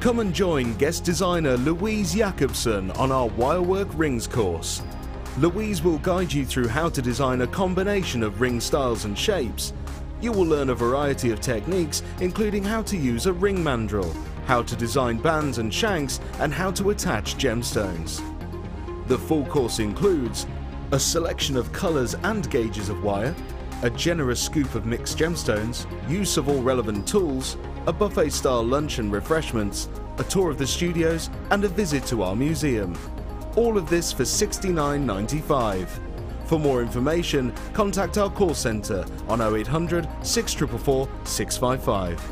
Come and join guest designer Louise Jacobson on our Wirework Rings course. Louise will guide you through how to design a combination of ring styles and shapes. You will learn a variety of techniques, including how to use a ring mandrel, how to design bands and shanks, and how to attach gemstones. The full course includes a selection of colours and gauges of wire, a generous scoop of mixed gemstones, use of all relevant tools, a buffet-style lunch and refreshments, a tour of the studios, and a visit to our museum. All of this for $69.95. For more information, contact our call centre on 0800 644 655.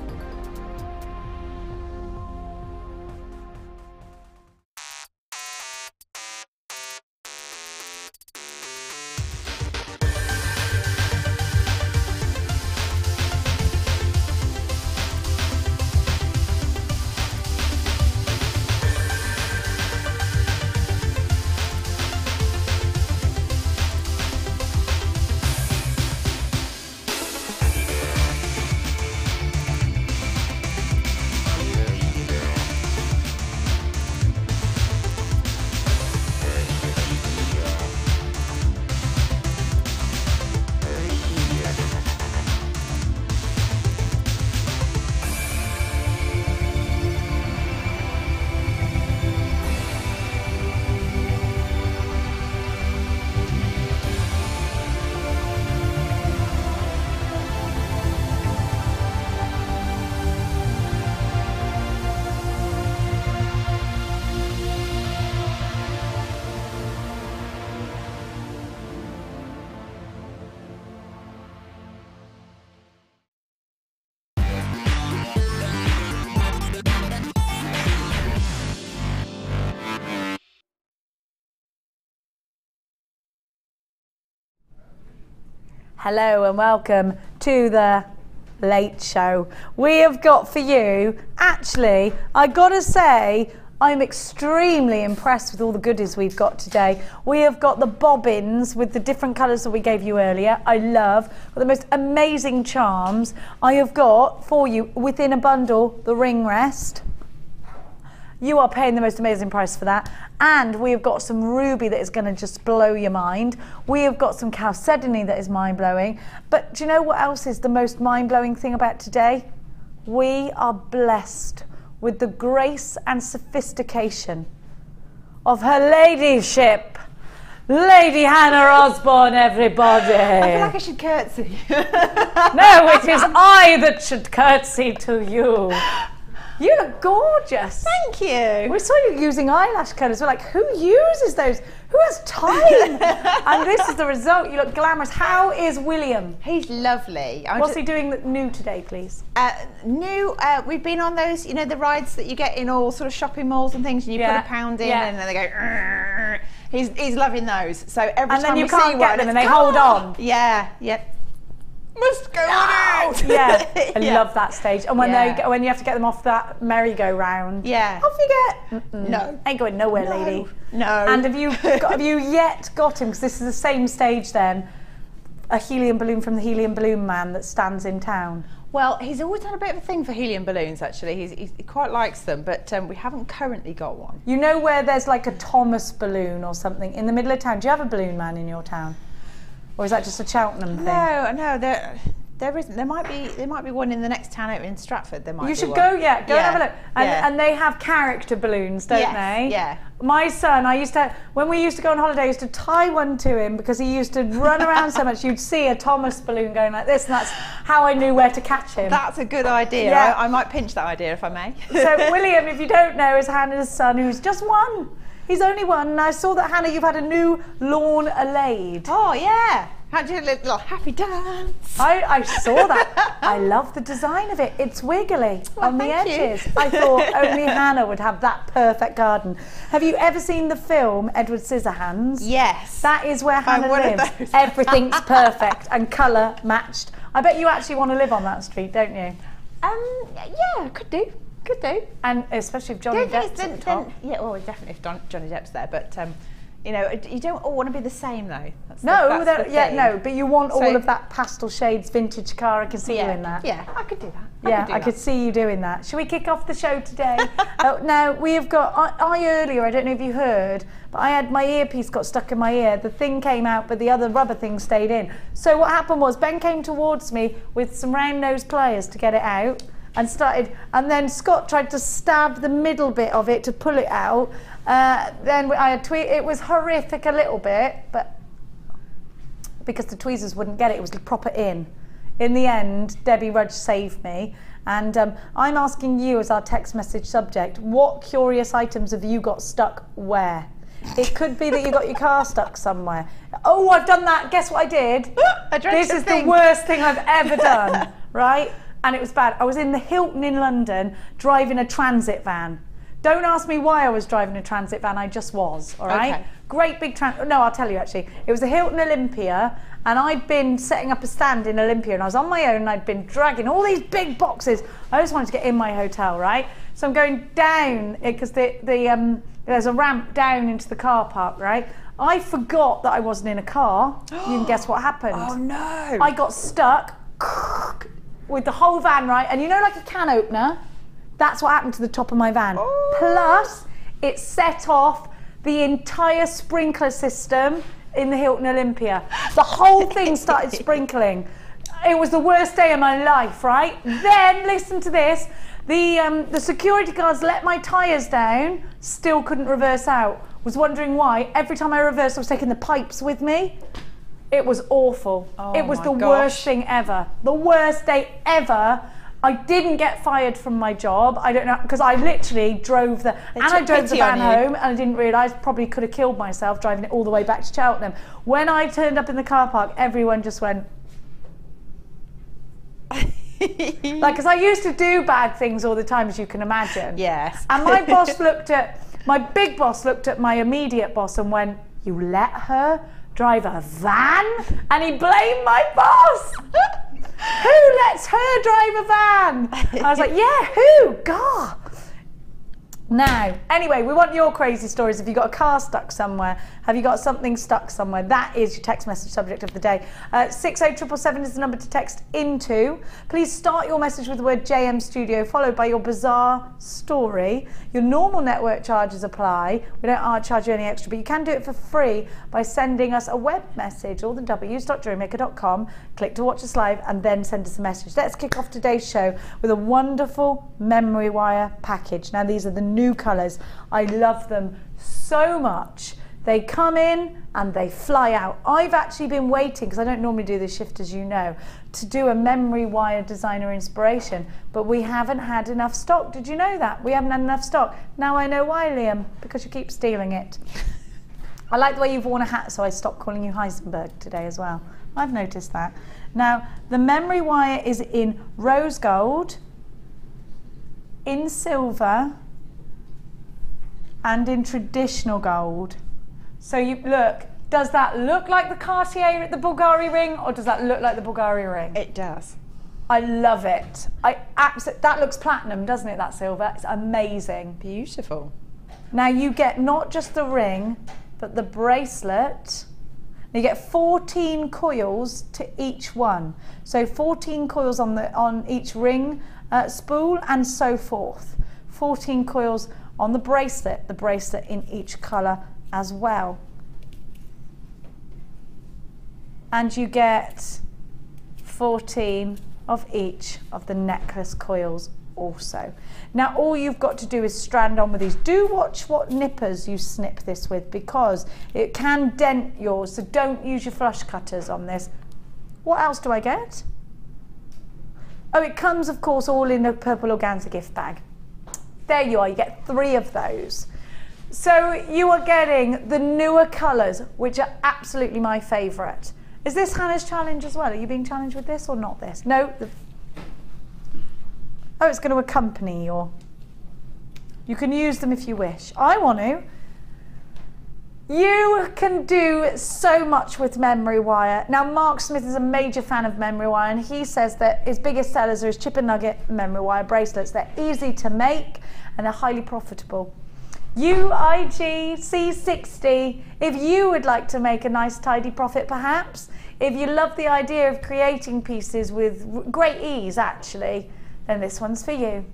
Hello and welcome to the Late Show. We have got for you, actually, I gotta say, I'm extremely impressed with all the goodies we've got today. We have got the bobbins with the different colours that we gave you earlier. I love the most amazing charms. I have got for you within a bundle the ring rest. You are paying the most amazing price for that. And we have got some ruby that is going to just blow your mind. We have got some Chalcedony that is mind-blowing. But do you know what else is the most mind-blowing thing about today? We are blessed with the grace and sophistication of her ladyship, Lady Hannah Osborne, everybody. I feel like I should curtsy. No, it is I that should curtsy to you. You look gorgeous. Thank you. We saw you using eyelash colours. We're like, who uses those? Who has time? And this is the result. You look glamorous. How is William? He's lovely. What's he doing new today, please? We've been on those, you know, the rides that you get in all sort of shopping malls and things, and you put a pound in and then they go, "Rrr." He's loving those. So every time you we can't see get one, them and they hold on. Yeah, yeah. Must go on it. Yeah, I love that stage. And when when you have to get them off that merry-go-round, off you get. No, ain't going nowhere, lady. No. And have you yet got him? Because this is the same stage then. A helium balloon from the helium balloon man that stands in town. Well, he's always had a bit of a thing for helium balloons. Actually, he quite likes them, but we haven't currently got one. You know where there's like a Thomas balloon or something in the middle of town? Do you have a balloon man in your town? Or is that just a Cheltenham thing? No, there isn't. There might be one in the next town out in Stratford. There might. You be should one. go and have a look. And they have character balloons, don't they? Yeah. My son, when we used to go on holiday, I used to tie one to him because he used to run around so much. You'd see a Thomas balloon going like this, and that's how I knew where to catch him. That's a good idea. Yeah. I might pinch that idea if I may. So William, if you don't know, is Hannah's son, who's just one. He's only one, and I saw that, Hannah, you've had a new lawn allayed. Oh, yeah. Had you a little happy dance? I saw that. I love the design of it. It's wiggly on the edges. I thought only Hannah would have that perfect garden. Have you ever seen the film Edward Scissorhands? Yes. That is where Hannah lives. Everything's perfect and colour matched. I bet you actually want to live on that street, don't you? Yeah, could do. Could do. And especially if Johnny Depp's at the top. Yeah, well, definitely if Johnny Depp's there, but You know, you don't all want to be the same though. No, but you want all of that pastel shades, vintage car. I can see you in that. Yeah, I could do that. I could see you doing that. Shall we kick off the show today? Now we have got. I earlier, I don't know if you heard, but I had my earpiece got stuck in my ear. The thing came out, but the other rubber thing stayed in. So what happened was Ben came towards me with some round nose pliers to get it out, and then Scott tried to stab the middle bit of it to pull it out. Then I had it was horrific a little bit, but because the tweezers wouldn't get it, it was proper in. In the end, Debbie Rudge saved me, and I'm asking you as our text message subject, what curious items have you got stuck where? It could be that you got your car stuck somewhere. Oh, I've done that. Guess what I did? This is the worst thing I've ever done, right? And it was bad. I was in the Hilton in London driving a transit van. Don't ask me why I was driving a transit van, I just was, all right? Okay. Great big no, I'll tell you actually. It was the Hilton Olympia, and I'd been setting up a stand in Olympia, and I was on my own, and I'd been dragging all these big boxes. I just wanted to get in my hotel, right? So I'm going down, because there's a ramp down into the car park, right? I forgot that I wasn't in a car. You can guess what happened. Oh no. I got stuck with the whole van, right? And you know, like a can opener? That's what happened to the top of my van. Oh. Plus, it set off the entire sprinkler system in the Hilton Olympia. The whole thing started sprinkling. It was the worst day of my life, right? Then, listen to this. The security guards let my tyres down, still couldn't reverse out. Was wondering why. Every time I reversed, I was taking the pipes with me. It was awful. Oh, it was the worst thing ever. The worst day ever. I didn't get fired from my job. I don't know, because I literally drove the van home, and I didn't realise, probably could have killed myself driving it all the way back to Cheltenham. When I turned up in the car park, everyone just went, like, because I used to do bad things all the time, as you can imagine. Yes. And my big boss looked at my immediate boss and went, "You let her drive a van?" And he blamed my boss. Who lets her drive a van? I was like, yeah, who? God. Now, anyway, we want your crazy stories. Have you got a car stuck somewhere? Have you got something stuck somewhere? That is your text message subject of the day. 60777 is the number to text into. Please start your message with the word JM Studio, followed by your bizarre story. Your normal network charges apply. We don't charge you any extra, but you can do it for free by sending us a web message, all the w's.jewellerymaker.com. Click to watch us live and then send us a message. Let's kick off today's show with a wonderful memory wire package. Now, these are the new colours. I love them so much. They come in and they fly out. I've actually been waiting, because I don't normally do this shift, as you know, to do a memory wire designer inspiration, but we haven't had enough stock. Did you know that? We haven't had enough stock. Now I know why, Liam, because you keep stealing it. I like the way you've worn a hat, so I stopped calling you Heisenberg today as well. I've noticed that. Now, the memory wire is in rose gold, in silver, and in traditional gold. So you look, does that look like the Cartier at the Bulgari ring, or does that look like the Bulgari ring? It does. I love it. That looks platinum, doesn't it, that silver? It's amazing. Beautiful. Now you get not just the ring, but the bracelet. You get 14 coils to each one. So 14 coils on each ring spool, and so forth. 14 coils on the bracelet in each colour as well. And you get 14 of each of the necklace coils also. Now all you've got to do is strand on with these. Do watch what nippers you snip this with, because it can dent yours, so don't use your flush cutters on this. What else do I get? Oh, it comes of course all in a purple organza gift bag. There you are, you get 3 of those. So you are getting the newer colours, which are absolutely my favourite. Is this Hannah's challenge as well? Are you being challenged with this or not this? No. Oh, it's going to accompany your... You can use them if you wish. I want to. You can do so much with memory wire. Now, Mark Smith is a major fan of memory wire, and he says that his biggest sellers are his chip and nugget memory wire bracelets. They're easy to make and they're highly profitable. UIGC60 if you would like to make a nice tidy profit perhaps. If you love the idea of creating pieces with great ease actually, then this one's for you.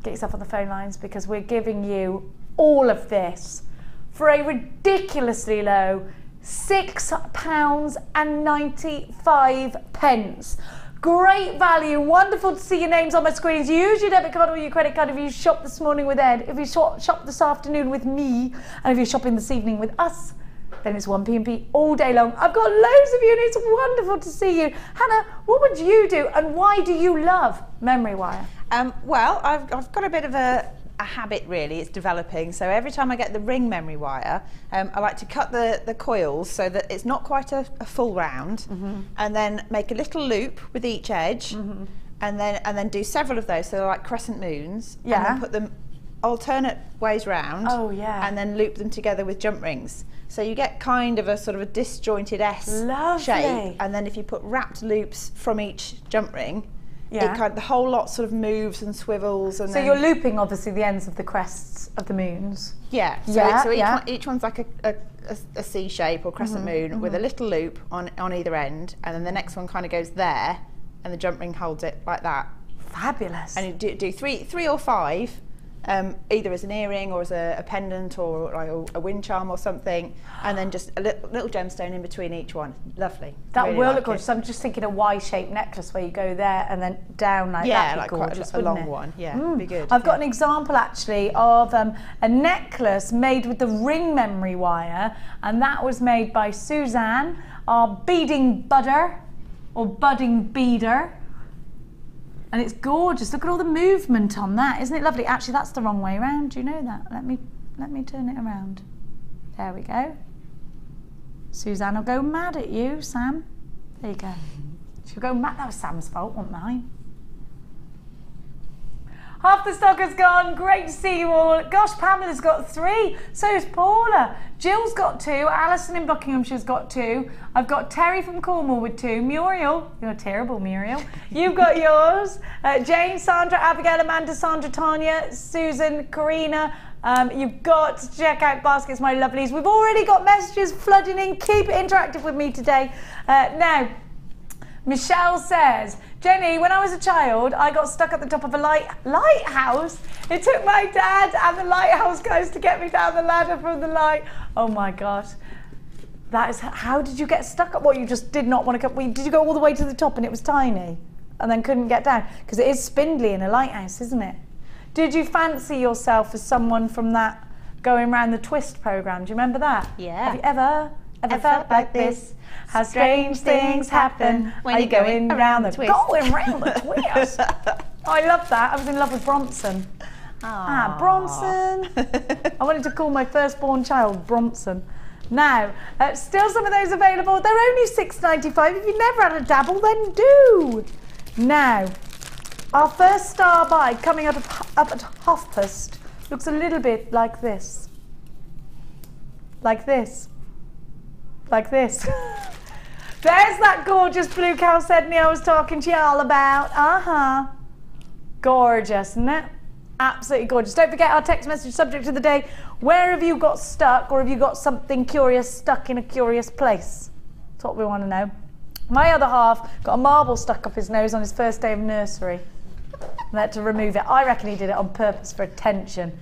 Get yourself on the phone lines because we're giving you all of this for a ridiculously low £6.95. Great value, wonderful to see your names on my screens. Use your debit card or your credit card if you shop this morning with Ed, if you shop this afternoon with me, and if you're shopping this evening with us, then it's 1P&P all day long. I've got loads of you and it's wonderful to see you. Hannah, what would you do and why do you love memory wire? Well, I've got a bit of a habit really, it's developing. So every time I get the ring memory wire, I like to cut the coils so that it's not quite a full round, and then make a little loop with each edge, and then do several of those, so they're like crescent moons, and then put them alternate ways round, and then loop them together with jump rings. So you get kind of a sort of a disjointed S shape, and then if you put wrapped loops from each jump ring, the whole lot sort of moves and swivels. And so you're looping obviously the ends of the crests of the moons. So each one's like a C shape or crescent moon with a little loop on either end, and then the next one kind of goes there, and the jump ring holds it like that. Fabulous. And you do three or five. Either as an earring or as a pendant or like a wind charm or something, and then just a little gemstone in between each one. Lovely. That really will look gorgeous. I'm just thinking a Y-shaped necklace where you go there and then down like that. Yeah, like gorgeous, quite a long one. Yeah, be good. I've got an example actually of a necklace made with the ring memory wire, and that was made by Suzanne, our beading budder or budding beader. And it's gorgeous. Look at all the movement on that. Isn't it lovely? Actually, that's the wrong way around. Do you know that? Let me turn it around. There we go. Suzanne will go mad at you, Sam. There you go. She'll go mad. That was Sam's fault, wasn't mine. Half the stock has gone. Great to see you all. Gosh, Pamela's got 3. So's Paula. Jill's got 2. Alison in Buckinghamshire's got 2. I've got Terry from Cornwall with 2. Muriel, you're terrible, Muriel. You've got yours. Jane, Sandra, Abigail, Amanda, Sandra, Tanya, Susan, Karina. You've got to check out baskets, my lovelies. We've already got messages flooding in. Keep it interactive with me today. Now, Michelle says, Jenny, when I was a child, I got stuck at the top of a lighthouse. It took my dad and the lighthouse guys to get me down the ladder from the light. Oh my gosh. That is, how did you get stuck at what you just did not want to come? Did you go all the way to the top and it was tiny and then couldn't get down? Because it is spindly in a lighthouse, isn't it? Did you fancy yourself as someone from that going around the twist program? Do you remember that? Yeah. Have you ever felt like this? How strange things happen when you're going around the twist. Going around the twist. I love that. I was in love with Bronson. Bronson. I wanted to call my firstborn child Bronson. Now, still some of those available. They're only $6.95. If you've never had a dabble, then do. Now, our first star buy coming up at Hofpost looks a little bit like this. Like this. Like this. There's that gorgeous blue Chalcedony I was talking to you all about. Gorgeous, isn't it? Absolutely gorgeous. Don't forget our text message subject of the day. Where have you got stuck, or have you got something curious stuck in a curious place? That's what we want to know. My other half got a marble stuck up his nose on his first day of nursery. I had to remove it. I reckon he did it on purpose for attention.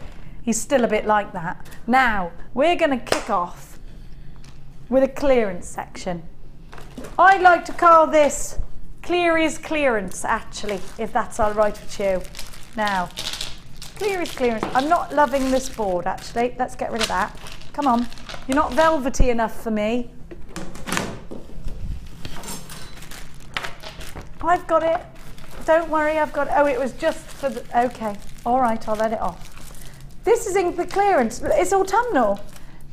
He's still a bit like that. Now, we're going to kick off with a clearance section. I'd like to call this Cleary's clearance, actually, if that's all right with you. Now, Cleary's clearance. I'm not loving this board, actually. Let's get rid of that. Come on. You're not velvety enough for me. I've got it. Don't worry, I've got it. Oh, it was just for the... Okay. All right, I'll let it off. This is in the clearance. It's autumnal.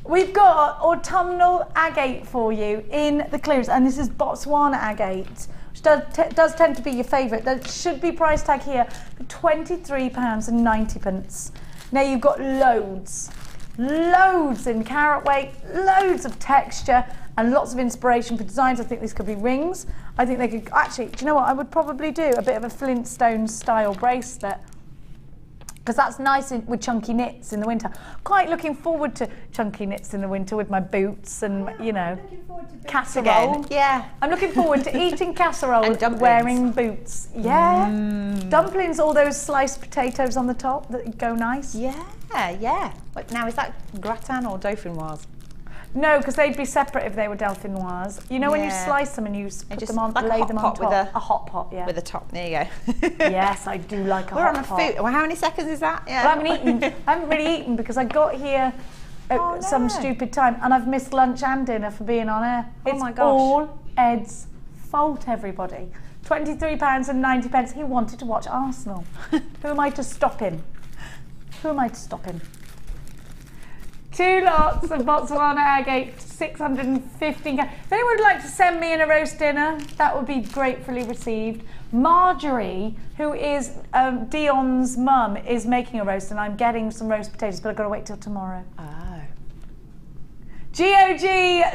We've got autumnal agate for you in the clearance, and this is Botswana agate, which does tend to be your favourite. There should be price tag here for £23.90. Now you've got loads in carat weight, loads of texture, and lots of inspiration for designs. I think these could be rings. I think they could, actually, do you know what? I would probably do a bit of a Flintstone style bracelet. because that's nice with chunky knits in the winter. Quite looking forward to chunky knits in the winter with my boots and, you know, casserole. Again. Yeah. I'm looking forward to eating casserole And wearing boots. Yeah. Dumplings, all those sliced potatoes on the top that go nice. Yeah, yeah. Now, is that gratin or dauphinoise? No, because they'd be separate if they were dauphinoise. You know when you slice them and you put them on, like lay them on top? with a hot pot, yeah. With a top, there you go. Yes, I do like a We're hot on a pot. food. Well, how many seconds is that? Yeah. Well, I haven't really eaten because I got here at some stupid time and I've missed lunch and dinner for being on air. It's my gosh. all Ed's fault, everybody. £23.90. He wanted to watch Arsenal. Who am I to stop him? Who am I to stop him? 2 lots of Botswana agate, 615. If anyone would like to send me in a roast dinner, that would be gratefully received. Marjorie, who is Dion's mum, is making a roast and I'm getting some roast potatoes, but I've got to wait till tomorrow. Oh. GOG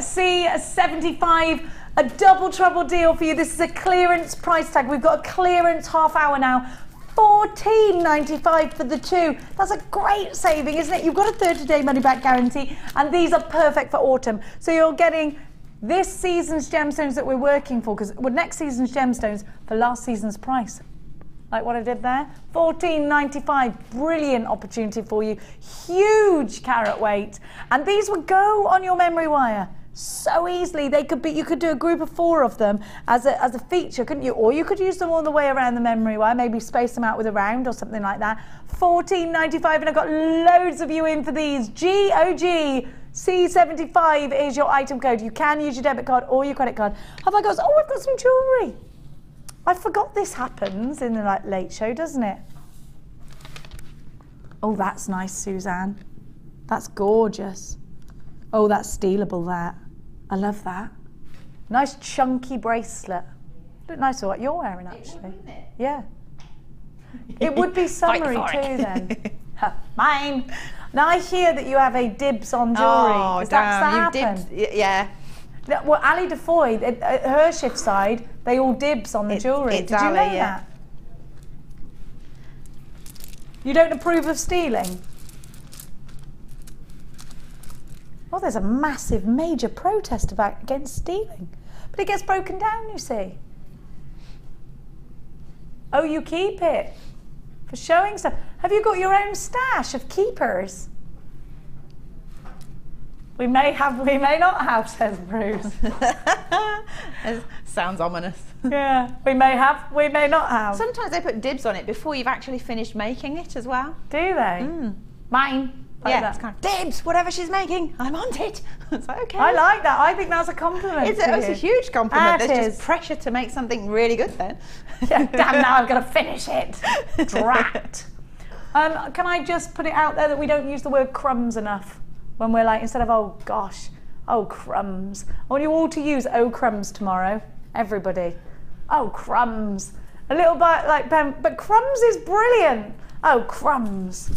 C75, a double trouble deal for you. This is a clearance price tag. We've got a clearance half hour now. $14.95 for the 2. That's a great saving, isn't it? You've got a 30-day money-back guarantee, and these are perfect for autumn. So you're getting this season's gemstones that we're working for, because next season's gemstones for last season's price. Like what I did there. $14.95, brilliant opportunity for you. Huge carat weight, and these would go on your memory wire so easily. They could be, you could do a group of 4 of them as a feature, couldn't you? Or you could use them all the way around the memory wire, maybe space them out with a round or something like that. $14.95, and I've got loads of you in for these. GOG C75 is your item code. You can use your debit card or your credit card. Have I got, oh, I've got some jewellery. I forgot this happens in the late show, doesn't it? Oh, that's nice, Suzanne. That's gorgeous. Oh, that's stealable, that. I love that. Nice chunky bracelet. Look nice for what you're wearing, actually. Wouldn't it? Yeah. It would be summery too, then. Mine. Now I hear that you have a dibs on jewellery. Oh, Is that damn. happen? Yeah. Well, Ali DeFoy, at her shift side, they all dibs on the jewellery. Did you know that? You don't approve of stealing? Oh, there's a massive, major protest against stealing. But it gets broken down, you see. Oh, you keep it for showing stuff. Have you got your own stash of keepers? We may have, we may not have, says Bruce. Sounds ominous. Yeah, we may have, we may not have. Sometimes they put dibs on it before you've actually finished making it as well. Do they? Mine. Like yeah, that. it's kind of dibs, whatever she's making, I'm on it. It's like, okay. I like that. I think that's a compliment. It's a huge compliment. It There's is. just pressure to make something really good then. Yeah, damn, now I've got to finish it. Drat. Can I just put it out there that we don't use the word crumbs enough when we're like, instead of oh gosh, oh crumbs. I want you all to use oh crumbs tomorrow. Everybody. Oh crumbs. A little bit like, but crumbs is brilliant. Oh crumbs.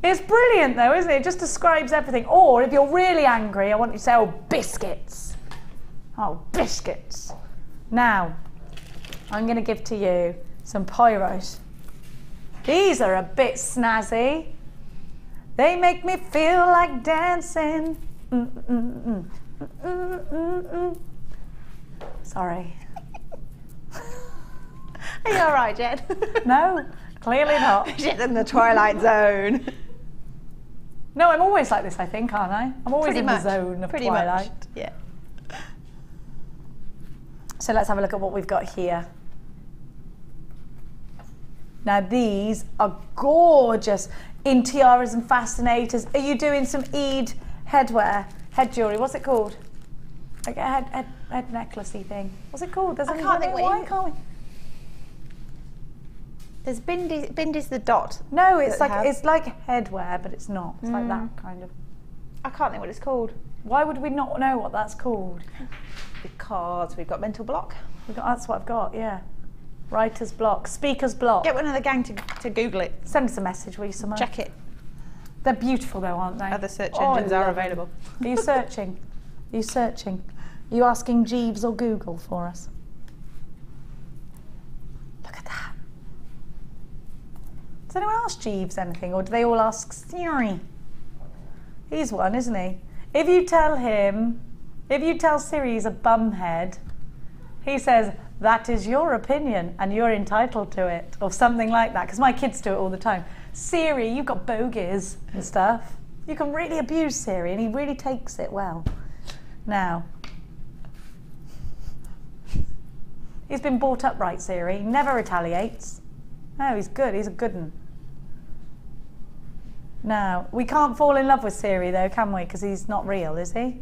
It's brilliant though, isn't it? It just describes everything. Or if you're really angry, I want you to say, oh, biscuits. Oh, biscuits. Now, I'm going to give to you some pyrite. These are a bit snazzy. They make me feel like dancing. Sorry. Are you all right, Jen? No, clearly not. She's in the twilight zone. No, I'm always like this, I think, aren't I? I'm always in the zone of twilight. Much. Yeah. So let's have a look at what we've got here. Now these are gorgeous in tiaras and fascinators. Are you doing some Eid headwear, head jewellery? What's it called? Like a head necklacey thing. What's it called? There's I can't think why can't we? There's Bindi's the dot. No, it's like headwear, but it's not. It's like that kind of. I can't think what it's called. Why would we not know what that's called? Because we've got mental block. That's what I've got, yeah. Writer's block, speaker's block. Get one of the gang to Google it. Send us a message, will you, Simone? Check it. They're beautiful though, aren't they? Other search engines are available. Are you searching? Are you searching? Are you asking Jeeves or Google for us? Look at that. Does anyone ask Jeeves anything, or do they all ask Siri? He's one, isn't he? If you tell Siri he's a bumhead, he says, that is your opinion and you're entitled to it, or something like that, because my kids do it all the time. Siri, you've got bogies and stuff. You can really abuse Siri, and he really takes it well. Now, he's been brought up right, Siri. He never retaliates. No, he's good. He's a good one. Now, we can't fall in love with Siri though, can we? Because he's not real, is he?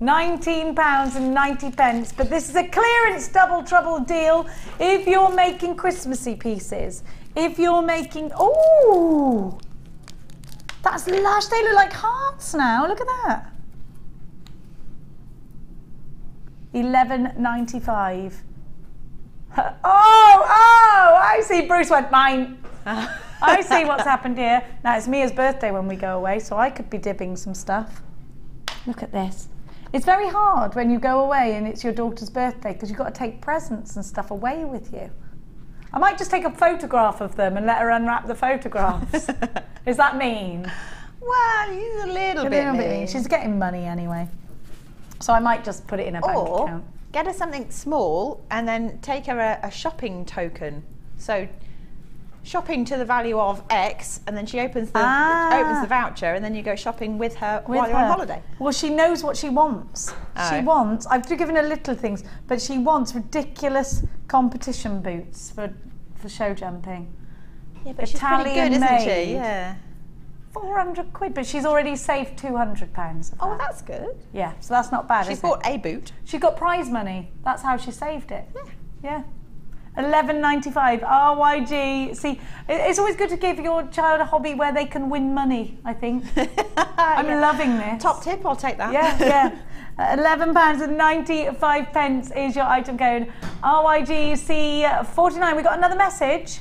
£19.90, but this is a clearance double trouble deal if you're making Christmassy pieces. If you're making, oh, that's lush. They look like hearts now. Look at that. £11.95. Oh, I see. Bruce went mine. I see what's happened here. Now it's Mia's birthday when we go away, so I could be dipping some stuff. Look at this. It's very hard when you go away and it's your daughter's birthday, because you've got to take presents and stuff away with you. I might just take a photograph of them and let her unwrap the photographs. Is that mean? Well, he's a little bit mean. She's getting money anyway. So I might just put it in a bank account. Get her something small and then take her a shopping token. So shopping to the value of X, and then she opens the voucher, and then you go shopping with her while you're on holiday. Well, she knows what she wants. Oh. She wants, I've given her little things, but she wants ridiculous competition boots for show jumping. Yeah, but she's pretty good, isn't she? Yeah. 400 quid, but she's already saved £200. Oh, that's good. Yeah, so that's not bad. She's bought a boot. She got prize money. That's how she saved it. Yeah. £11.95. RYG. See, it's always good to give your child a hobby where they can win money, I think. I'm loving this. Top tip, I'll take that. Yeah. £11.95 is your item code. RYGC49. We got another message.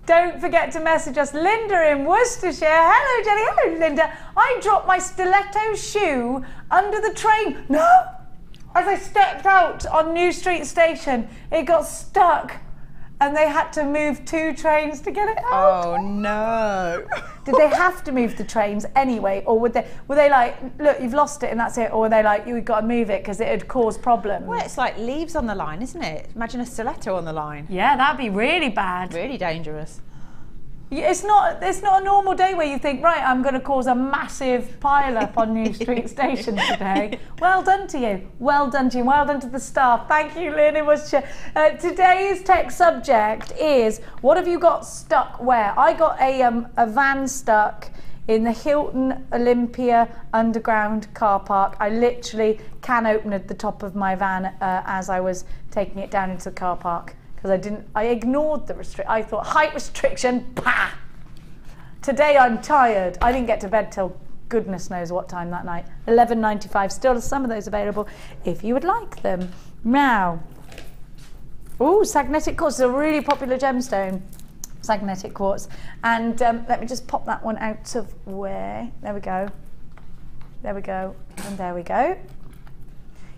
Don't forget to message us. Linda in Worcestershire. Hello, Jenny. Hello, Linda. I dropped my stiletto shoe under the train. No! As I stepped out on New Street Station, it got stuck and they had to move 2 trains to get it out. Oh no. Did they have to move the trains anyway, or were they like, look, you've lost it and that's it, or were they like, you've got to move it because it had caused problems? Well, it's like leaves on the line, isn't it? Imagine a stiletto on the line. Yeah, that'd be really bad. Really dangerous. It's not a normal day where you think, right, I'm going to cause a massive pile up on New Street Station today. Well done to you. Well done to you. Well done to the staff. Thank you, Lynn in Worcestershire. Today's tech subject is, what have you got stuck where? I got a van stuck in the Hilton Olympia underground car park. I literally can opened the top of my van as I was taking it down into the car park. I ignored the restriction. I thought height restriction, pah! Today I'm tired. I didn't get to bed till goodness knows what time that night. £11.95. Still some of those available if you would like them. Now, Sagnetic Quartz is a really popular gemstone. Sagnetic Quartz. And let me just pop that one out of where. There we go. There we go. And there we go.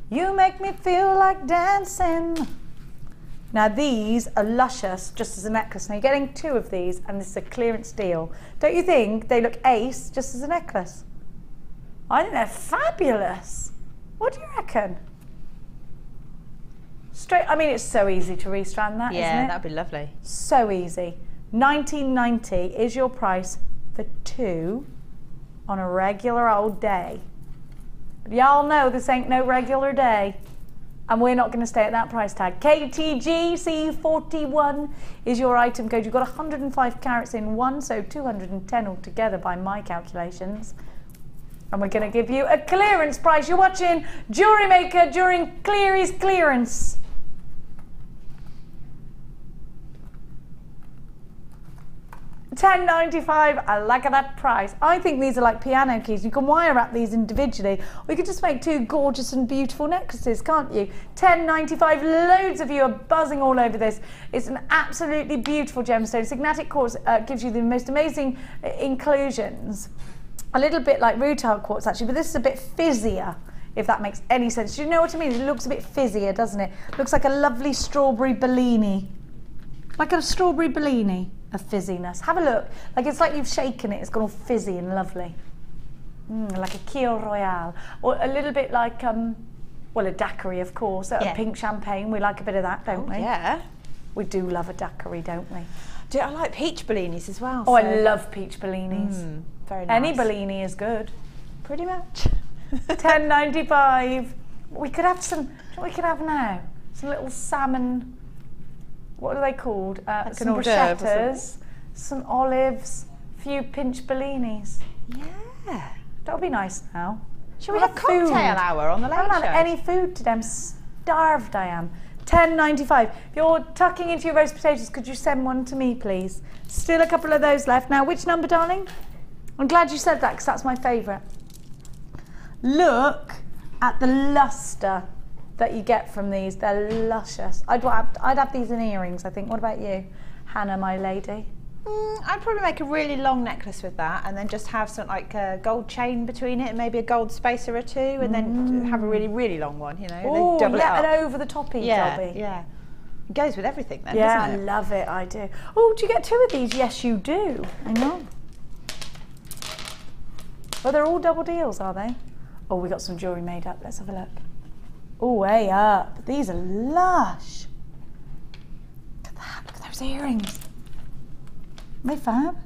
You make me feel like dancing. Now these are luscious just as a necklace. Now you're getting 2 of these and this is a clearance deal. Don't you think they look ace just as a necklace? I think they're fabulous. What do you reckon? I mean, it's so easy to restrand that, isn't it? Yeah, that'd be lovely. So easy. £19.90 is your price for 2 on a regular old day. But y'all know this ain't no regular day. And we're not going to stay at that price tag. KTGC41 is your item code. You've got 105 carats in one, so 210 altogether by my calculations. And we're going to give you a clearance price. You're watching Jewellery Maker during Cleary's clearance. £10.95. I like that price. I think these are like piano keys. You can wire wrap these individually, or you could just make 2 gorgeous and beautiful necklaces, can't you? £10.95. Loads of you are buzzing all over this. It's an absolutely beautiful gemstone. Sagnetic Quartz gives you the most amazing inclusions. A little bit like rutile quartz actually, but this is a bit fizzier, if that makes any sense. Do you know what I mean? It looks a bit fizzier, doesn't it? Looks like a lovely strawberry Bellini. Like a strawberry Bellini of fizziness. Have a look. Like it's like you've shaken it. It's gone all fizzy and lovely. Like a Keel Royale, or a little bit like well, a daiquiri, of course. A pink champagne. We like a bit of that, don't we? Yeah. We do love a daiquiri, don't we? I like peach Bellinis as well. Oh, I love peach Bellinis. Very nice. Any Bellini is good. Pretty much. $10.95. We could have some. What we could have now? Some little salmon. What are they called? Like some an hors d'oeuvre or bruschettas, some olives, a few pinch Bellinis. Yeah. That'll be nice now. Shall we have cocktail hour on the late I haven't show? had any food today. I'm starved, I am. $10.95. If you're tucking into your roast potatoes, could you send one to me, please? Still a couple of those left. Now, which number, darling? I'm glad you said that because that's my favourite. Look at the lustre that you get from these. They're luscious. I'd have these in earrings, I think. What about you, Hannah, my lady? I'd probably make a really long necklace with that and then just have some like a gold chain between it and maybe a gold spacer or two and then have a really, really long one, you know. Oh, double yeah, it up. an over the toppy jobby. Yeah. It goes with everything then, Yeah, doesn't it? I love it, I do. Oh, do you get two of these? Yes, you do. Hang on. Oh, they're all double deals, are they? Oh, we got some jewellery made up. Let's have a look. Oh, way up. These are lush. Look at that. Look at those earrings. Are they fab?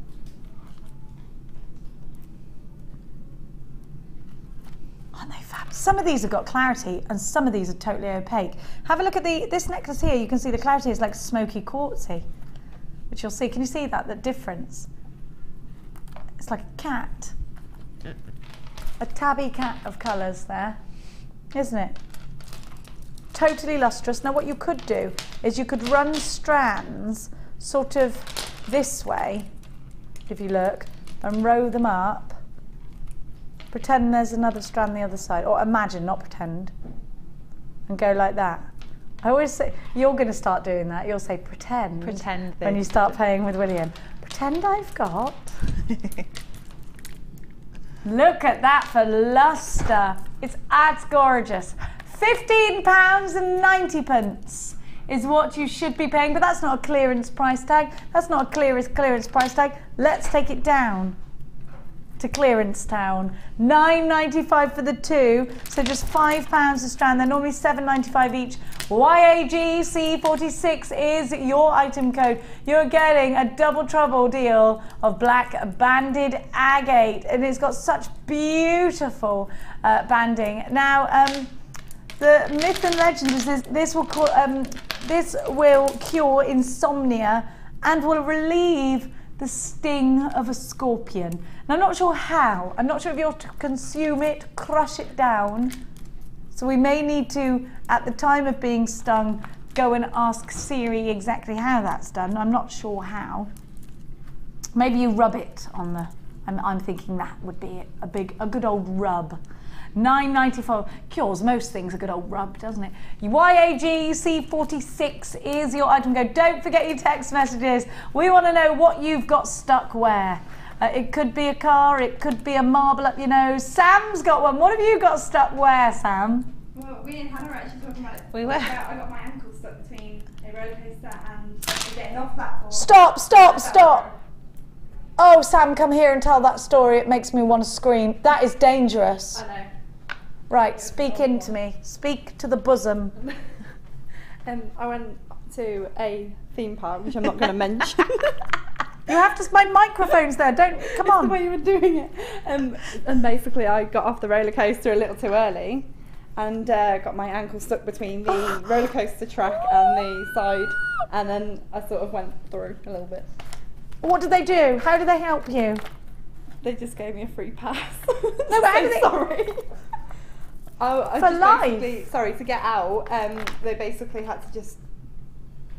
Aren't they fab? Some of these have got clarity and some of these are totally opaque. Have a look at this necklace here. You can see the clarity is like smoky quartzy, which you'll see. Can you see that, the difference? It's like a cat. A tabby cat of colours there, isn't it? Totally lustrous. Now what you could do is you could run strands sort of this way, if you look, and row them up. Pretend there's another strand the other side, or imagine, not pretend, and go like that. I always say, you're going to start doing that. You'll say pretend. Pretend when you start playing with William. Pretend I've got. Look at that for lustre. It's gorgeous. £15.90 is what you should be paying, but that's not a clearance price tag. That's not a clearance price tag. Let's take it down to Clearance Town. £9.95 for the two, so just £5 a strand. They're normally $7.95 each. YAGC46 is your item code. You're getting a double trouble deal of black banded agate, and it's got such beautiful banding. Now, the myth and legend is this will cure insomnia and will relieve the sting of a scorpion. Now, I'm not sure how. I'm not sure if you're to consume it, crush it down. So we may need to, at the time of being stung, go and ask Siri exactly how that's done. I'm not sure how. Maybe you rub it on the. I'm thinking that would be a good old rub. $9.94 cures most things, a good old rub, doesn't it? YAGC46 is your item code. Don't forget your text messages. We want to know what you've got stuck where. It could be a car, it could be a marble up your nose. Sam's got one. What have you got stuck where, Sam? Well, we and Hannah were actually talking about it. We were. I got my ankle stuck between a roller coaster and getting off platform. Stop. Oh, Sam, come here and tell that story. It makes me want to scream. That is dangerous. I know. Right, speak into me. Speak to the bosom. I went to a theme park, which I'm not going to mention. You have to, my microphone's there, don't, come on. It's the way you were doing it. And basically I got off the roller coaster a little too early and got my ankle stuck between the roller coaster track and the side, and then I sort of went through a little bit. What did they do? How did they help you? They just gave me a free pass. No, but how did they... Sorry. For life? Sorry, to get out, they basically had to just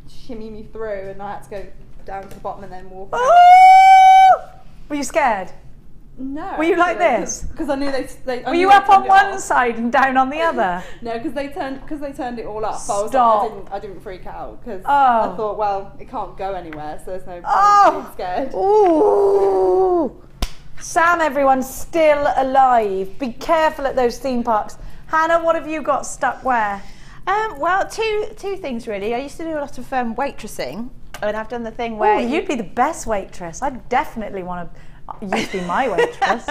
shimmy me through, and I had to go down to the bottom and then walk out. Were you scared? No. Were you like this? Because I knew they Were you up on one side and down on the other? No, because they turned it all up. Stop. I didn't freak out because Oh. I thought, well, it can't go anywhere, so there's no point being scared. Ooh. Sam, everyone's still alive. Be careful at those theme parks. Hannah, what have you got stuck where? Well, two things really. I used to do a lot of waitressing And I've done the thing Oh, where you'd be the best waitress. I definitely want to. You'd be my waitress.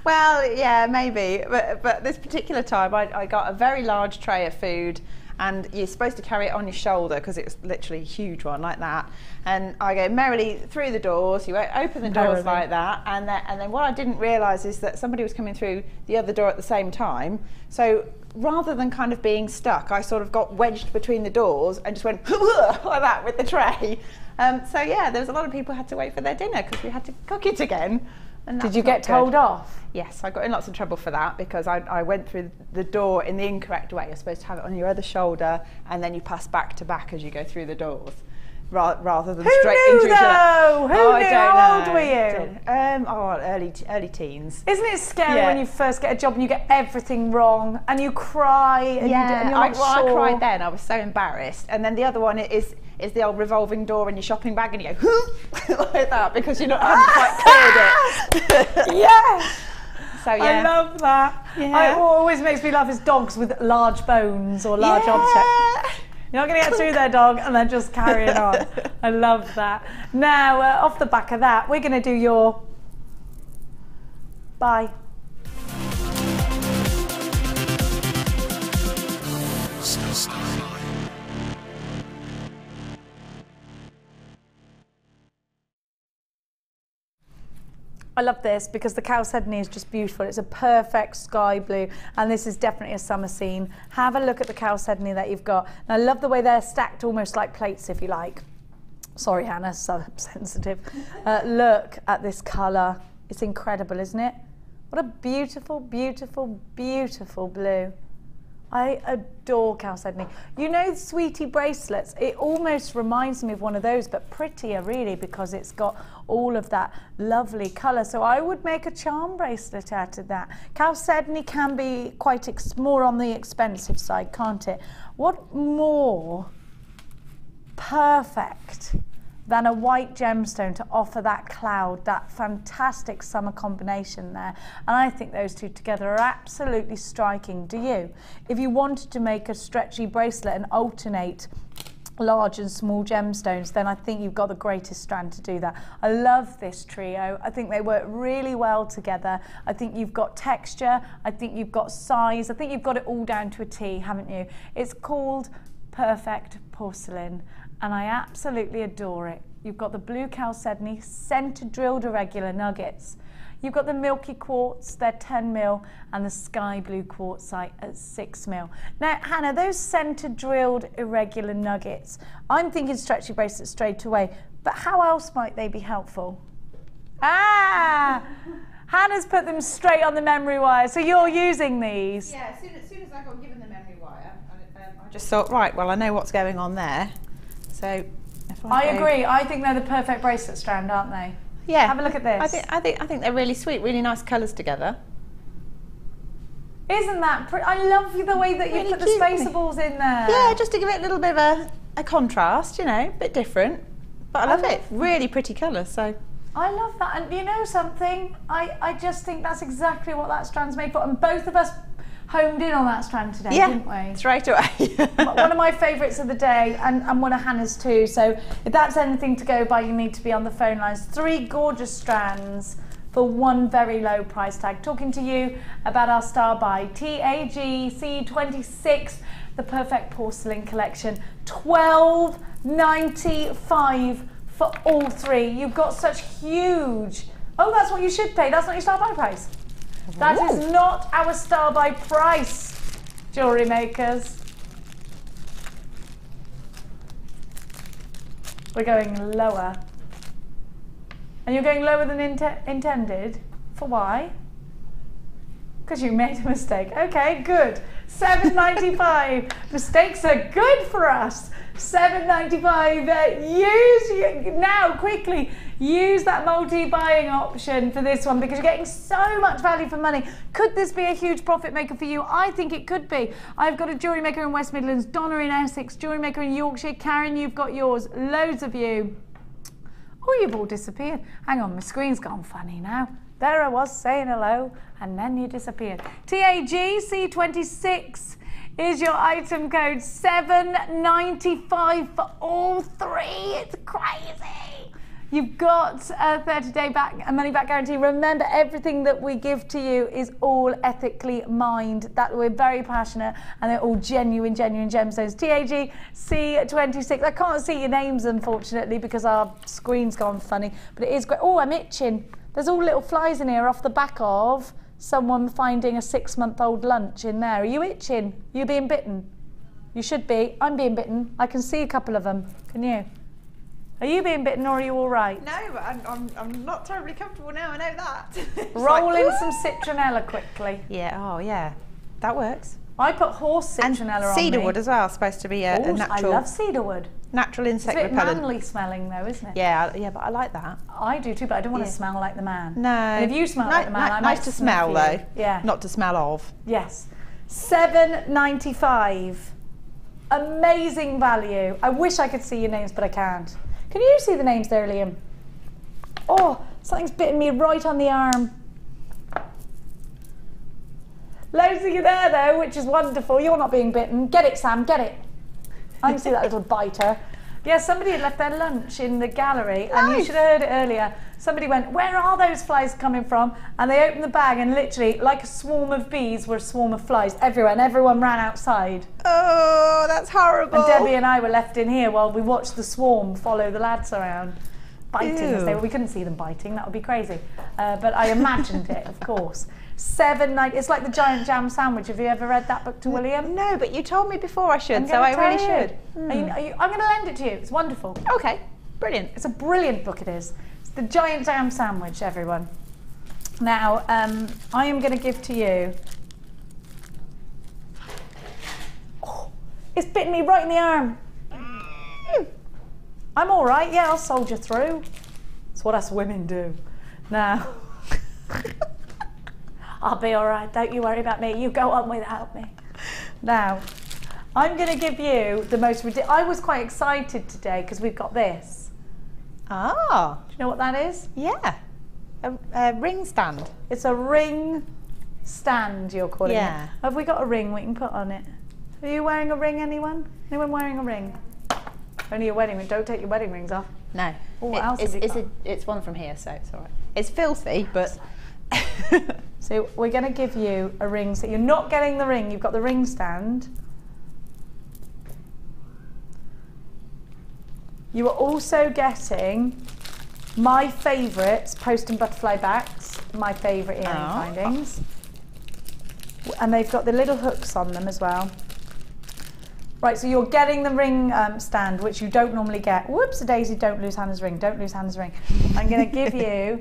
Well, yeah, maybe. But this particular time, I got a very large tray of food, and you're supposed to carry it on your shoulder because it's literally a huge one like that. And I go merrily through the doors. You open the doors like that, and then what I didn't realise is that somebody was coming through the other door at the same time. So rather than kind of being stuck, I sort of got wedged between the doors and just went like that with the tray. So yeah, there was a lot of people who had to wait for their dinner because we had to cook it again. And did you get told off? Yes, I got in lots of trouble for that because I went through the door in the incorrect way. You're supposed to have it on your other shoulder and then you pass back to back as you go through the doors, rather than straight into each other. Who knew? How old were you? Early teens. Isn't it scary when you first get a job and you get everything wrong and you cry? And Yeah, you're not sure. I cried then. I was so embarrassed. And then the other one is the old revolving door in your shopping bag, and you go like that because you haven't quite cleared it. Yeah. So yeah, I love that. Yeah. What always makes me laugh is dogs with large bones or large objects. You're not going to get through their dog and then just carry it on. I love that. Now, off the back of that, we're going to do your bye. I love this because the Chalcedony is just beautiful. It's a perfect sky blue, and this is definitely a summer scene. Have a look at the Chalcedony that you've got. And I love the way they're stacked almost like plates, if you like. Sorry, Hannah, so sensitive. Look at this colour. It's incredible, isn't it? What a beautiful, beautiful, beautiful blue. I adore Chalcedony. You know Sweetie bracelets, it almost reminds me of one of those, but prettier really because it's got all of that lovely colour. So I would make a charm bracelet out of that. Chalcedony can be quite more on the expensive side, can't it? What more perfect than a white gemstone to offer that cloud, that fantastic summer combination there. And I think those two together are absolutely striking. Do you? If you wanted to make a stretchy bracelet and alternate large and small gemstones, then I think you've got the greatest strand to do that. I love this trio. I think they work really well together. I think you've got texture, I think you've got size, I think you've got it all down to a T, haven't you? It's called Perfect Porcelain, and I absolutely adore it. You've got the blue Chalcedony, center drilled irregular nuggets. You've got the Milky quartz, they're 10 mil, and the sky blue quartzite at 6 mil. Now, Hannah, those center drilled irregular nuggets, I'm thinking stretchy bracelets straight away, but how else might they be helpful? Hannah's put them straight on the memory wire, so you're using these? Yeah, as soon as I got given the memory wire, I just thought, right, well, I know what's going on there. So if I agree. I think they're the perfect bracelet strand, aren't they? Yeah. Have a look at this. I think they're really sweet, really nice colours together. Isn't that pretty? I love the way that you Really put the cute. spaceables in there. Yeah, just to give it a little bit of a contrast, you know, a bit different. But I love it. Really pretty colour, so. I love that. And you know something? I just think that's exactly what that strand's made for. And both of us homed in on that strand today, didn't we? Straight away. One of my favourites of the day, and one of Hannah's too. So if that's anything to go by, you need to be on the phone lines. 3 gorgeous strands for one very low price tag. Talking to you about our star buy, TAG C26, the Perfect Porcelain Collection, $12.95 for all 3. You've got such huge. Oh, that's what you should pay. That's not your star buy price. That is not our star buy price, jewellery makers. We're going lower. And you're going lower than intended. For why? Because you made a mistake. Okay, good. $7.95. Mistakes are good for us. $7.95. Now, quickly, use that multi-buying option for this one because you're getting so much value for money. Could this be a huge profit maker for you? I think it could be. I've got a jewellery maker in West Midlands, Donna in Essex, jewellery maker in Yorkshire. Karen, you've got yours. Loads of you. Oh, you've all disappeared. Hang on, my screen's gone funny now. There I was saying hello, and then you disappeared. TAG C26 is your item code, $7.95 for all three. It's crazy. You've got a 30-day money back guarantee. Remember, everything that we give to you is all ethically mined. That we're very passionate, and they're all genuine gemstones. TAG C26. I can't see your names, unfortunately, because our screen's gone funny, but it is great. Oh, I'm itching. There's all little flies in here off the back of someone finding a 6-month-old lunch in there. Are you itching? You being bitten? You should be. I'm being bitten. I can see a couple of them. Can you? Are you being bitten, or are you all right? No, but I'm not terribly comfortable now, I know that. Roll in some citronella quickly. Yeah, oh yeah, that works. I put horse citronella on me. Cedarwood as well, supposed to be a natural. I love cedarwood. Natural insect repellent. It's a bit repellent. manly smelling though, isn't it? Yeah, but I like that. I do too, but I don't want to smell like the man. No. And if you smell like the man, I might nice to smell you. though. Yeah. Not to smell of. Yes. $7.95. Amazing value. I wish I could see your names, but I can't. Can you see the names there, Liam? Oh, something's bitten me right on the arm. Loads of you there though, which is wonderful. You're not being bitten. Get it, Sam, get it. I can see that little biter. Yeah, somebody had left their lunch in the gallery, and you should have heard it earlier. Somebody went, where are those flies coming from? And they opened the bag, and literally, like a swarm of bees, were a swarm of flies everywhere, and everyone ran outside. Oh, that's horrible. And Debbie and I were left in here while we watched the swarm follow the lads around, biting as they were. We couldn't see them biting, that would be crazy. But I imagined it, of course. It's like the giant jam sandwich. Have you ever read that book to William? No, but you told me before I should, so I really should. I'm going to lend it to you. It's wonderful. Okay, brilliant. It's a brilliant book, it is. It's the giant jam sandwich, everyone. Now, I am going to give to you... Oh, it's bitten me right in the arm. I'm all right. Yeah, I'll soldier through. It's what us women do. Now... I'll be all right, don't you worry about me. You go on without me. Now, I'm going to give you the most ridiculous... I was quite excited today because we've got this. Ah. Do you know what that is? Yeah. A ring stand. It's a ring stand, you're calling it. Have we got a ring we can put on it? Are you wearing a ring, anyone? Anyone wearing a ring? Only your wedding ring. Don't take your wedding rings off. No. Oh, what else have you got? It's one from here, so it's all right. It's filthy, but... So we're going to give you a ring. So you're not getting the ring, you've got the ring stand. You are also getting my favourite post and butterfly backs, my favourite earring findings. And they've got the little hooks on them as well. Right, so you're getting the ring stand, which you don't normally get. Whoops, a daisy, don't lose Hannah's ring, don't lose Hannah's ring. I'm going to give you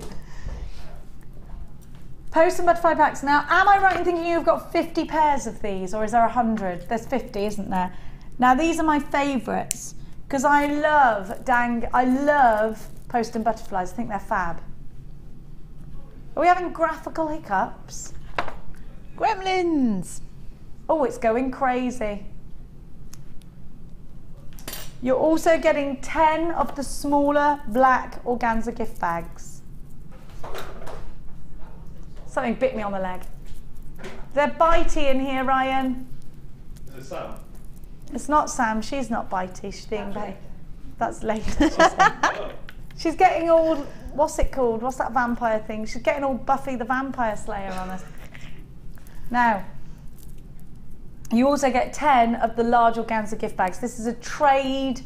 post and butterfly packs. Now, am I right in thinking you've got 50 pairs of these, or is there 100? There's 50, isn't there? Now, these are my favourites, because I love post and butterflies. I think they're fab. Are we having graphical hiccups? Gremlins! Oh, it's going crazy. You're also getting 10 of the smaller black organza gift bags. Something bit me on the leg. They're bitey in here, Ryan. Is it Sam? It's not Sam. She's not bitey. She's being bitey. That's later. She's getting all, what's it called? What's that vampire thing? She's getting all Buffy the Vampire Slayer on us. Now, you also get 10 of the large organza gift bags. This is a trade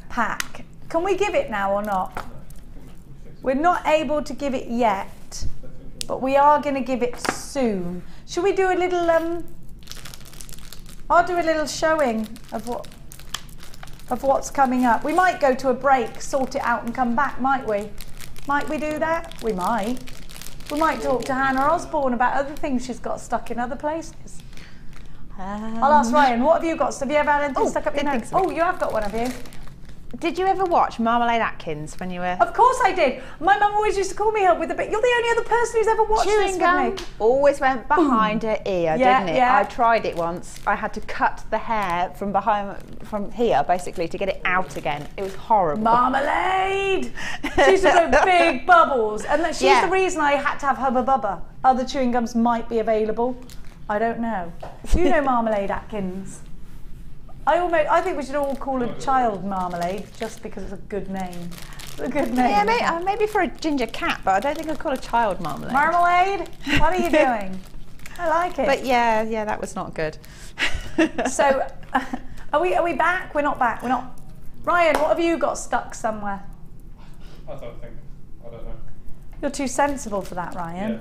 pack. Can we give it now or not? We're not able to give it yet, but we are going to give it soon. Should we do a little, I'll do a little showing of what's coming up. We might go to a break, sort it out and come back, might we? Might we do that? We might. We might talk to Hannah Osborne about other things she's got stuck in other places. I'll ask Ryan, what have you got? Have you ever had anything stuck up your nose? So. Oh, you have got one, have you? Did you ever watch Marmalade Atkins when you were... Of course I did. My mum always used to call me up with a bit. You're the only other person who's ever watched Chewing this gum with me. always went behind her ear, didn't it? Yeah. I tried it once. I had to cut the hair from here, basically, to get it out again. It was horrible. Marmalade! She used to blow big bubbles. And she's the reason I had to have Hubba Bubba. Other chewing gums might be available. I don't know. Do you know Marmalade Atkins? I think we should all call it Child Marmalade just because it's a good name. It's a good name. Yeah, maybe for a ginger cat, but I don't think I'd call it Child Marmalade. Marmalade? What are you doing? I like it. But yeah, that was not good. So, are we back? We're not back. We're not. Ryan, what have you got stuck somewhere? I don't know. You're too sensible for that, Ryan. Yeah.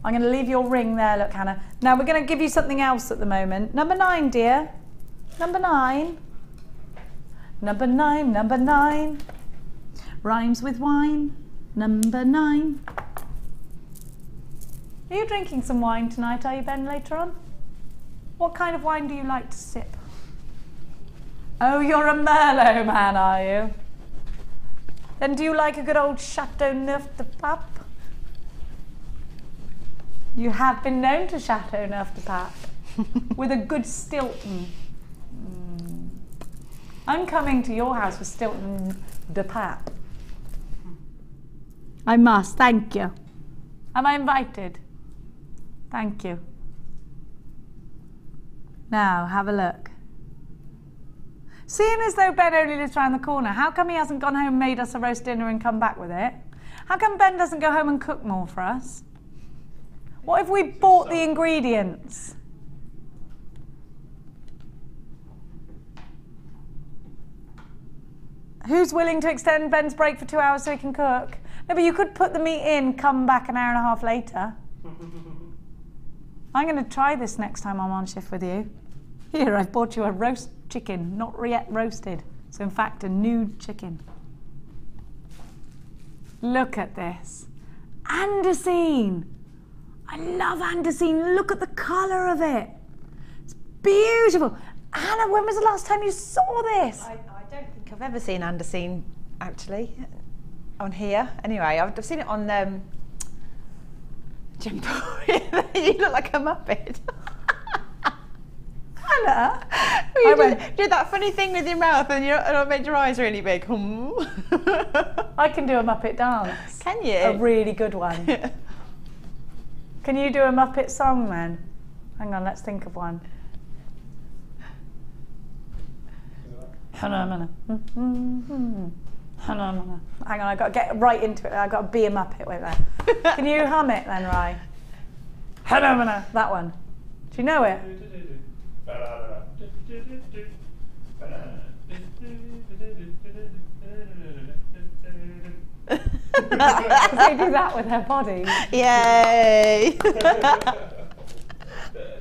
I'm going to leave your ring there, look, Hannah. Now we're going to give you something else at the moment. Number 9, dear. Number 9. Number 9, number 9. Rhymes with wine. Number 9. Are you drinking some wine tonight, are you, Ben, later on? What kind of wine do you like to sip? Oh, you're a Merlot man, are you? Then do you like a good old Chateauneuf de Pape? You have been known to Chateauneuf de Pape with a good Stilton. I'm coming to your house with Stilton de Pape. I must, thank you. Am I invited? Thank you. Now, have a look. Seeing as though Ben only lives around the corner, how come he hasn't gone home and made us a roast dinner and come back with it? How come Ben doesn't go home and cook more for us? What if we bought the ingredients? Who's willing to extend Ben's break for 2 hours so he can cook? No, but you could put the meat in, come back an hour and a half later. I'm going to try this next time I'm on shift with you. Here, I've bought you a roast chicken, not yet roasted. So in fact, a nude chicken. Look at this. Andesine. I love andesine. Look at the colour of it. It's beautiful. Anna, when was the last time you saw this? I don't think I've ever seen andesine, actually, on here. Anyway, I've seen it on Jim. You look like a Muppet. Anna? You did that funny thing with your mouth and it made your eyes really big. I can do a Muppet dance. Can you? A really good one. Can you do a Muppet song then? Hang on, let's think of one. Hang on, I've got to get right into it. I've got to be a Muppet with that. Can you hum it then, Rye? That one. Do you know it? They do that with their body. Yay!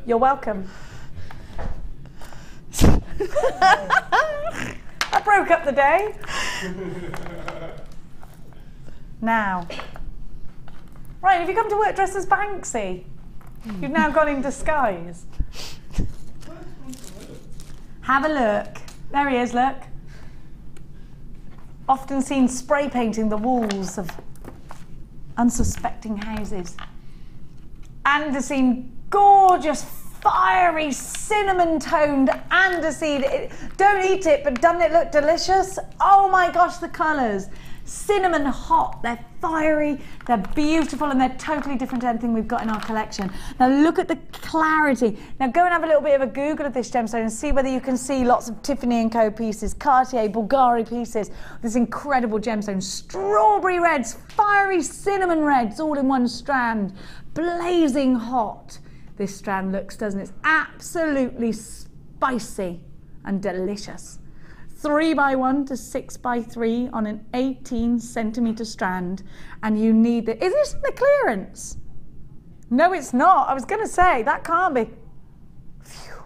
You're welcome. I broke up the day. Now, right, have you come to work dressed as Banksy? You've now gone in disguise. Have a look. There he is, look. Often seen spray painting the walls of unsuspecting houses. Andesine, gorgeous, fiery, cinnamon-toned andesine. Don't eat it, but doesn't it look delicious? Oh my gosh, the colours. Cinnamon hot, they're fiery, they're beautiful, and they're totally different to anything we've got in our collection. Now look at the clarity. Now go and have a little bit of a Google of this gemstone and see whether you can see lots of Tiffany & Co pieces, Cartier, Bulgari pieces, this incredible gemstone. Strawberry reds, fiery cinnamon reds, all in one strand, blazing hot. This strand looks, doesn't it? It's absolutely spicy and delicious. 3x1 to 6x3 on an 18cm strand, and you need the. Is this in the clearance? No, it's not. I was going to say that can't be. Phew.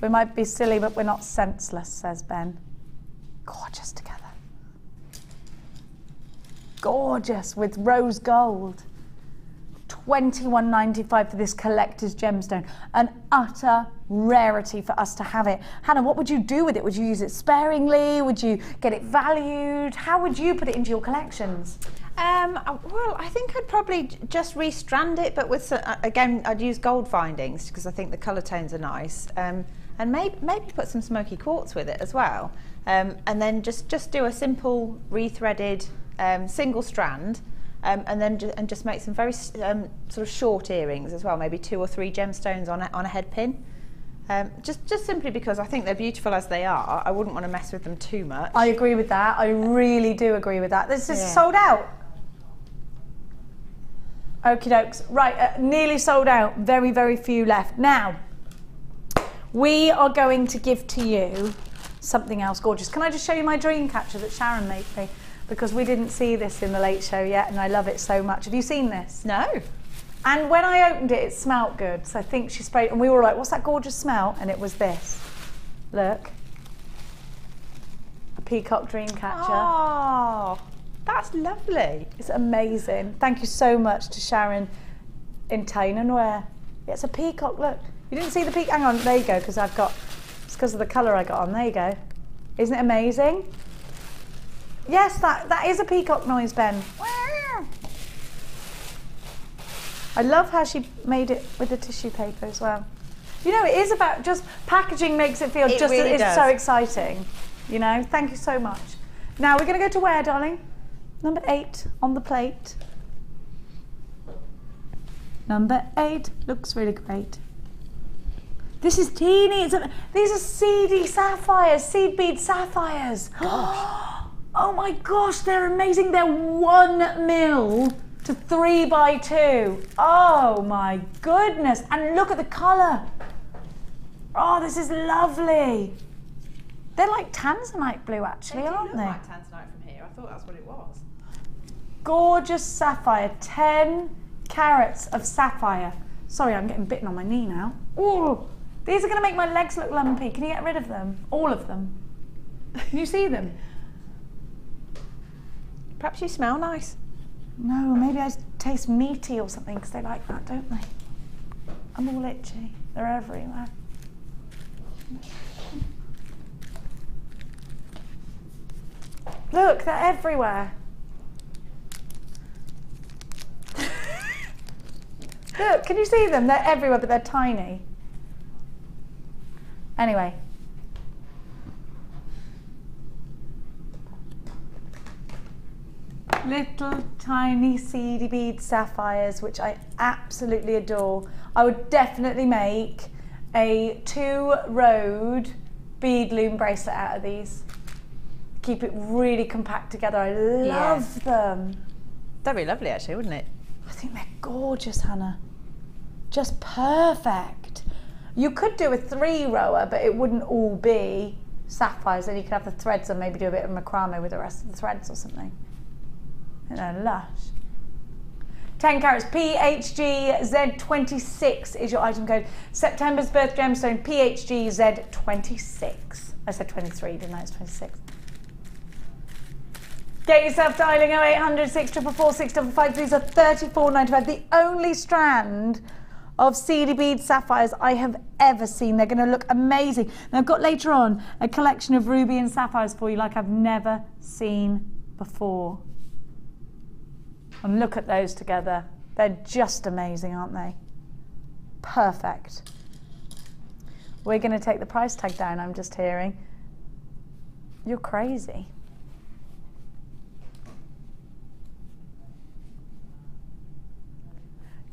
We might be silly, but we're not senseless, says Ben. Gorgeous together. Gorgeous with rose gold. $21.95 for this collector's gemstone. An utter rarity for us to have it. Hannah, what would you do with it? Would you use it sparingly? Would you get it valued? How would you put it into your collections? Well, I think I'd probably just restrand it, but with again, I'd use gold findings because I think the colour tones are nice, and maybe put some smoky quartz with it as well, and then just do a simple rethreaded single strand, and then just make some very sort of short earrings as well, maybe 2 or 3 gemstones on a head pin. Just simply because I think they're beautiful as they are. I wouldn't want to mess with them too much. I agree with that. I really do agree with that. This is sold out. Okie dokes. Right, nearly sold out. Very, very few left. Now, we are going to give to you something else gorgeous. Can I just show you my dream catcher that Sharon made me? Because we didn't see this in the Late Show yet, and I love it so much. Have you seen this? No. And when I opened it, it smelled good. So I think she sprayed, and we were like, what's that gorgeous smell? And it was this. Look. A peacock dream catcher. Oh, that's lovely. It's amazing. Thank you so much to Sharon in Tainanware. Yeah, it's a peacock, look. You didn't see the peacock? Hang on, there you go, because it's because of the colour I got on. There you go. Isn't it amazing? Yes, that is a peacock noise, Ben. I love how she made it with the tissue paper as well. You know, it is about just packaging makes it feel just really it's so exciting. You know, thank you so much. Now we're going to go to where, darling? Number 8 on the plate. Number 8 looks really great. This is teeny. These are seedy sapphires, seed bead sapphires. Gosh. Oh my gosh, they're amazing. They're 1 mil to 3 by 2. Oh my goodness. And look at the colour. Oh, this is lovely. They're like tanzanite blue actually, aren't they? They look like tanzanite from here. I thought that's what it was. Gorgeous sapphire. 10 carats of sapphire. Sorry, I'm getting bitten on my knee now. Ooh, these are going to make my legs look lumpy. Can you get rid of them? All of them. Can you see them? Perhaps you smell nice. No, maybe I taste meaty or something because they like that, don't they? I'm all itchy. They're everywhere. Look, they're everywhere. Look, can you see them? They're everywhere, but they're tiny. Anyway. Little tiny seedy bead sapphires, which I absolutely adore. I would definitely make a 2-road bead loom bracelet out of these. Keep it really compact together. I love them. That'd be lovely actually, wouldn't it? I think they're gorgeous, Hannah. Just perfect. You could do a 3-rower, but it wouldn't all be sapphires. Then you could have the threads and maybe do a bit of macrame with the rest of the threads or something. You know, lush. 10 carats, PHGZ26 is your item code. September's birth gemstone, PHGZ26. I said 23, didn't I? It's 26. Get yourself dialing 0800 644 655. These are $34.95. The only strand of seedy bead sapphires I have ever seen. They're going to look amazing. And I've got later on a collection of ruby and sapphires for you like I've never seen before. And look at those together. They're just amazing, aren't they? Perfect. We're going to take the price tag down, I'm just hearing. You're crazy.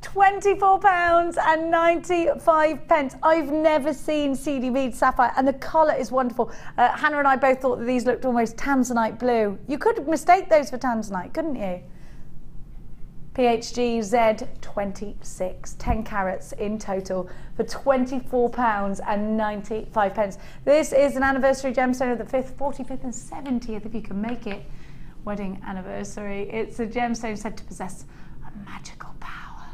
£24.95. I've never seen seedy bead sapphire, and the colour is wonderful. Hannah and I both thought that these looked almost tanzanite blue. You could mistake those for tanzanite, couldn't you? PHGZ26, 10 carats in total for £24.95. This is an anniversary gemstone of the 5th, 45th and 70th, if you can make it, wedding anniversary. It's a gemstone said to possess a magical power.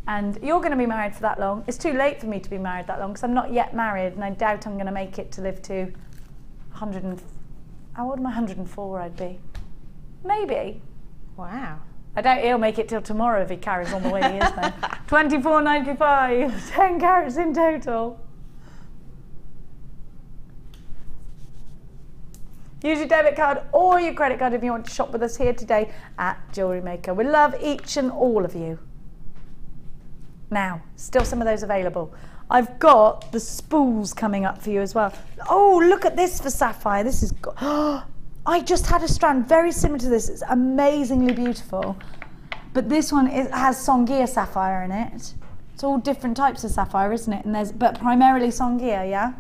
And you're going to be married for that long. It's too late for me to be married that long because I'm not yet married, and I doubt I'm going to make it to live to 100 and... How old am I? 104 I'd be. Maybe. Wow. I doubt he'll make it till tomorrow if he carries on the way he is then. £24.95, 10 carats in total. Use your debit card or your credit card if you want to shop with us here today at Jewellery Maker. We love each and all of you. Now, still some of those available. I've got the spools coming up for you as well. Oh, look at this for sapphire. This is... I just had a strand very similar to this. It's amazingly beautiful. But this one has Sangia sapphire in it. It's all different types of sapphire, isn't it? And but primarily Sangia, yeah?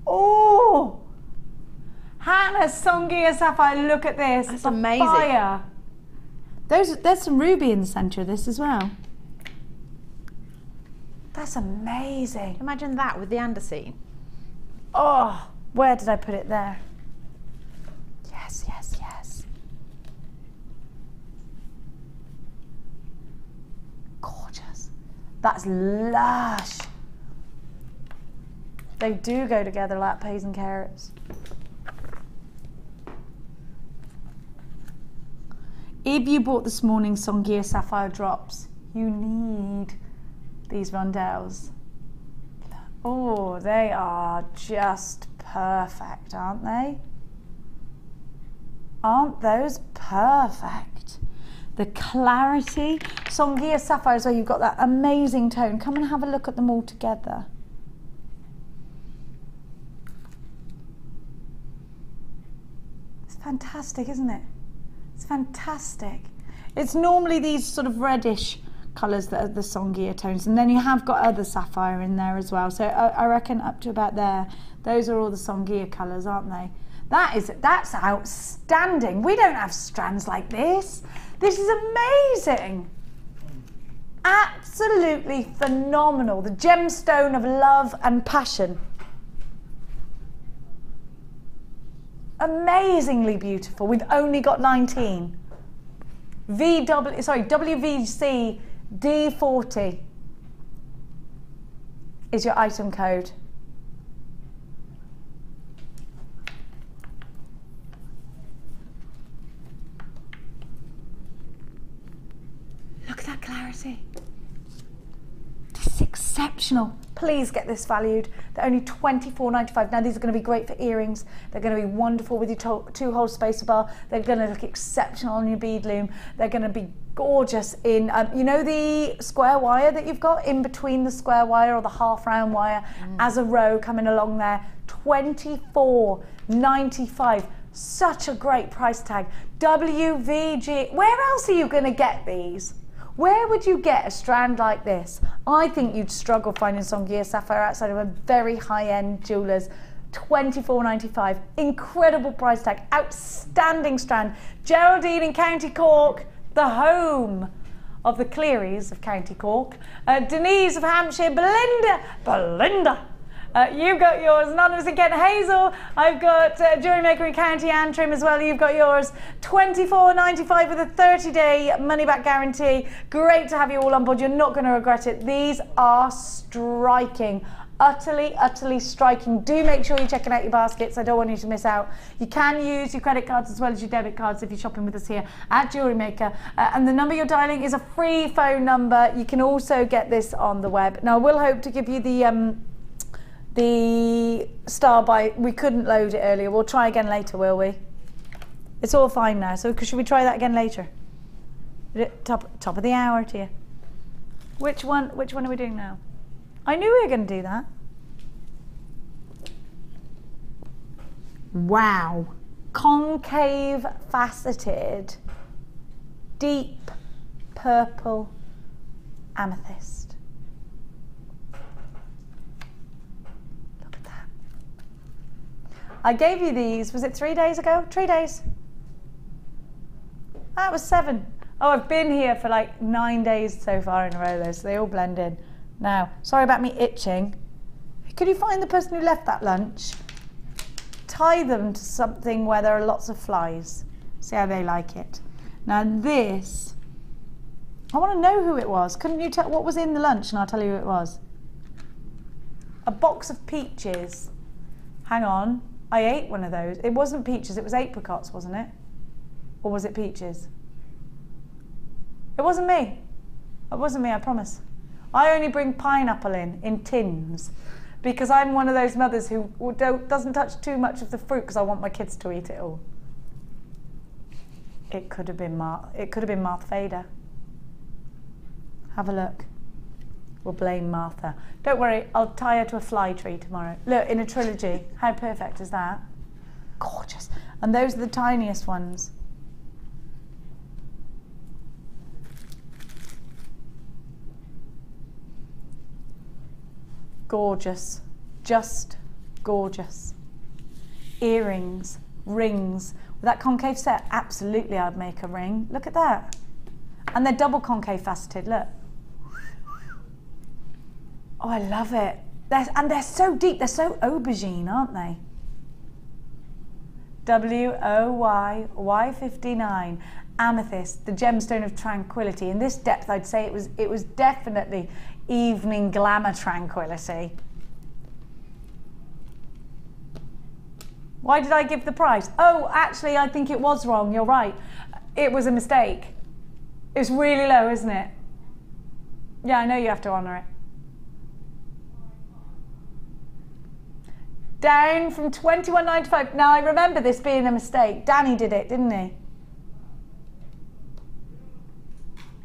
Oh! Hannah, Sangia sapphire, look at this. That's it's amazing. Fire. There's some ruby in the centre of this as well. That's amazing. Imagine that with the andesite. Oh, where did I put it there? Yes, yes, yes. Gorgeous. That's lush. They do go together like peas and carrots. If you bought this morning's Sangia sapphire drops, you need these rondelles. Oh, they are just perfect, aren't they? Aren't those perfect? The clarity. Sangia sapphire is where you've got that amazing tone. Come and have a look at them all together. It's fantastic, isn't it? It's fantastic. It's normally these sort of reddish colours that are the Sangia tones, and then you have got other sapphire in there as well. So I reckon up to about there, those are all the Sangia colours, aren't they? That's outstanding. We don't have strands like this. This is amazing. Absolutely phenomenal. The gemstone of love and passion. Amazingly beautiful. We've only got 19. WVC D40 is your item code. Look at that clarity. This is exceptional. Please get this valued. They're only $24.95. Now these are going to be great for earrings. They're going to be wonderful with your two-hole spacer bar. They're going to look exceptional on your bead loom. They're going to be gorgeous in, you know the square wire that you've got in between the square wire or the half round wire as a row coming along there? $24.95. Such a great price tag. WVG. Where else are you going to get these? Where would you get a strand like this? I think you'd struggle finding Sangia sapphire outside of a very high-end jeweller's. $24.95. Incredible price tag. Outstanding strand. Geraldine in County Cork, the home of the Clearys of County Cork. Denise of Hampshire. Belinda. You've got yours. Anonymous in Kent. Hazel. I've got Jewellerymaker in County Antrim as well. You've got yours. $24.95 with a 30-day money-back guarantee. Great to have you all on board. You're not going to regret it. These are striking. Utterly, utterly striking. Do make sure you're checking out your baskets. I don't want you to miss out. You can use your credit cards as well as your debit cards if you're shopping with us here at Jewellerymaker. And the number you're dialing is a free phone number. You can also get this on the web. Now, we'll hope to give you the star by, we couldn't load it earlier. We'll try again later, will we? It's all fine now. So should we try that again later? Top of the hour, dear. Which one are we doing now? I knew we were going to do that. Wow. Concave faceted, deep purple amethyst. Look at that. I gave you these, was it 3 days ago? 3 days. That was 7. Oh, I've been here for like 9 days so far in a row though, so they all blend in. Now, sorry about me itching. Could you find the person who left that lunch? Tie them to something where there are lots of flies. See how they like it. Now this, I want to know who it was. Couldn't you tell what was in the lunch and I'll tell you who it was? A box of peaches. Hang on, I ate one of those. It wasn't peaches, it was apricots, wasn't it? Or was it peaches? It wasn't me. It wasn't me, I promise. I only bring pineapple in tins because I'm one of those mothers who doesn't touch too much of the fruit because I want my kids to eat it all. It could have been Martha Vader. Have a look. We'll blame Martha. Don't worry, I'll tie her to a fly tree tomorrow. Look, in a trilogy. How perfect is that? Gorgeous. And those are the tiniest ones. Gorgeous, just gorgeous. Earrings, rings. With that concave set, absolutely I'd make a ring. Look at that. And they're double concave faceted, look. Oh, I love it. And they're so deep, they're so aubergine, aren't they? WOY, Y59, Amethyst, the gemstone of tranquility. In this depth, I'd say it was definitely evening glamour tranquility. Why did I give the price? Oh, actually, I think it was wrong. You're right. It was a mistake. It's really low, isn't it? Yeah, I know you have to honour it. Down from $21.95. Now, I remember this being a mistake. Danny did it, didn't he?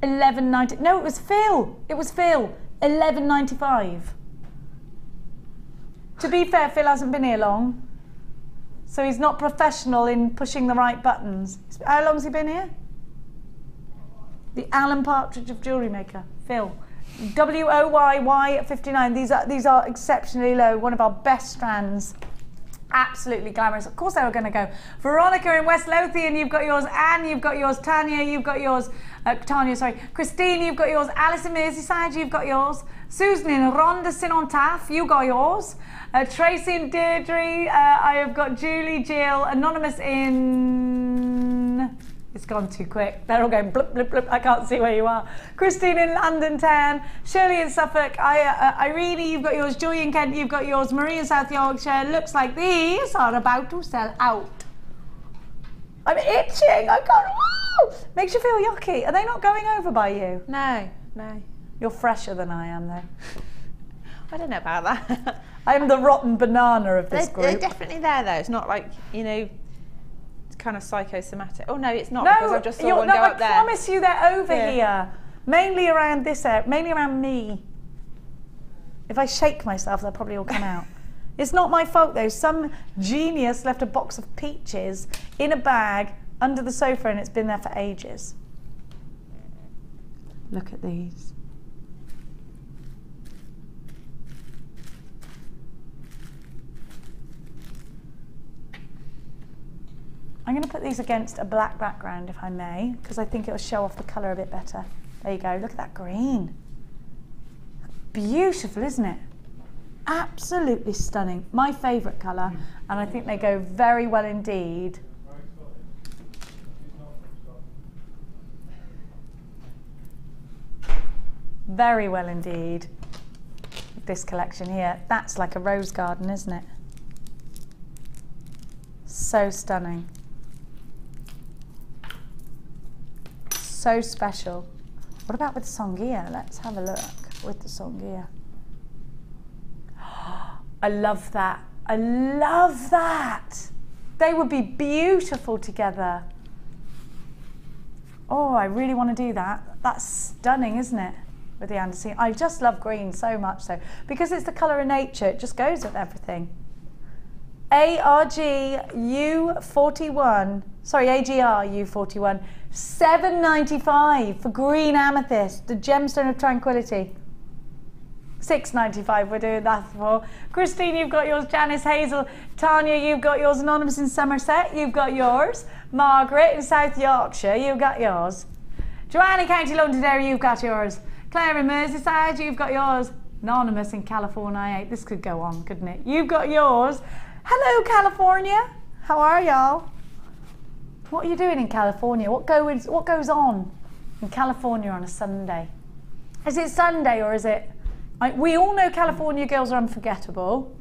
$11.90. No, it was Phil. It was Phil. $11.95. To be fair, Phil hasn't been here long, so he's not professional in pushing the right buttons. How long's he been here? The Alan Partridge of Jewellery Maker, Phil. WOYY59. These are exceptionally low. One of our best strands. Absolutely glamorous. Of course they were going to go. Veronica in West Lothian, you've got yours. Anne, you've got yours. Tanya, you've got yours. Christine, you've got yours. Alice in Merseyside, you've got yours. Susan in Rhondda Sinontaff, you got yours. Tracy and Deirdre, I have got Julie, Jill, Anonymous in... It's gone too quick. They're all going blip, blip, blip. I can't see where you are. Christine in London Town. Shirley in Suffolk. Irene, you've got yours. Joy in Kent, you've got yours. Marie in South Yorkshire. Looks like these are about to sell out. I'm itching. I can't. Woo! Makes you feel yucky. Are they not going over by you? No, no. You're fresher than I am, though. I don't know about that. I'm the rotten banana of this group. They're definitely there, though. It's not like, you know, kind of psychosomatic. Oh no, it's not, because I just saw one go up there. I promise you they're over here. Mainly around this area, mainly around me. If I shake myself, they'll probably all come out. It's not my fault though. Some genius left a box of peaches in a bag under the sofa and it's been there for ages. Look at these. I'm going to put these against a black background, if I may, because I think it'll show off the colour a bit better. There you go, look at that green. Beautiful, isn't it? Absolutely stunning. My favourite colour, and I think they go very well indeed. Very well indeed. This collection here, that's like a rose garden, isn't it? So stunning. So special. What about with Sangia? Let's have a look with the Sangia. I love that. I love that. They would be beautiful together. Oh, I really want to do that. That's stunning, isn't it? With the Andesine. I just love green so much so. Because it's the colour of nature, it just goes with everything. ARGU41, sorry, AGRU41, $7.95 for green amethyst, the gemstone of tranquility. $6.95 we're doing that for. Christine, you've got yours. Janice Hazel. Tanya, you've got yours. Anonymous in Somerset, you've got yours. Margaret in South Yorkshire, you've got yours. Joanne in County Londonderry, you've got yours. Claire in Merseyside, you've got yours. Anonymous in California, this could go on, couldn't it? You've got yours. Hello, California. How are y'all? What are you doing in California? What goes on in California on a Sunday? Is it Sunday or is it... we all know California girls are unforgettable.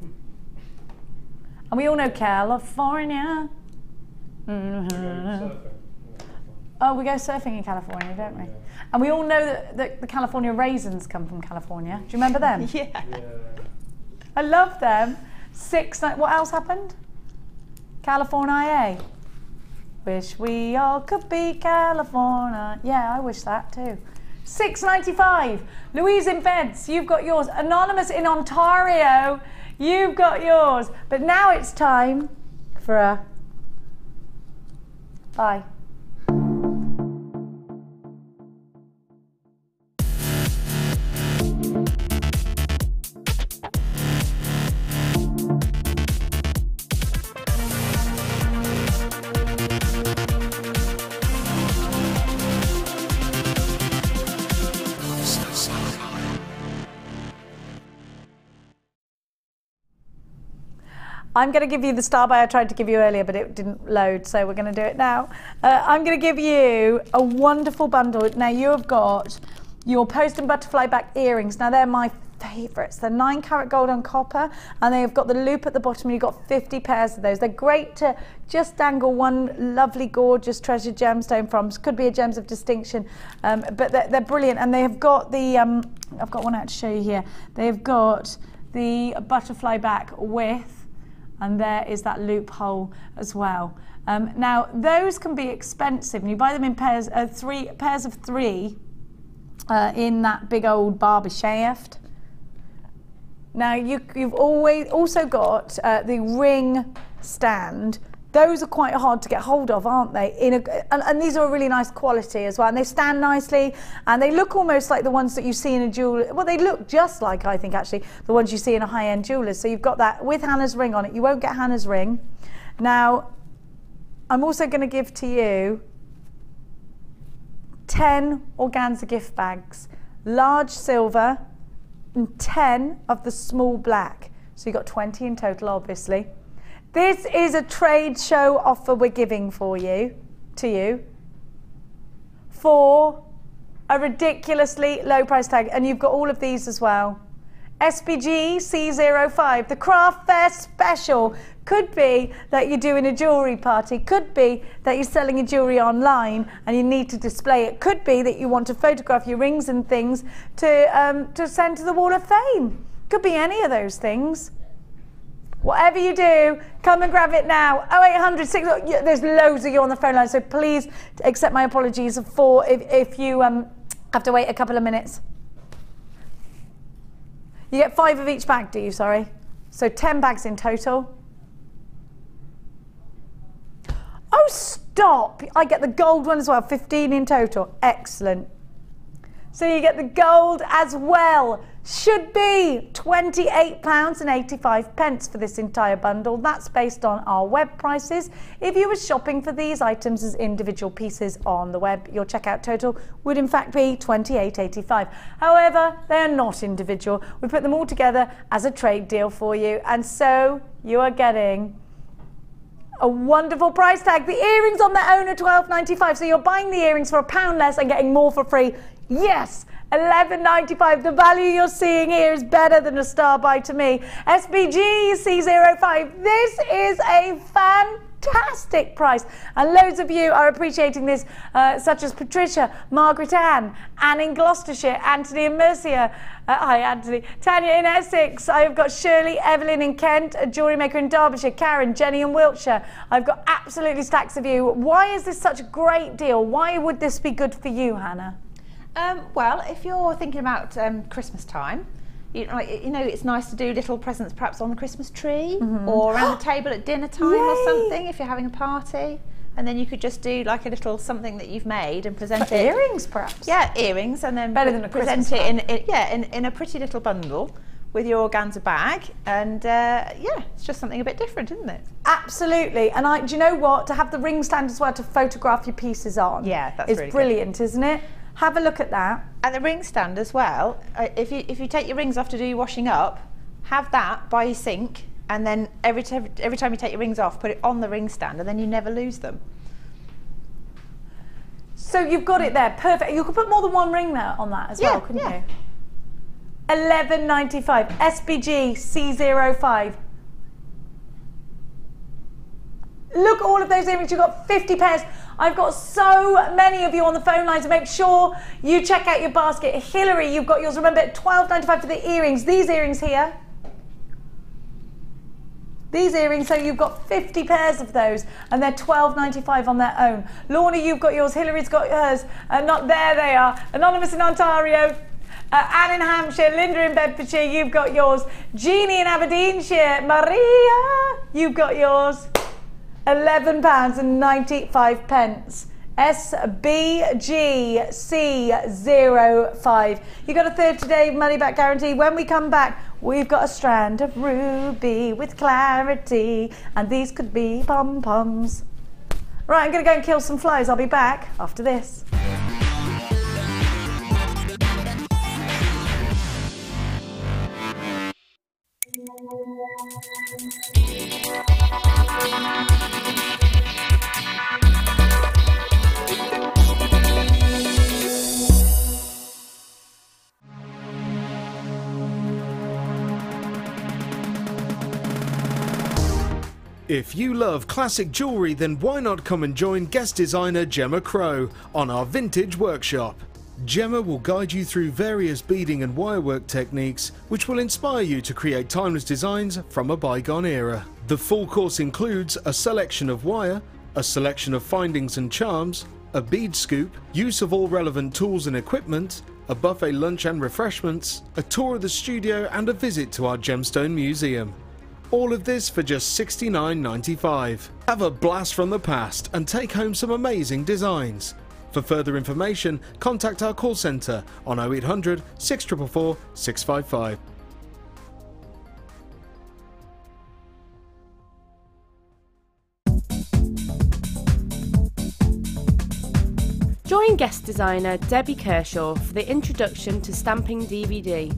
And we all know California. Mm-hmm. Oh, we go surfing in California, don't we? And we all know that the California raisins come from California. Do you remember them? Yeah. I love them. What else happened? California. Wish we all could be California. Yeah, I wish that too. $6.95. Louise in Beds, you've got yours. Anonymous in Ontario, you've got yours. But now it's time for a Bye. I'm going to give you the star buy I tried to give you earlier, but it didn't load, so we're going to do it now. I'm going to give you a wonderful bundle. Now, you have got your post and butterfly back earrings. Now, they're my favourites. They're 9 karat gold on copper, and they've got the loop at the bottom, and you've got 50 pairs of those. They're great to just dangle one lovely, gorgeous treasured gemstone from. Could be a gems of distinction, but they're brilliant. And they have got the, I've got one out to show you here. They've got the butterfly back with, and there is that loophole as well. Now, those can be expensive, and you buy them in pairs, pairs of 3 in that big old barber shaft. Now, you've always also got the ring stand. Those are quite hard to get hold of, aren't they? And these are a really nice quality as well. And they stand nicely, and they look almost like the ones that you see in a jeweler. Well, they look just like, I think, actually, the ones you see in a high-end jeweler's. So you've got that with Hannah's ring on it. You won't get Hannah's ring. Now, I'm also going to give to you 10 organza gift bags, large silver, and 10 of the small black. So you've got 20 in total, obviously. This is a trade show offer we're giving to you, for a ridiculously low price tag, and you've got all of these as well. SBG C05, the craft fair special. Could be that you're doing a jewellery party, could be that you're selling your jewellery online and you need to display it, could be that you want to photograph your rings and things to send to the Wall of Fame. Could be any of those things. Whatever you do, come and grab it now. 0800 there's loads of you on the phone line, so please accept my apologies if you have to wait a couple of minutes. You get 5 of each bag, do you? Sorry. So 10 bags in total. Oh, stop. I get the gold one as well, 15 in total. Excellent. So you get the gold as well. Should be £28.85 for this entire bundle. That's based on our web prices. If you were shopping for these items as individual pieces on the web, your checkout total would in fact be £28.85. However, they are not individual. We put them all together as a trade deal for you, and so you are getting a wonderful price tag. The earrings on their own are £12.95, so you're buying the earrings for £1 less and getting more for free. Yes, £11.95. The value you're seeing here is better than a star buy to me. SBG C05. This is a fantastic price, and loads of you are appreciating this, such as Patricia, Margaret Ann in Gloucestershire, Anthony in Mercia. Hi Anthony. Tanya in Essex. I've got Shirley, Evelyn in Kent, a jewellery maker in Derbyshire, Karen, Jenny in Wiltshire. I've got absolutely stacks of you. Why is this such a great deal? Why would this be good for you, Hannah? Well, if you're thinking about Christmas time, you know, it's nice to do little presents perhaps on the Christmas tree or around the table at dinner time or something if you're having a party. And then you could just do like a little something that you've made and present it. Earrings, perhaps. Yeah, earrings, and then better than a present it in a pretty little bundle with your organza bag, and yeah, it's just something a bit different, isn't it? Absolutely. And do you know what? To have the ring stand as well to photograph your pieces on. Yeah, that's is really brilliant, isn't it? Have a look at that. And the ring stand as well. If you take your rings off to do your washing up, have that by your sink, and then every time you take your rings off, put it on the ring stand, and then you never lose them. So you've got it there, perfect. You could put more than one ring there on that as well, couldn't you? £11.95. SBG C05. Look at all of those earrings. You've got 50 pairs. I've got so many of you on the phone line, so make sure you check out your basket. Hillary, you've got yours. Remember, £12.95 for the earrings. These earrings here. These earrings, so you've got 50 pairs of those, and they're £12.95 on their own. Lorna, you've got yours. Hillary's got hers. Not there they are. Anonymous in Ontario. Anne in Hampshire, Linda in Bedfordshire, you've got yours. Jeannie in Aberdeenshire. Maria, you've got yours. £11.95. SBGC05. You got a 30-day money back guarantee. When we come back, we've got a strand of ruby with clarity, and these could be pom-poms. Right, I'm going to go and kill some flies. I'll be back after this. If you love classic jewellery, then why not come and join guest designer Gemma Crow on our vintage workshop. Gemma will guide you through various beading and wirework techniques which will inspire you to create timeless designs from a bygone era. The full course includes a selection of wire, a selection of findings and charms, a bead scoop, use of all relevant tools and equipment, a buffet lunch and refreshments, a tour of the studio and a visit to our Gemstone museum. All of this for just $69.95. Have a blast from the past and take home some amazing designs. For further information, contact our call centre on 0800 644 655. Join guest designer Debbie Kershaw for the Introduction to Stamping DVD.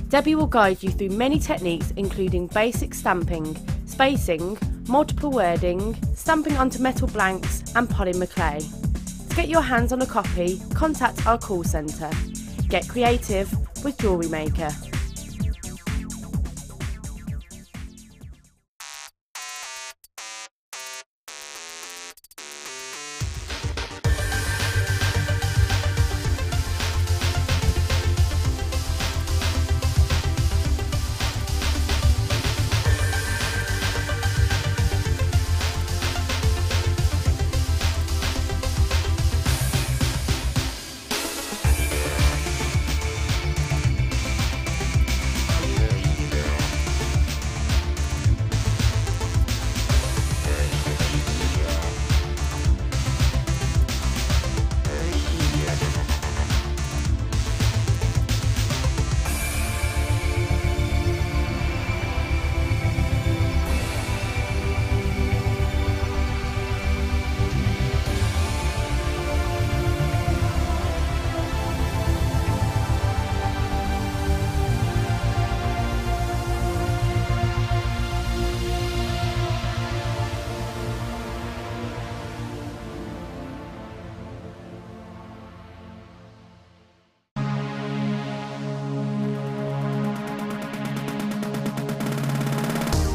Debbie will guide you through many techniques including basic stamping, spacing, multiple wording, stamping onto metal blanks and polymer clay. To get your hands on a copy, contact our call centre. Get creative with Jewellery Maker.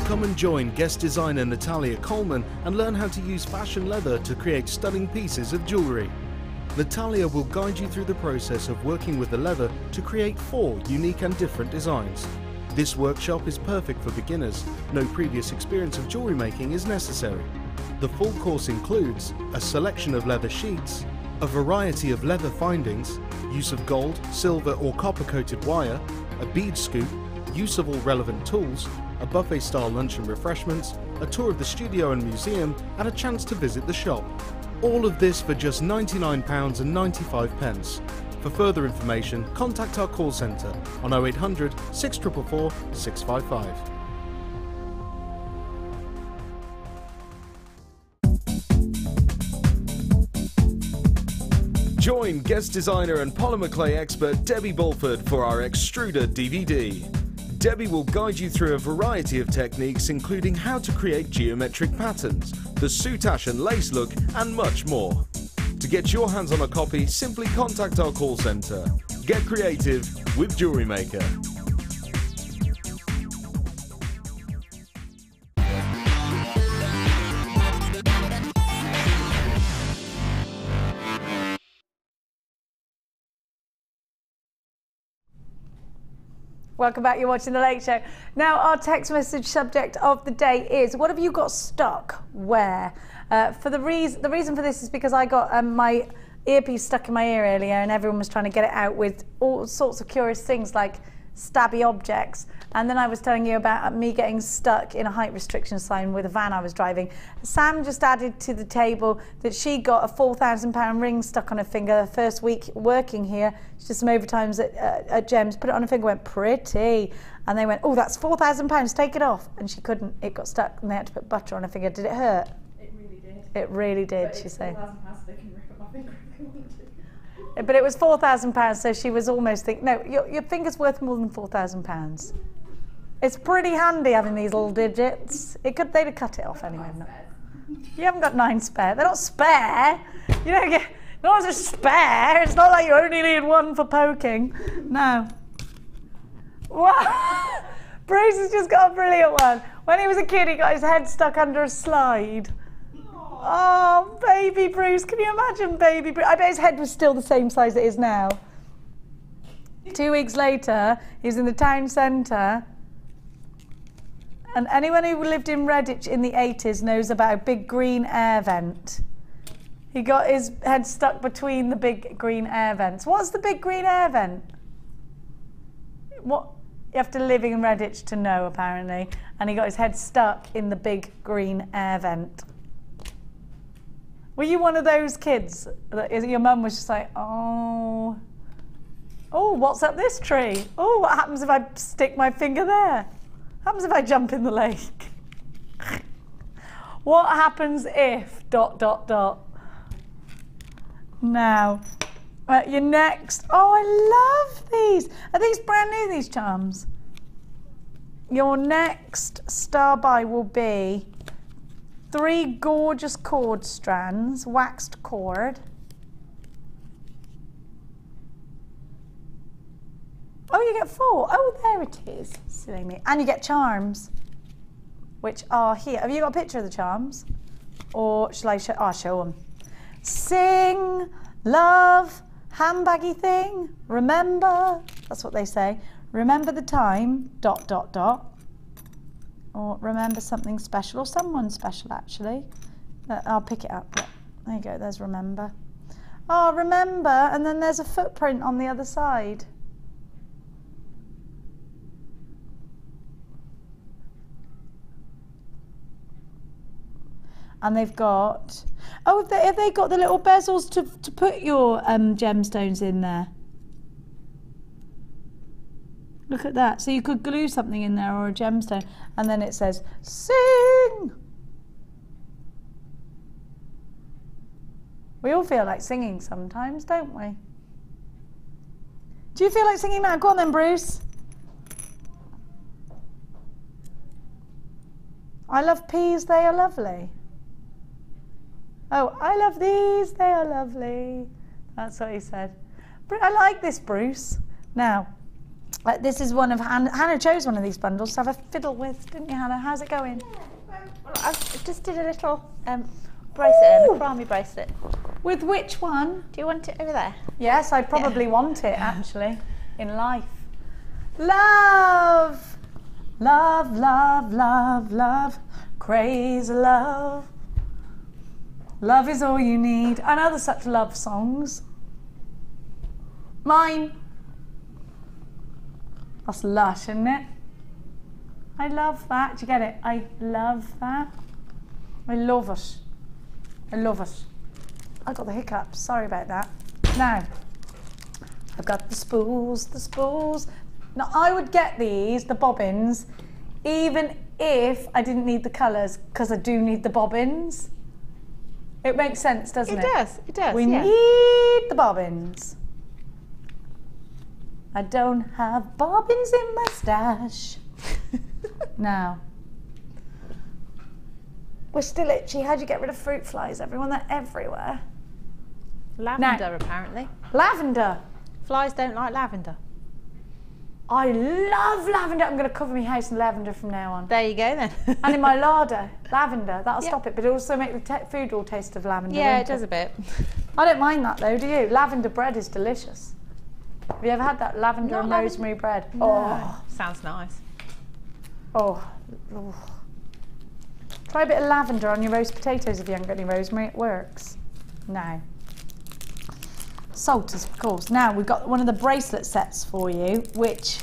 Come and join guest designer Natalia Coleman and learn how to use fashion leather to create stunning pieces of jewellery. Natalia will guide you through the process of working with the leather to create 4 unique and different designs. This workshop is perfect for beginners. No previous experience of jewellery making is necessary. The full course includes a selection of leather sheets, a variety of leather findings, use of gold, silver or copper coated wire, a bead scoop, use of all relevant tools, a buffet style lunch and refreshments, a tour of the studio and museum and a chance to visit the shop. All of this for just £99.95. For further information, contact our call centre on 0800 644 655. Join guest designer and polymer clay expert Debbie Bulford for our Extruder DVD. Debbie will guide you through a variety of techniques including how to create geometric patterns, the soutache and lace look and much more. To get your hands on a copy, simply contact our call centre. Get creative with Jewellery Maker. Welcome back, you're watching The Late Show. Now our text message subject of the day is, what have you got stuck where? The reason for this is because I got my earpiece stuck in my ear earlier and everyone was trying to get it out with all sorts of curious things like stabby objects. And then I was telling you about me getting stuck in a height restriction sign with a van I was driving. Sam just added to the table that she got a £4,000 ring stuck on her finger the first week working here. She did some overtimes at Gems, put it on her finger, went pretty. And they went, oh, that's £4,000, take it off. And she couldn't, it got stuck and they had to put butter on her finger. Did it hurt? It really did. It really did, But she it's said. £4,000, so they can rip up my finger if they want to. But it was £4,000, so she was almost thinking, no, your finger's worth more than £4,000. It's pretty handy having these little digits. They'd have cut it off anyway. You haven't got 9 spare. They're not spare. You don't get, not just spare. It's not like you only need 1 for poking. No. What? Bruce has just got a brilliant one. When he was a kid, he got his head stuck under a slide. Oh, baby Bruce. Can you imagine baby Bruce? I bet his head was still the same size it is now. 2 weeks later, he was in the town centre. And anyone who lived in Redditch in the 80s knows about a big green air vent. He got his head stuck between the big green air vents. What's the big green air vent? What? You have to live in Redditch to know, apparently. And he got his head stuck in the big green air vent. Were you one of those kids that your mum was just like, oh, what's up this tree? Oh, what happens if I stick my finger there? What happens if I jump in the lake? What happens if ... Now, your next, oh, I love these. Are these brand new, these charms? Your next star buy will be 3 gorgeous cord strands, waxed cord. Oh, you get 4. Oh, there it is. Silly me. And you get charms, which are here. Have you got a picture of the charms? Or shall I show? I'll show them. Sing, love, handbaggy thing, remember. That's what they say. Remember the time, ... Or remember something special, or someone special, actually. I'll pick it up. Yeah. There you go, there's remember. Oh, remember, and then there's a footprint on the other side. And they've got, oh, have they got the little bezels to put your gemstones in there? Look at that. So you could glue something in there or a gemstone, and then it says, sing. We all feel like singing sometimes, don't we? Do you feel like singing now? Go on then, Bruce. I love peas, they are lovely. Oh, I love these, they are lovely. That's what he said. I like this, Bruce. Now, this is one of Hannah chose one of these bundles to have a fiddle with, didn't you, Hannah? How's it going? Well, I just did a little bracelet, a Brahmi bracelet. With which one? Do you want it over there? Yes, I probably want it, actually, in life. Love, love, love, love, love, crazy love. Love is all you need. And other such love songs. Mine. That's lush, isn't it? I love that. Do you get it? I love that. I love it. I love it. I got the hiccups. Sorry about that. Now, I've got the spools, the spools. Now, I would get these, the bobbins, even if I didn't need the colours, because I do need the bobbins. It makes sense, doesn't it? It does, We yeah. need the bobbins. I don't have bobbins in my stash. Now, we're still itchy. How'd you get rid of fruit flies, everyone? They're everywhere. Lavender, apparently. Lavender. Flies don't like lavender. I love lavender. I'm going to cover my house in lavender from now on. There you go then. And in my larder, lavender. That'll stop it, but it'll also make the food all taste of lavender. Yeah, won't it does a bit. I don't mind that though, do you? Lavender bread is delicious. Have you ever had that lavender and rosemary bread? No. Oh, Sounds nice. oh. Try a bit of lavender on your roast potatoes if you haven't got any rosemary. It works. Now, salt, of course. Now we've got one of the bracelet sets for you, which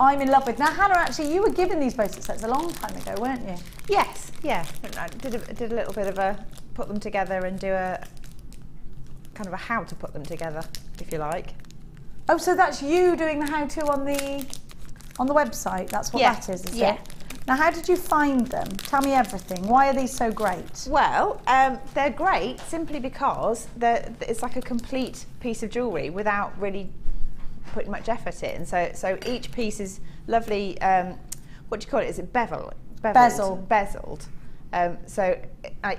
I'm in love with. Now, Hannah, actually, you were given these bracelet sets a long time ago, weren't you? Yes, yeah. I did a little bit of a put them together and do a kind of a how to put them together, if you like. Oh, so that's you doing the how-to on the website. That's what that is it? Now, how did you find them? Tell me everything. Why are these so great? Well, they're great simply because it's like a complete piece of jewellery without really putting much effort in. So each piece is lovely. What do you call it? Is it beveled? Bezeled. So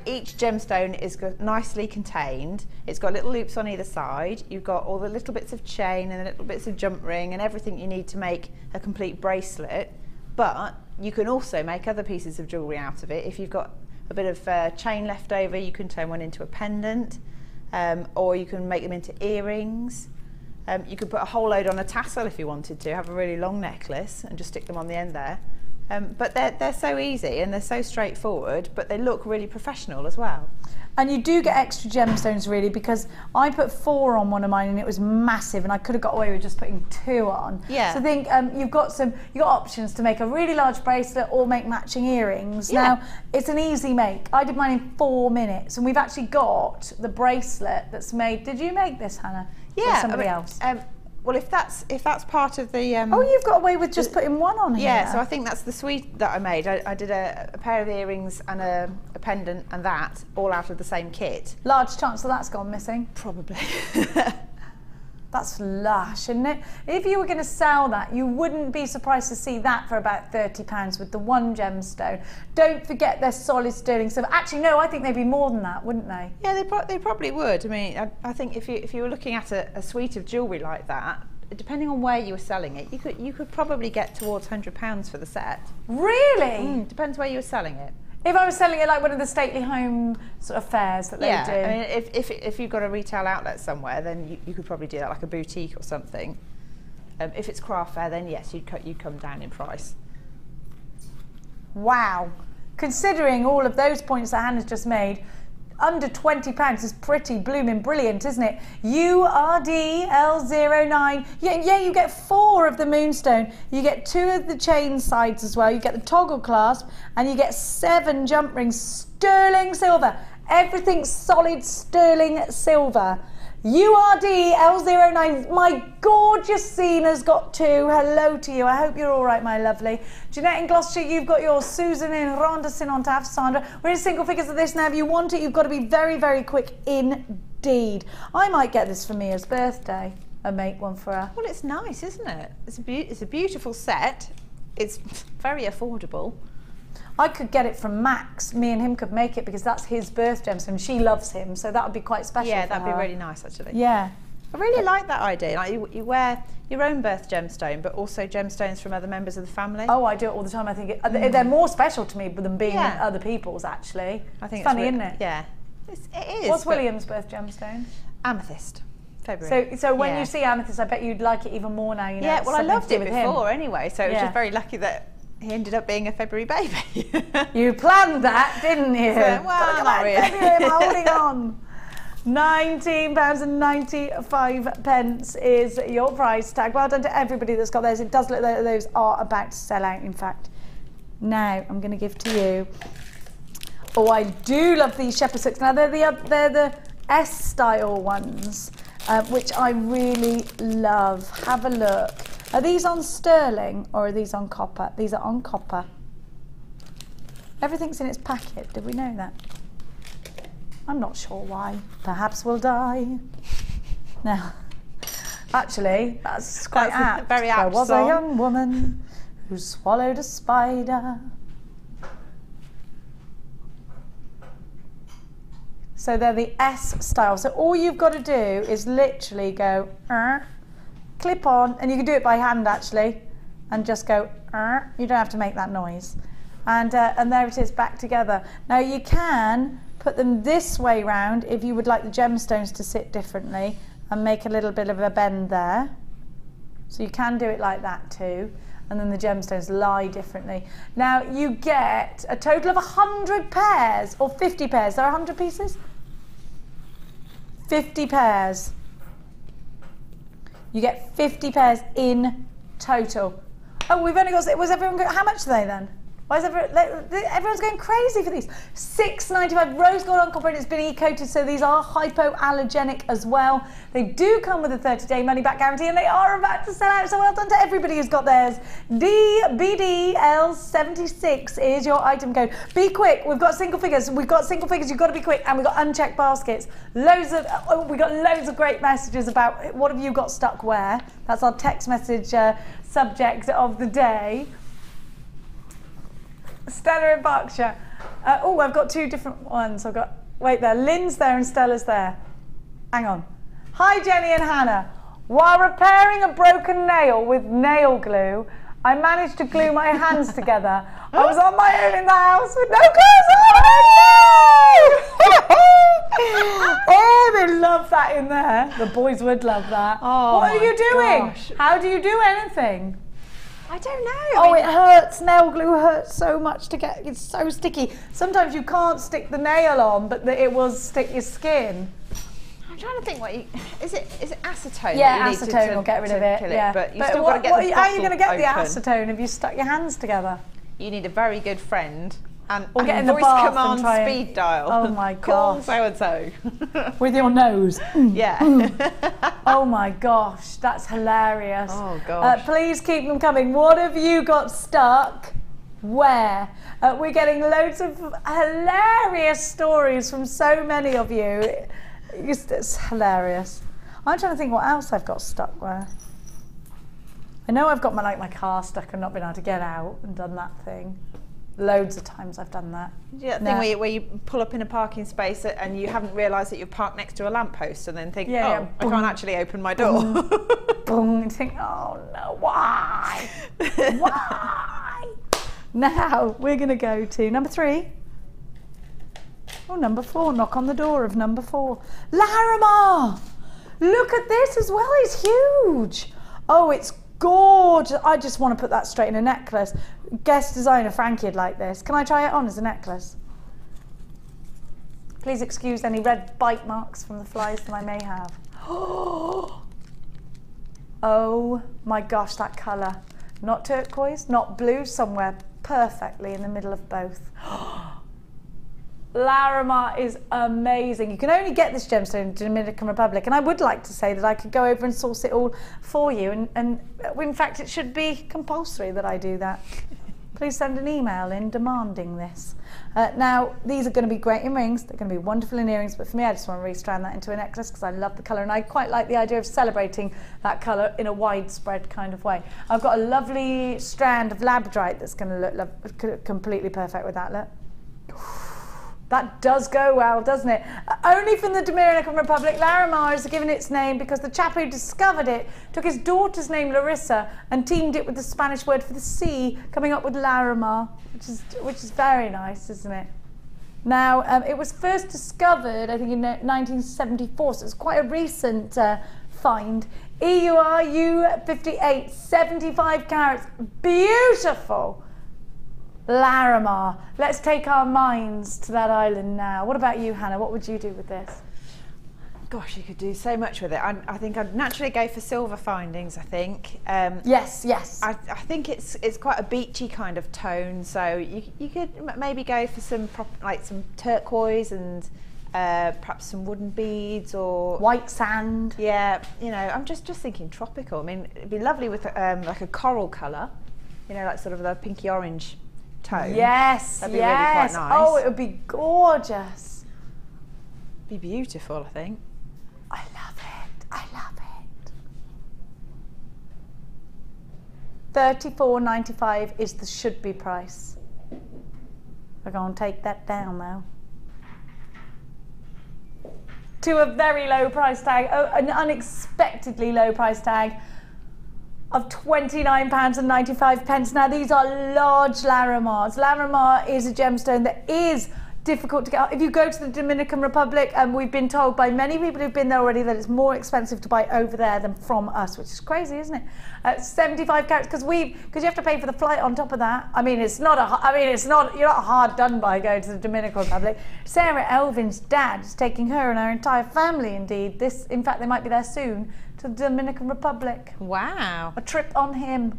each gemstone is nicely contained. It's got little loops on either side. You've got all the little bits of chain and the little bits of jump ring and everything you need to make a complete bracelet. But you can also make other pieces of jewellery out of it. If you've got a bit of chain left over, you can turn one into a pendant, or you can make them into earrings. You could put a whole load on a tassel if you wanted to, have a really long necklace and just stick them on the end there. But they're so easy and they're so straightforward, but they look really professional as well. And you do get extra gemstones really, because I put 4 on one of mine and it was massive, and I could have got away with just putting 2 on. Yeah. So I think you've got options to make a really large bracelet or make matching earrings. Yeah. Now it's an easy make. I did mine in 4 minutes, and we've actually got the bracelet that's made. Did you make this, Hannah? Yeah. Or somebody else? Well, if that's part of the oh, you've got away with just putting 1 on here. Yeah, so I think that's the suite that I made. I did a pair of earrings and a pendant and that all out of the same kit. Large chance that that's gone missing. Probably. That's lush, isn't it? If you were going to sell that, you wouldn't be surprised to see that for about £30 with the 1 gemstone. Don't forget they're solid sterling silver. Actually, no, I think they'd be more than that, wouldn't they? Yeah, they probably would. I mean, I think if you were looking at a suite of jewellery like that, depending on where you were selling it, you could probably get towards £100 for the set. Really? Depends where you were selling it. If I was selling it like one of the stately home sort of fairs that they do. I mean, if you've got a retail outlet somewhere, then you could probably do that, like a boutique or something. If it's craft fair, then yes, you'd come down in price. Wow. Considering all of those points that Hannah's just made, under £20 is pretty blooming brilliant, isn't it? URDL09. Yeah, you get 4 of the moonstone. You get 2 of the chain sides as well. You get the toggle clasp, and you get 7 jump rings, sterling silver. Everything solid sterling silver. URDL09. My gorgeous Cena's got 2. Hello to you. I hope you're all right, my lovely. Jeanette in Gloucestershire, you've got yours. Susan in Ronderson on tap. Sandra, we're in single figures of this now. If you want it, you've got to be very, very quick indeed. I might get this for Mia's birthday and make one for her. Well, it's nice, isn't it? It's a beautiful set. It's very affordable. I could get it from Max. Me and him could make it because that's his birthday, and she loves him, so that would be quite special. Yeah, for that'd her. be really nice, actually. Yeah. I really like that idea. Like you wear your own birth gemstone, but also gemstones from other members of the family. Oh, I do it all the time. I think they're more special to me than being other people's, actually. I think it's funny, isn't it? Yeah, it is. What's William's birth gemstone? Amethyst. February. So when you see Amethyst, I bet you'd like it even more now. You know. Yeah, well, I loved it before him. anyway, so it was just very lucky that he ended up being a February baby. You planned that, didn't you? So, well, not really. February, I'm holding on. £19.95 is your price tag. Well done to everybody that's got those. It does look like those are about to sell out, in fact. Now I'm going to give to you. Oh, I do love these shepherd silks. Now they're the S style ones, which I really love. Have a look. Are these on sterling or are these on copper? These are on copper. Everything's in its packet. Did we know that? I'm not sure why. Perhaps we'll die. Now, actually, that's quite apt. Very apt. There was a young woman who swallowed a spider. So they're the S style. So all you've got to do is literally go, clip on, and you can do it by hand actually, and just go, you don't have to make that noise. And there it is, back together. Now you can put them this way round if you would like the gemstones to sit differently and make a little bit of a bend there. So you can do it like that too, and then the gemstones lie differently. Now you get a total of 100 pairs, or 50 pairs. There are 100 pieces? 50 pairs. You get 50 pairs in total. Oh, we've only got, was everyone going, how much are they then? Why is everyone's going crazy for these? $6.95 rose gold on copper, and it's been e-coated, so these are hypoallergenic as well. They do come with a 30-day money-back guarantee, and they are about to sell out, so well done to everybody who's got theirs. DBDL76 is your item code. Be quick, we've got single figures, you've got to be quick, and we've got unchecked baskets. We got loads of great messages about what have you got stuck where. That's our text message subject of the day. Stella in Berkshire. Oh, I've got 2 different ones. I've got, wait there, Lynn's there and Stella's there. Hang on. Hi Jenny and Hannah. While repairing a broken nail with nail glue, I managed to glue my hands together. I was on my own in the house with no clothes on. Oh, they love that in there. The boys would love that. Oh, what are you doing? Gosh. How do you do anything? I don't know. Oh, it hurts. Nail glue hurts so much to get. It's so sticky. Sometimes you can't stick the nail on, but it will stick your skin. I'm trying to think what you, is it acetone? Yeah, that you acetone need will get rid of it. kill Yeah, but you still got to get the how are you going to get the open. acetone if you stuck your hands together? You need a very good friend and Or get in the voice bath command and try speed dial. Oh my Call gosh. so and so. With your nose. Yeah. Oh my gosh, that's hilarious. Oh gosh. Please keep them coming. What have you got stuck where? We're getting loads of hilarious stories from so many of you. It's hilarious. I'm trying to think what else I've got stuck where. I know I've got my car stuck and not been able to get out and done that thing. Loads of times I've done that. Yeah, that thing where you pull up in a parking space and you haven't realised that you're parked next to a lamppost and then think, I can't actually open my door. Boom, and think, oh no, why? Why? Now we're going to go to number 3. Oh, number 4. Knock on the door of number 4. Laramar! Look at this as well. It's huge. Oh, it's gorgeous. I just want to put that straight in a necklace. Guest designer Frankie'd like this. Can I try it on as a necklace? Please excuse any red bite marks from the flies that I may have. Oh my gosh, that colour. Not turquoise, not blue, somewhere perfectly in the middle of both. Laramar is amazing. You can only get this gemstone in the Dominican Republic, and I would like to say that I could go over and source it all for you, and in fact it should be compulsory that I do that. Please send an email in demanding this. Now, these are going to be great in rings, they're going to be wonderful in earrings, but for me I just want to restrand that into a necklace because I love the colour, and I quite like the idea of celebrating that colour in a widespread kind of way. I've got a lovely strand of Labradorite that's going to look completely perfect with that, look. That does go well, doesn't it? Only from the Dominican Republic, Laramar is given its name because the chap who discovered it took his daughter's name Larissa and teamed it with the Spanish word for the sea, coming up with Laramar, which is very nice, isn't it? Now, it was first discovered, I think, in 1974, so it's quite a recent find. EURU 58, 75 carats, beautiful. Laramar. Let's take our minds to that island now. What about you, Hannah? What would you do with this? Gosh, you could do so much with it. I think I'd naturally go for silver findings, I think. Yes. I think it's quite a beachy kind of tone, so you could maybe go for some some turquoise and perhaps some wooden beads or white sand. Yeah, you know, I'm just thinking tropical. I mean, it'd be lovely with like a coral colour, you know, like sort of the pinky orange tone. Yes, that'd be really quite nice. Oh, it would be gorgeous. Be beautiful, I think. I love it. I love it. $34.95 is the should-be price. We're going to take that down now to a very low price tag, an unexpectedly low price tag of £29.95. Now these are large Laramars. Laramar is a gemstone that is difficult to get. If you go to the Dominican Republic, and we've been told by many people who've been there already that it's more expensive to buy over there than from us, which is crazy, isn't it? 75 carats, because you have to pay for the flight on top of that. I mean, you're not hard done by going to the Dominican Republic. Sarah Elvin's dad is taking her and her entire family, indeed. In fact, they might be there soon, to the Dominican Republic. Wow. A trip on him.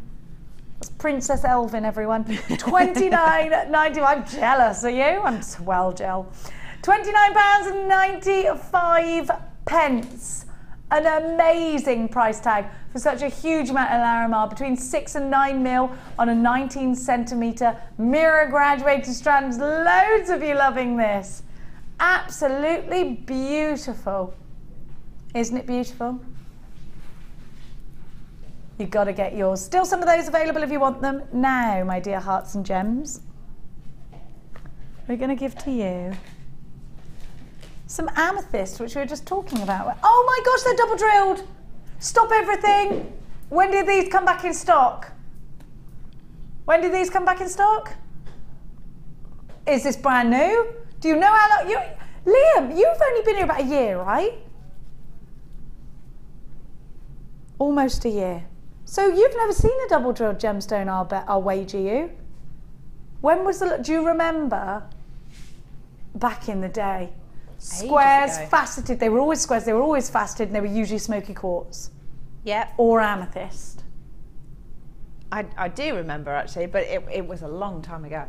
That's Princess Elvin, everyone. £29.95. I'm jealous, are you? I'm swell gel. £29.95. An amazing price tag for such a huge amount of Laramar, between 6 and 9 mil on a 19 centimetre mirror graduated strands. Loads of you loving this. Absolutely beautiful. Isn't it beautiful? You've got to get yours. Still some of those available if you want them now, my dear hearts and gems. We're going to give to you some amethyst, which we were just talking about. Oh my gosh, they're double drilled. Stop everything. When did these come back in stock? When did these come back in stock? Is this brand new? Do you know how long Liam, you've only been here about a year, right? Almost a year. So you've never seen a double drilled gemstone, I'll wager you. When was do you remember back in the day? Squares, faceted, they were always squares, they were always faceted, and they were usually smoky quartz. Yeah. Or amethyst. I do remember actually, but it was a long time ago.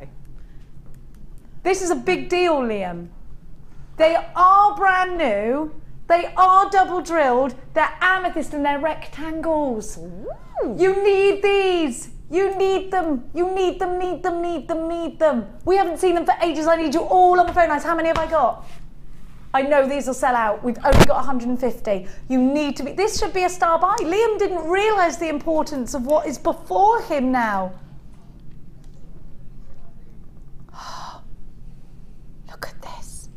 This is a big deal, Liam. They are brand new, they are double drilled, they're amethyst and they're rectangles. Ooh. You need these. You need them. You need them, need them, need them, need them. We haven't seen them for ages. I need you all on the phone lines. How many have I got? I know these will sell out. We've only got 150. You need to be, this should be a star buy. Liam didn't realise the importance of what is before him now. Look at this.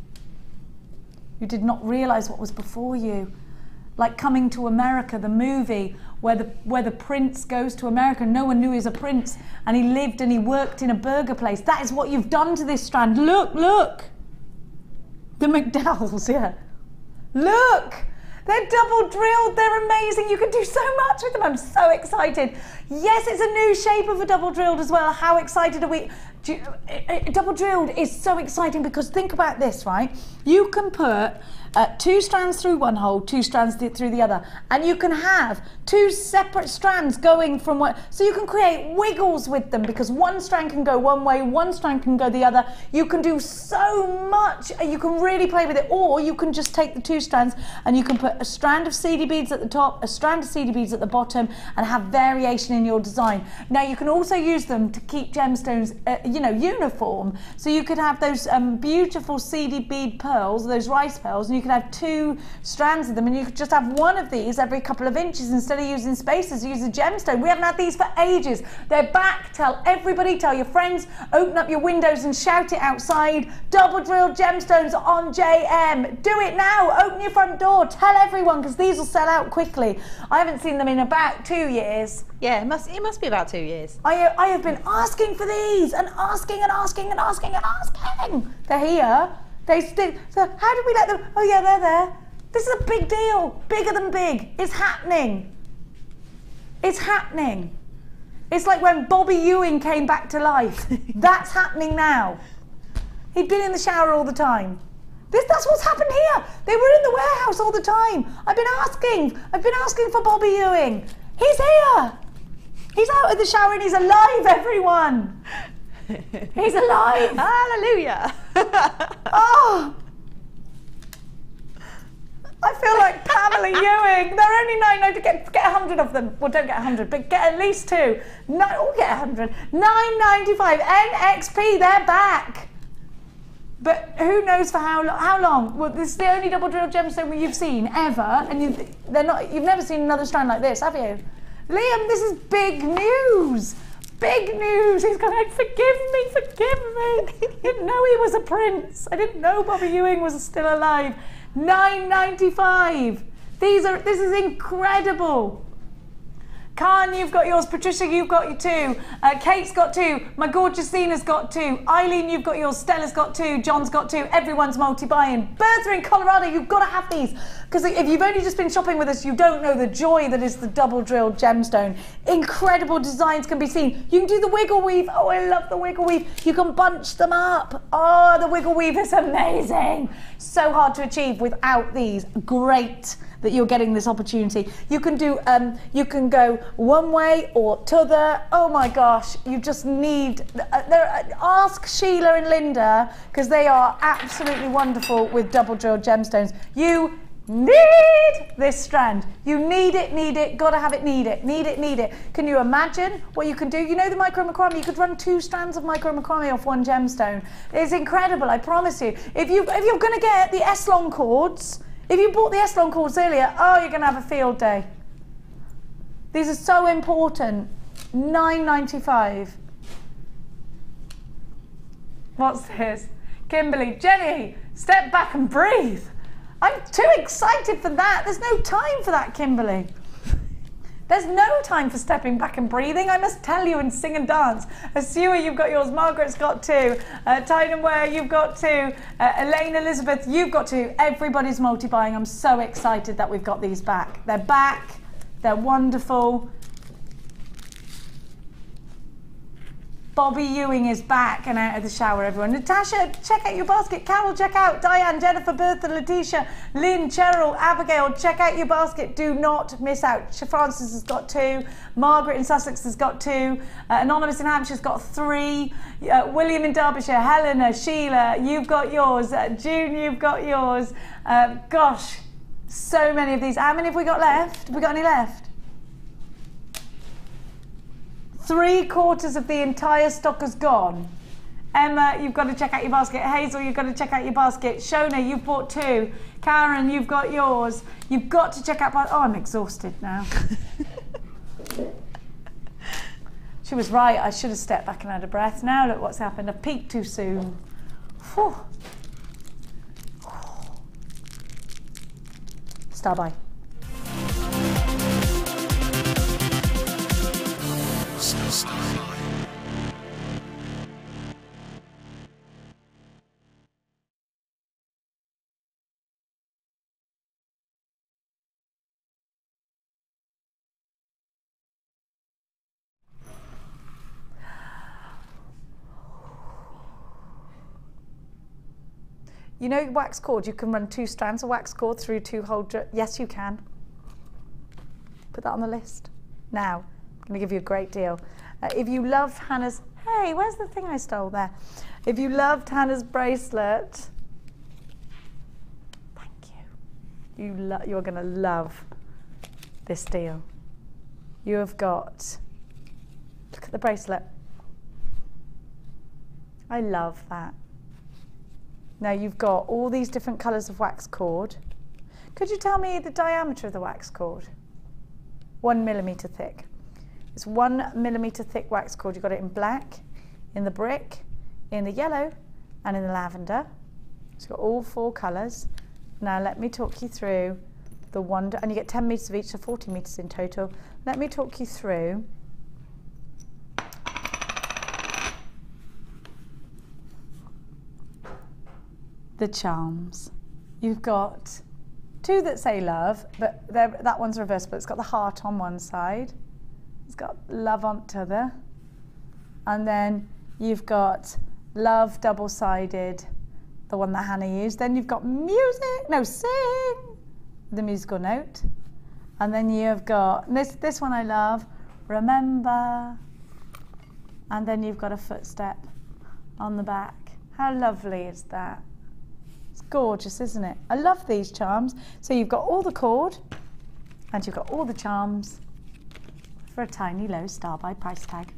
You did not realise what was before you. Like Coming to America, the movie, where the prince goes to America. No one knew he was a prince, and he lived and he worked in a burger place. That is what you've done to this strand. Look, look. The McDowells, yeah. Look, they're double drilled, they're amazing. You can do so much with them. I'm so excited. Yes, it's a new shape of a double drilled as well. How excited are we? Double drilled is so exciting because think about this, right? You can put 2 strands through one hole, 2 strands through the other, and you can have 2 separate strands going from one, so you can create wiggles with them because one strand can go one way, one strand can go the other. You can do so much, you can really play with it, or you can just take the 2 strands and you can put a strand of seedy beads at the top, a strand of seedy beads at the bottom, and have variation in your design. Now you can also use them to keep gemstones, uniform. So you could have those beautiful seedy bead pearls, those rice pearls, and you could have 2 strands of them, and you could just have one of these every couple of inches instead of using spacers. Use a gemstone. We haven't had these for ages. They're back. Tell everybody, tell your friends, open up your windows and shout it outside. Double drilled gemstones on JM. Do it now. Open your front door. Tell everyone, because these will sell out quickly. I haven't seen them in about 2 years. Yeah, it must be about 2 years. I have been asking for these and asking and asking and asking and asking. They're here. They still. So how did we let them? Oh yeah, they're there. This is a big deal. Bigger than big. It's happening. It's happening. It's like when Bobby Ewing came back to life. That's happening now. He'd been in the shower all the time. That's what's happened here. They were in the warehouse all the time. I've been asking for Bobby Ewing. He's here. He's out of the shower and he's alive, everyone. He's alive. Hallelujah. Oh. I feel like Pamela Ewing. They're only $9.90 to get 100 of them. Well, don't get 100, but get at least 2. No, get 100. $9.95. NXP, they're back. But who knows for how long? Well, this is the only double drilled gemstone you've seen ever, and you've never seen another strand like this, have you? Liam, this is big news. Big news. He's going, forgive me. I didn't know he was a prince. I didn't know Bobby Ewing was still alive. $9.95. This is incredible. Khan, you've got yours. Patricia, you've got your 2. Kate's got 2. My gorgeous Zena's got 2. Eileen, you've got yours. Stella's got 2. John's got 2. Everyone's multi-buying. Bertha in Colorado, you've got to have these. Because if you've only just been shopping with us, you don't know the joy that is the double drilled gemstone. Incredible designs can be seen. You can do the wiggle weave. Oh, I love the wiggle weave. You can bunch them up. Oh, the wiggle weave is amazing. So hard to achieve without these. Great that you're getting this opportunity. You can do, you can go one way or t'other. Oh my gosh, you just need, ask Sheila and Linda, because they are absolutely wonderful with double drilled gemstones. You need this strand. You need it, gotta have it, need it. Can you imagine what you can do? You know the micro macrame, you could run 2 strands of micro macrame off one gemstone. It's incredible, I promise you. If you're gonna get the S-long cords, if you bought the S-long cords earlier, oh, you're gonna have a field day. These are so important. $9.95. What's this? Kimberly, Jenny, step back and breathe. I'm too excited for that. There's no time for that, Kimberly. There's no time for stepping back and breathing. I must tell you, and sing and dance. Asua, you've got yours. Margaret's got 2. Tyden Ware, you've got 2. Elaine Elizabeth, you've got 2. Everybody's multi-buying. I'm so excited that we've got these back. They're back. They're wonderful. Bobby Ewing is back and out of the shower, everyone. Natasha, check out your basket. Carol, check out. Diane, Jennifer, Bertha, Letitia, Lynn, Cheryl, Abigail, check out your basket. Do not miss out. Francis has got 2. Margaret in Sussex has got 2. Anonymous in Hampshire's got 3. William in Derbyshire, Helena, Sheila, you've got yours. June, you've got yours. Gosh, so many of these. How many have we got left? Have we got any left? 3/4 of the entire stock has gone. Emma, you've got to check out your basket. Hazel, you've got to check out your basket. Shona, you've bought 2. Karen, you've got yours. You've got to check out. Oh, I'm exhausted now. She was right. I should have stepped back and had a breath. Now look what's happened. I peaked too soon. Whew. Star by. You know wax cord, you can run 2 strands of wax cord through 2 whole, yes you can. Put that on the list. Now, I'm going to give you a great deal. If you love Hannah's, hey, where's the thing I stole there? If you loved Hannah's bracelet, thank you. You're going to love this deal. You have got, look at the bracelet. I love that. Now you've got all these different colours of wax cord. Could you tell me the diameter of the wax cord? 1 millimetre thick. It's 1 millimetre thick wax cord. You've got it in black, in the brick, in the yellow, and in the lavender. It's got all 4 colours. Now let me talk you through the wonder, and you get 10 metres of each, so 40 metres in total. Let me talk you through the charms. You've got 2 that say love, but that one's reversible. It's got the heart on one side. It's got love on t'other. And then you've got love double-sided, the one that Hannah used. Then you've got sing, the musical note. And then you've got, this one I love, remember. And then you've got a footstep on the back. How lovely is that? It's gorgeous, isn't it? I love these charms. So you've got all the cord and you've got all the charms for a tiny low star by price tag.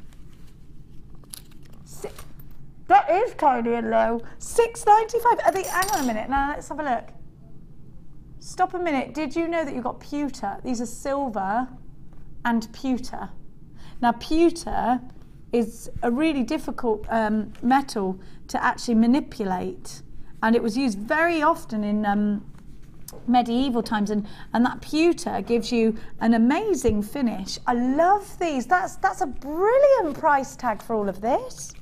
That is tiny and low. $6.95. I think, hang on a minute. Now let's have a look. Stop a minute. Did you know that you've got pewter? These are silver and pewter. Now pewter is a really difficult metal to actually manipulate. And it was used very often in medieval times, and that pewter gives you an amazing finish. I love these. That's a brilliant price tag for all of this.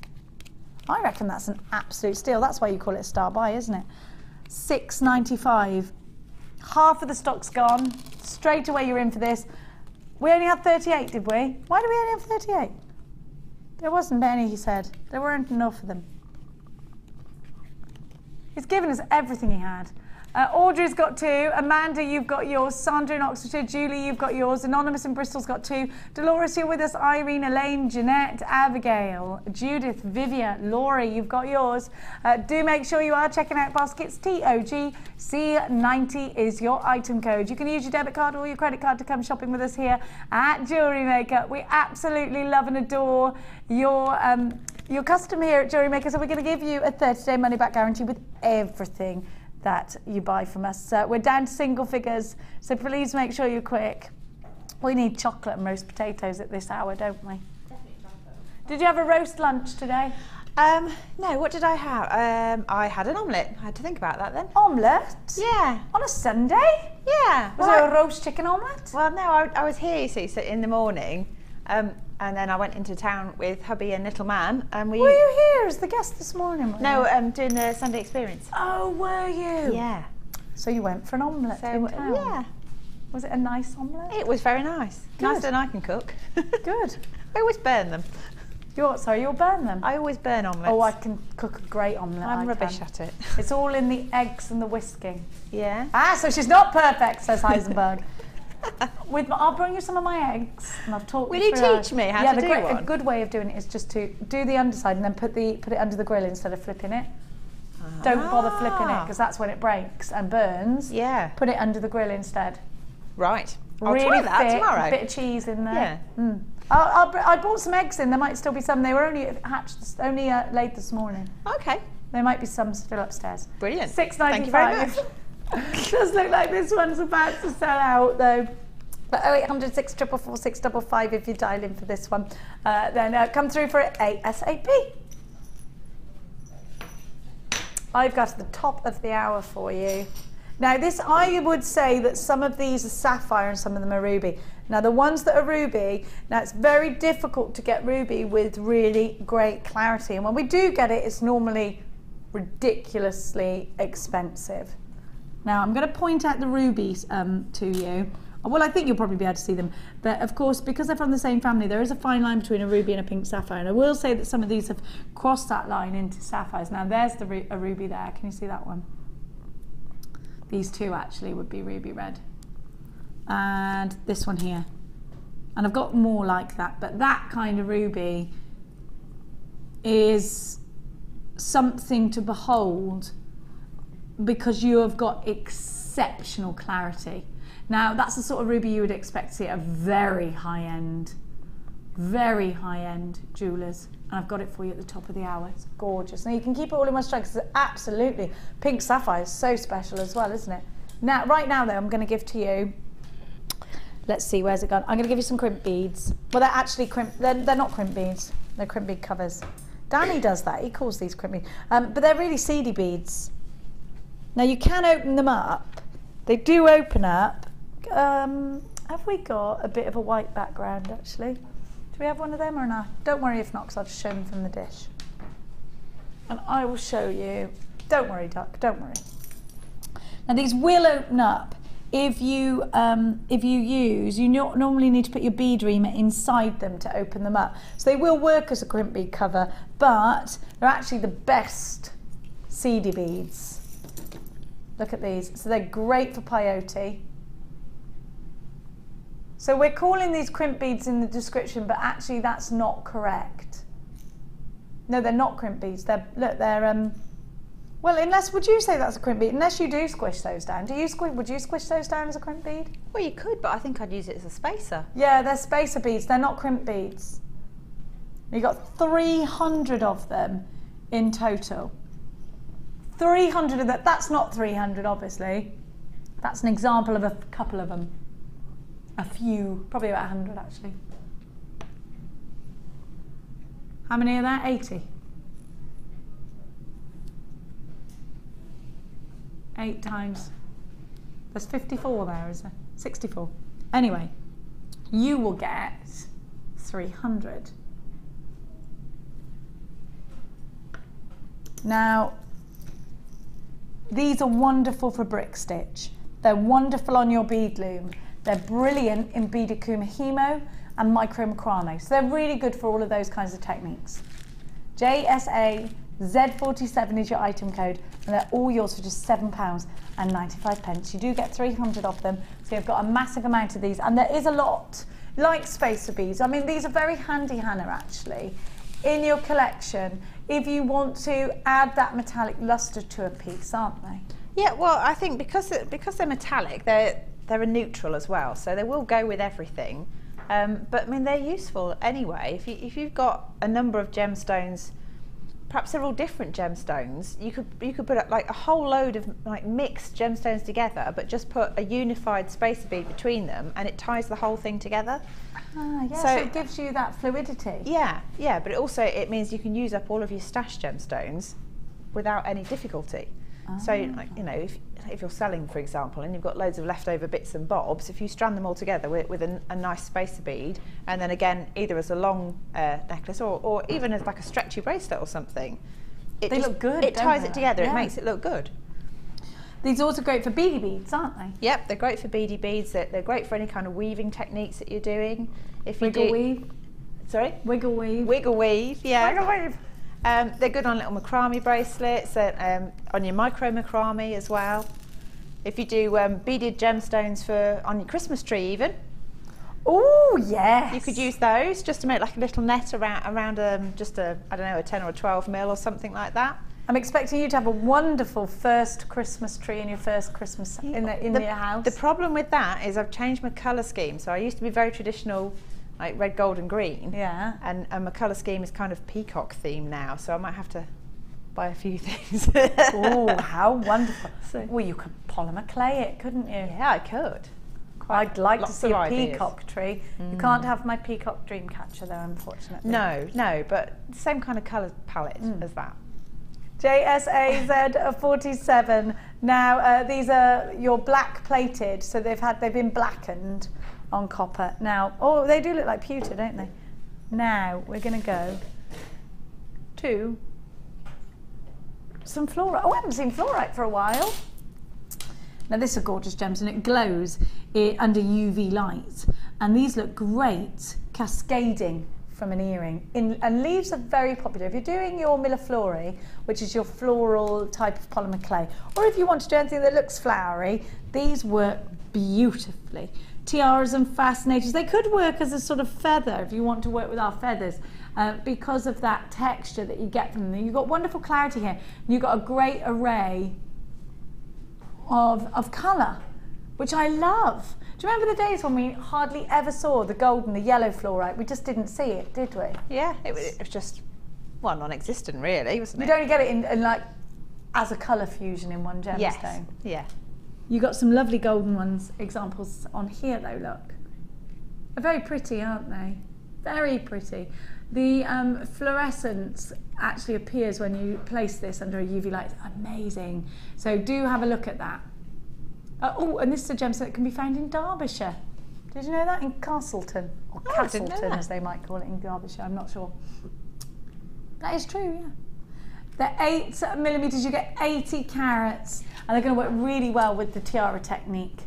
I reckon that's an absolute steal. That's why you call it a star buy, isn't it? $6.95. Half of the stock's gone. Straight away you're in for this. We only had 38, did we? Why did we only have 38? There wasn't many, he said. There weren't enough of them. He's given us everything he had. Audrey's got 2. Amanda, you've got yours. Sandra in Oxfordshire. Julie, you've got yours. Anonymous in Bristol's got 2. Dolores, you're with us. Irene, Elaine, Jeanette, Abigail, Judith, Vivian, Laurie, you've got yours. Do make sure you are checking out baskets. TOGC90 is your item code. You can use your debit card or your credit card to come shopping with us here at Jewellery Maker. We absolutely love and adore your custom here at Jewellery Maker. So we're going to give you a 30-day money-back guarantee with everything that you buy from us. We're down to single figures, so please make sure you're quick. We need chocolate and roast potatoes at this hour, don't we? Definitely chocolate. Did you have a roast lunch today? No, what did I have? I had an omelette. I had to think about that then. Omelette? Yeah. On a Sunday? Yeah. Was there a roast chicken omelette? Well, no, I was here, you see, so in the morning, and then I went into town with hubby and little man, and we... Were you here as the guest this morning? No, doing the Sunday experience. Oh, were you? Yeah. So you went for an omelette in town? Yeah. Was it a nice omelette? It was very nice. Good. Nicer than I can cook. Good. I always burn them. You'll burn them? I always burn omelettes. Oh, I can cook a great omelette. I'm rubbish at it. It's all in the eggs and the whisking. Yeah. So she's not perfect, says Heisenberg. I'll bring you some of my eggs, and I've taught Will you you through teach me how to do one? A good way of doing it is just to do the underside and then put it under the grill instead of flipping it. Don't bother flipping it because that's when it breaks and burns. Yeah. Put it under the grill instead. Right. I'll really try that thick, tomorrow. A bit of cheese in there. Yeah. I bought some eggs in. There might still be some. They were only laid this morning. Okay. There might be some still upstairs. Brilliant. $6.95. Thank you very much. Does look like this one's about to sell out though. But 0800 644 655 if you dial in for this one. Then come through for it ASAP. I've got to the top of the hour for you. Now this, I would say that some of these are sapphire and some of them are ruby. Now the ones that are ruby, now it's very difficult to get ruby with really great clarity. And when we do get it, it's normally ridiculously expensive. Now I'm going to point out the rubies to you. Well, I think you'll probably be able to see them. But of course, because they're from the same family, there is a fine line between a ruby and a pink sapphire. And I will say that some of these have crossed that line into sapphires. Now there's a ruby there. Can you see that one? These two actually would be ruby red. And this one here. And I've got more like that. But that kind of ruby is something to behold because you have got exceptional clarity. Now that's the sort of ruby you would expect to see at a very high-end jewellers. And I've got it for you at the top of the hour. It's gorgeous. Now you can keep it all in one strike because absolutely. Pink sapphire is so special as well, isn't it? Now, right now though, I'm going to give to you, let's see, where's it gone? I'm going to give you some crimp beads. Well, they're actually they're not crimp beads. They're crimp bead covers. Danny does that. He calls these crimp beads. But they're really seedy beads. Now you can open them up. They do open up. Have we got a bit of a white background actually? Do we have one of them or not? Don't worry if not, because I'll just show them from the dish. And I will show you. Don't worry, Duck, don't worry. Now these will open up if you normally need to put your bead reamer inside them to open them up. So they will work as a crimp bead cover, but they're actually the best seedy beads. Look at these. So they're great for peyote. So we're calling these crimp beads in the description, but actually that's not correct. No, they're not crimp beads. They're well, unless, would you say that's a crimp bead? Unless you do squish those down. Would you squish those down as a crimp bead? Well, you could, but I think I'd use it as a spacer. Yeah, they're spacer beads. They're not crimp beads. You've got 300 of them in total. 300 of that. That's not 300, obviously. That's an example of a couple of them. A few, probably about 100 actually. How many are there? 80. 8 times. There's 54 there, is there? 64. Anyway, you will get 300. Now, these are wonderful for brick stitch. They're wonderful on your bead loom. They're brilliant in beaded kumihimo and micromacrame. So they're really good for all of those kinds of techniques. JSA Z47 is your item code, and they're all yours for just £7.95. You do get 300 of them, so you've got a massive amount of these, and there is a lot, like spacer beads. I mean, these are very handy, Hannah, actually, in your collection if you want to add that metallic luster to a piece, aren't they? Yeah, well, I think because they're metallic, they're a neutral as well, so they will go with everything. But I mean, they're useful anyway. If you've got a number of gemstones, perhaps they're all different gemstones, you could put up like a whole load of like mixed gemstones together, but just put a unified spacer bead between them, and it ties the whole thing together. Ah, yeah, so it gives you that fluidity. Yeah, but it means you can use up all of your stash gemstones without any difficulty. So, like, you know, if you're selling, for example, and you've got loads of leftover bits and bobs, if you strand them all together with a nice spacer bead, and then again, either as a long necklace or even as like a stretchy bracelet or something, they look good. It ties it together. Yeah. It makes it look good. These are also great for beady beads, aren't they? Yep, they're great for beady beads. They're great for any kind of weaving techniques that you're doing. If you Wiggle weave. Sorry? Wiggle weave. Wiggle weave, yeah. Wiggle weave. They're good on little macrame bracelets, on your micro macrame as well. If you do beaded gemstones on your Christmas tree even. Oh, yes. You could use those just to make like a little net around just a 10 or a 12 mil or something like that. I'm expecting you to have a wonderful first Christmas tree in your first Christmas in your house. The problem with that is I've changed my colour scheme. So I used to be very traditional, like red, gold and green. Yeah. And my colour scheme is kind of peacock themed now, so I might have to buy a few things. Oh, how wonderful. Well, you could polymer clay it, couldn't you? Yeah, I could. I'd like to see a ideas. peacock tree. You can't have my peacock dream catcher though, unfortunately. No, but same kind of colour palette as that. JSAZ47. Now these are your black plated, so they've been blackened on copper. Now, oh, they do look like pewter, don't they? Now we're going to go to some fluorite. Oh, I haven't seen fluorite for a while. Now this is a gorgeous gem, and it glows under UV light, and these look great cascading from an earring. And leaves are very popular. If you're doing your milleflori, which is your floral type of polymer clay, or if you want to do anything that looks flowery, these work beautifully. Tiaras and fascinators, they could work as a sort of feather if you want to work with our feathers, because of that texture that you get from them. You've got wonderful clarity here. You've got a great array of colour, which I love. Do you remember the days when we hardly ever saw the gold and the yellow fluorite? We just didn't see it, did we? Yeah, it was just, well, non-existent really, wasn't it? You'd only get it in like as a colour fusion in one gemstone. Yes, yeah. You got some lovely golden ones, examples on here though, look. They're very pretty, aren't they? Very pretty. The fluorescence actually appears when you place this under a UV light. It's amazing. So do have a look at that. Oh, and this is a gemstone that can be found in Derbyshire. Did you know that? In Castleton, or Castleton as they might call it in Derbyshire, I'm not sure. That is true, yeah. They're 8mm, you get 80 carats, and they're going to work really well with the tiara technique.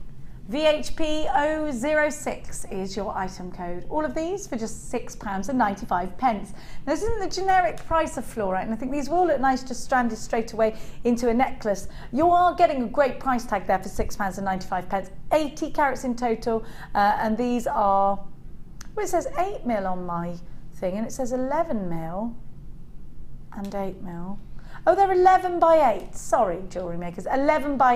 VHP006 is your item code. All of these for just £6.95. Now, this isn't the generic price of fluorite, and I think these will look nice just stranded straight away into a necklace. You are getting a great price tag there for £6.95. 80 carats in total, and these are, well, it says 8mm on my thing, and it says 11mm and 8mm. Oh, they're 11 by 8. Sorry, jewellery makers, 11 by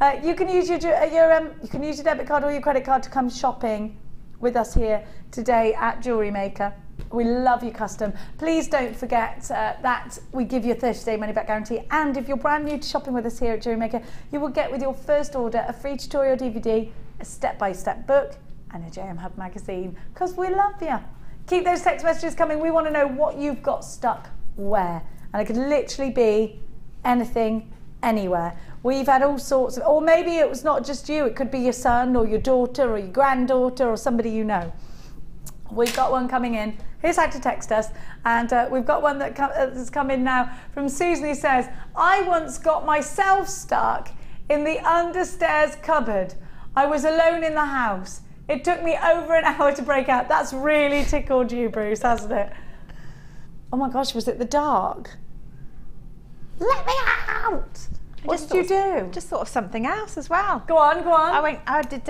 8. You can use your debit card or your credit card to come shopping with us here today at Jewellery Maker. We love your custom. Please don't forget that we give you a 30-day money-back guarantee. And if you're brand new to shopping with us here at Jewellery Maker, you will get with your first order a free tutorial DVD, a step-by-step book, and a JM Hub magazine. Because we love you. Keep those text messages coming. We want to know what you've got stuck where. And it could literally be anything, anywhere. We've had all sorts of, or maybe it was not just you, it could be your son or your daughter or your granddaughter or somebody you know. We've got one coming in. Here's how to text us. And we've got one that's come in now from Susan, who says, I once got myself stuck in the understairs cupboard. I was alone in the house. It took me over an hour to break out. That's really tickled you, Bruce, hasn't it? Oh my gosh, was it the dark? Let me out! What did you do? Just thought of something else as well. Go on, go on. I did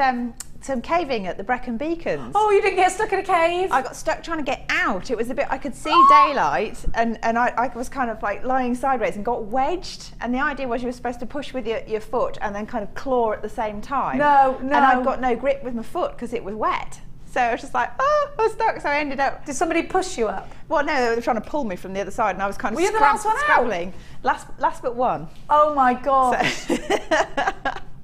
some caving at the Brecon Beacons. Oh, you didn't get stuck in a cave? I got stuck trying to get out. It was a bit, I could see daylight, and I was kind of like lying sideways and got wedged. And the idea was you were supposed to push with your foot and then kind of claw at the same time. No. And I'd got no grip with my foot because it was wet. So I was just like, oh, I was stuck. So I ended up. Did somebody push you up? Well, no, they were trying to pull me from the other side, and I was kind of Were you the last one out? scrabbling. Last but one. Oh my gosh. So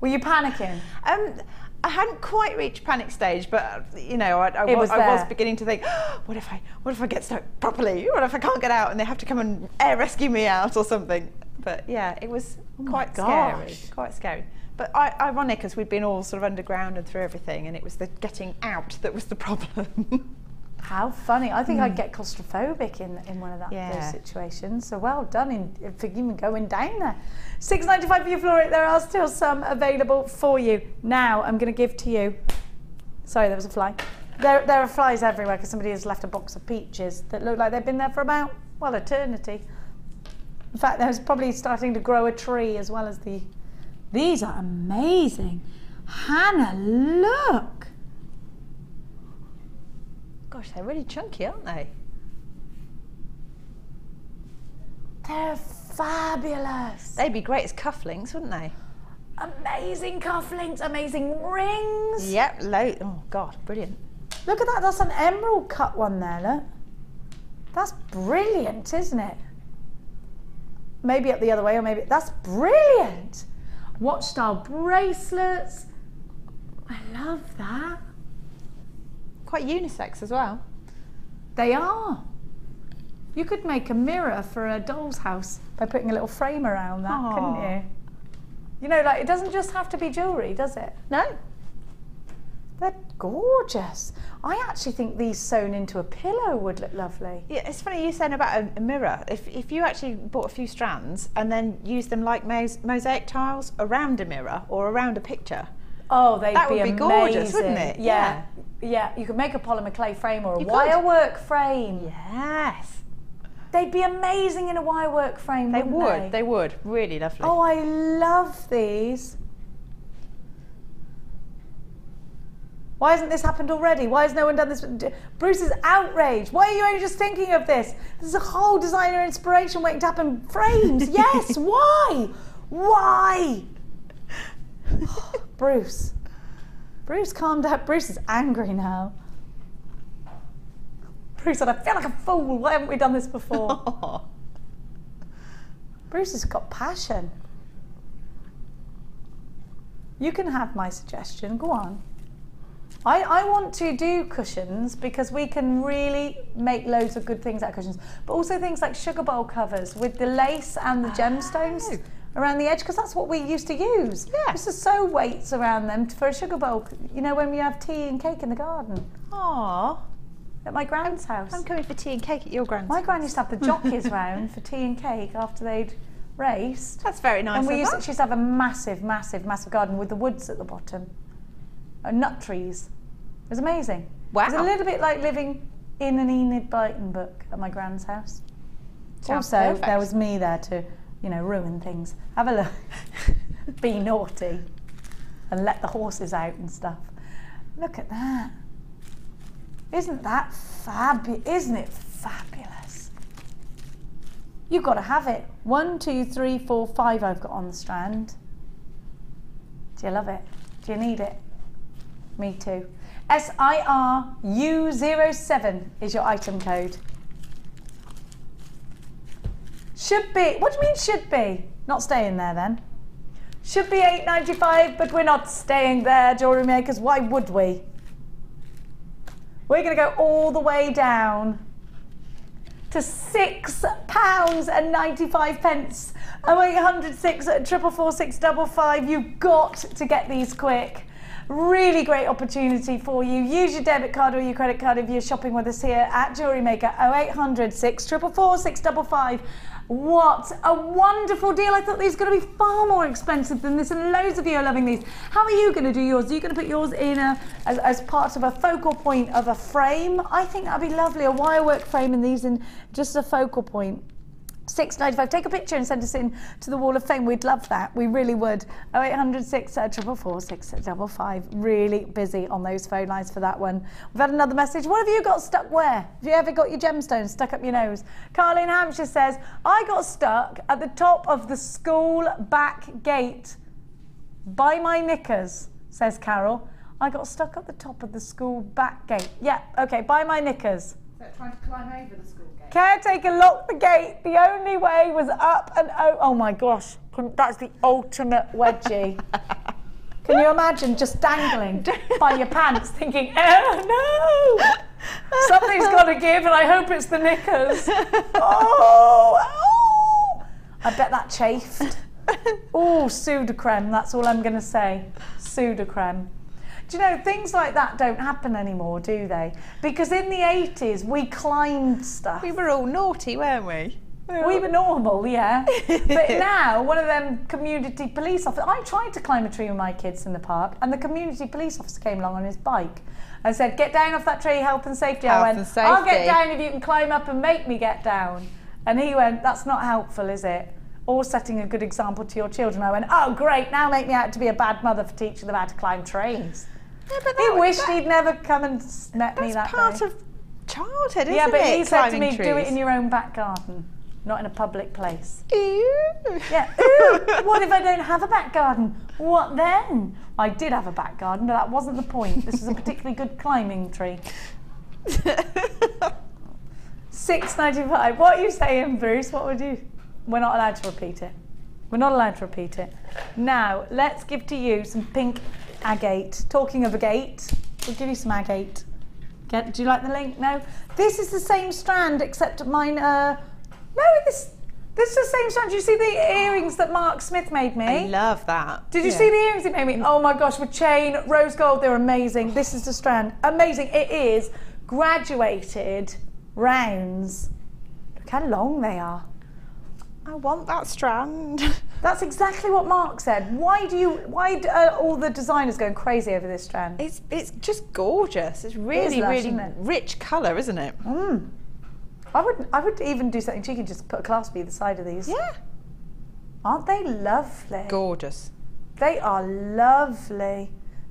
Were you panicking? I hadn't quite reached panic stage, but you know, I was beginning to think, oh, what if I get stuck properly? What if I can't get out and they have to come and air rescue me out or something? But yeah, it was quite scary. Quite scary. But ironic, as we'd been all sort of underground and through everything, and it was the getting out that was the problem. How funny. I think I'd get claustrophobic in one of those situations. So well done for even going down there. $6.95 for your Fluorite. There are still some available for you. Now I'm going to give to you. Sorry, there was a fly. There are flies everywhere because somebody has left a box of peaches that look like they've been there for about, well, eternity. In fact, there's probably starting to grow a tree as well as the... These are amazing. Hannah, look. Gosh, they're really chunky, aren't they? They're fabulous. They'd be great as cufflinks, wouldn't they? Amazing cufflinks, amazing rings. Yep, oh God, brilliant. Look at that, that's an emerald cut one there, look. That's brilliant, isn't it? Maybe up the other way, or maybe, that's brilliant. Watch style bracelets. I love that. Quite unisex as well. They are. You could make a mirror for a doll's house by putting a little frame around that, couldn't you? You know, like, it doesn't just have to be jewellery, does it? No. They're gorgeous. I actually think these sewn into a pillow would look lovely. Yeah, it's funny you saying about a mirror. If you actually bought a few strands and then used them like mosaic tiles around a mirror or around a picture. Oh, that would be gorgeous, wouldn't it? Yeah. Yeah, you could make a polymer clay frame or a wirework frame. Yes. They'd be amazing in a wirework frame, wouldn't they would. Really lovely. Oh, I love these. Why hasn't this happened already? Why has no one done this? Bruce is outraged. Why are you only just thinking of this? There's a whole designer inspiration waiting to happen. Frames, yes, why? Why? Bruce, calm down. Bruce is angry now. Bruce said, I feel like a fool. Why haven't we done this before? Bruce has got passion. You can have my suggestion. Go on. I want to do cushions because we can really make loads of good things out of cushions, but also things like sugar bowl covers with the lace and the gemstones around the edge, because that's what we used to use. Yeah. Just to sew weights around them for a sugar bowl, you know, when we have tea and cake in the garden. Aww. At my grand's house. I'm coming for tea and cake at your grand's My house. gran used to have the jockeys round for tea and cake after they'd raced. That's very nice. And she used to have a massive, massive, massive garden with the woods at the bottom. Nut trees. It was amazing. Wow. It was a little bit like living in an Enid Blyton book at my grand's house. Sounds also, perfect. there was me there to, you know, ruin things. Have a look. Be naughty. And let the horses out and stuff. Look at that. Isn't that fabulous? Isn't it fabulous? You've got to have it. 1, 2, 3, 4, 5 I've got on the strand. Do you love it? Do you need it? Me too. SIRU07 is your item code. Should be, what do you mean should be? Not staying there then. Should be $8.95, but we're not staying there, jewellery makers. Why would we? We're going to go all the way down to £6.95. 0800 644 655. You've got to get these quick. Really great opportunity for you. Use your debit card or your credit card if you're shopping with us here at Jewellery Maker. 0800 644 655. What a wonderful deal. I thought these were going to be far more expensive than this, and loads of you are loving these. How are you going to do yours? Are you going to put yours in as part of a focal point of a frame? I think that'd be lovely, a wirework frame and these in just a focal point. 695. Take a picture and send us in to the Wall of Fame. We'd love that. We really would. 0800 644 655. Really busy on those phone lines for that one. We've had another message. What have you got stuck where? Have you ever got your gemstones stuck up your nose? Carly in Hampshire says, I got stuck at the top of the school back gate by my knickers, says Carol. I got stuck at the top of the school back gate. Yeah, okay, by my knickers. So trying to climb over the school gate. Caretaker locked the gate. The only way was up and out. Oh my gosh, that's the ultimate wedgie. Can you imagine just dangling by your pants thinking, oh no, something's got to give and I hope it's the knickers. Oh. I bet that chafed. Oh, pseudocreme, that's all I'm going to say. Pseudocreme. Do you know, things like that don't happen anymore, do they? Because in the 80s, we climbed stuff. We were all naughty, weren't we? We were normal, yeah. But now, one of them community police officers, I tried to climb a tree with my kids in the park, and the community police officer came along on his bike and said, get down off that tree, health and safety. I went, I'll get down if you can climb up and make me get down. And he went, that's not helpful, is it? Or setting a good example to your children. I went, oh great, now make me out to be a bad mother for teaching them how to climb trees. Yeah, but he wished he'd never come and met me that day. That's part of childhood, isn't it? Yeah, but he said to me, do it in your own back garden, not in a public place. Ew. Yeah, ooh, what if I don't have a back garden? What then? I did have a back garden, but that wasn't the point. This was a particularly good climbing tree. 695. What are you saying, Bruce? What would you... We're not allowed to repeat it. We're not allowed to repeat it. Now, let's give to you some pink agate. Talking of agate, we'll give you some agate. Do you like the link? No? This is the same strand, except mine, no, this is the same strand. Do you see the earrings that Mark Smith made me? I love that. Did you see the earrings he made me? Oh my gosh, with chain, rose gold, they're amazing. This is the strand. Amazing. It is graduated rounds. Look how long they are. I want that strand. That's exactly what Mark said. Why are all the designers going crazy over this strand? It's just gorgeous. It's really, really rich colour, isn't it? Mm. I would even do something cheeky, just put a clasp either side of these. Yeah. Aren't they lovely? Gorgeous. They are lovely.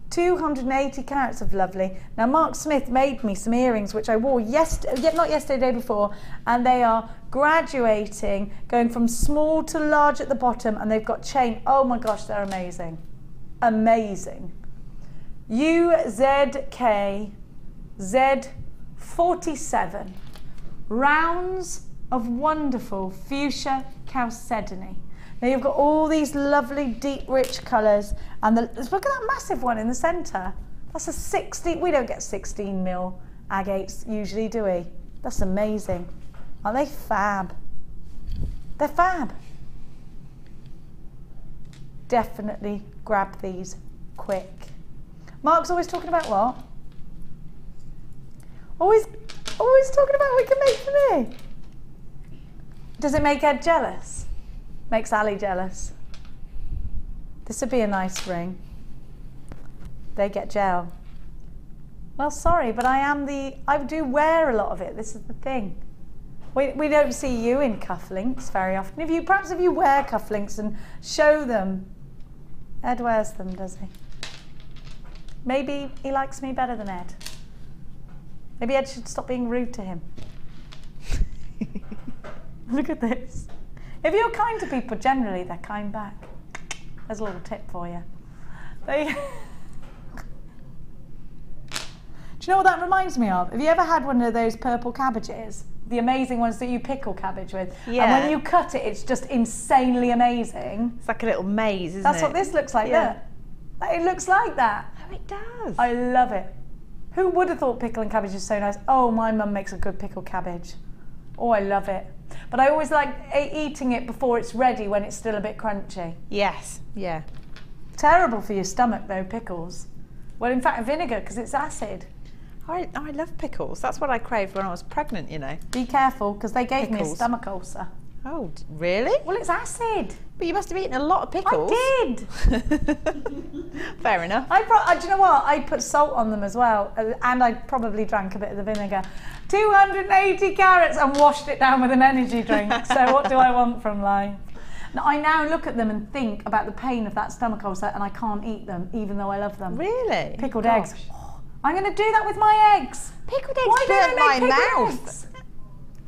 280 carats of lovely. Now Mark Smith made me some earrings which I wore not yesterday, the day before, and they are graduating, going from small to large at the bottom, and they've got chain. Oh my gosh, they're amazing. Amazing. UZK Z47. Rounds of wonderful fuchsia Chalcedony. Now you've got all these lovely deep rich colours, and look at that massive one in the centre. That's a 16, we don't get 16 mil agates usually, do we? That's amazing. Aren't they fab? They're fab. Definitely grab these quick. Mark's always talking about what? Always talking about what we can make for me. Does it make Ed jealous? Makes Ali jealous. This would be a nice ring. They get gel. Well, sorry, but I do wear a lot of it. This is the thing. We don't see you in cufflinks very often. Perhaps if you wear cufflinks and show them. Ed wears them, does he? Maybe he likes me better than Ed. Maybe Ed should stop being rude to him. Look at this. If you're kind to people, generally they're kind back. There's a little tip for you. Do you know what that reminds me of? Have you ever had one of those purple cabbages? The amazing ones that you pickle cabbage with. Yeah. And when you cut it, it's just insanely amazing. It's like a little maze, isn't it? That's what this looks like. Yeah. Look. It looks like that. Oh, it does. I love it. Who would have thought pickling cabbage is so nice? Oh, my mum makes a good pickled cabbage. Oh, I love it. But I always like eating it before it's ready, when it's still a bit crunchy. Yes, yeah. Terrible for your stomach though, pickles. Well, in fact, vinegar, because it's acid. I love pickles. That's what I craved when I was pregnant, you know. Be careful, because they gave me a stomach ulcer. Oh, really? Well, it's acid. But you must have eaten a lot of pickles. I did. Fair enough. do you know what? I put salt on them as well, and I probably drank a bit of the vinegar. 280 carats and washed it down with an energy drink. So what do I want from life? Now, I now look at them and think about the pain of that stomach ulcer, and I can't eat them, even though I love them. Really? Pickled eggs. Oh, I'm going to do that with my eggs. Pickled eggs Why don't burnt I make my pickled mouth. eggs?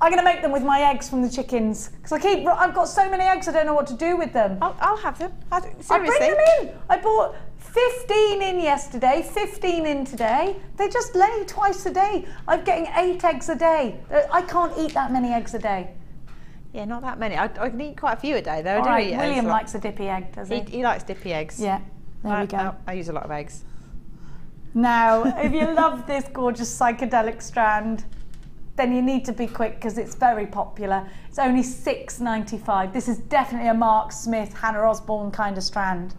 I'm going to make them with my eggs from the chickens, because I've got so many eggs I don't know what to do with them. I'll have them. Seriously. I bring them in. I bought 15 in yesterday, 15 in today. They just lay twice a day. I'm getting 8 eggs a day. I can't eat that many eggs a day. Yeah, not that many. I can eat quite a few a day though. All right, William likes a dippy egg, does he? He likes dippy eggs. Yeah, there we go. I use a lot of eggs. Now, if you love this gorgeous psychedelic strand, then you need to be quick because it's very popular. It's only $6.95. This is definitely a Mark Smith, Hannah Osborne kind of strand.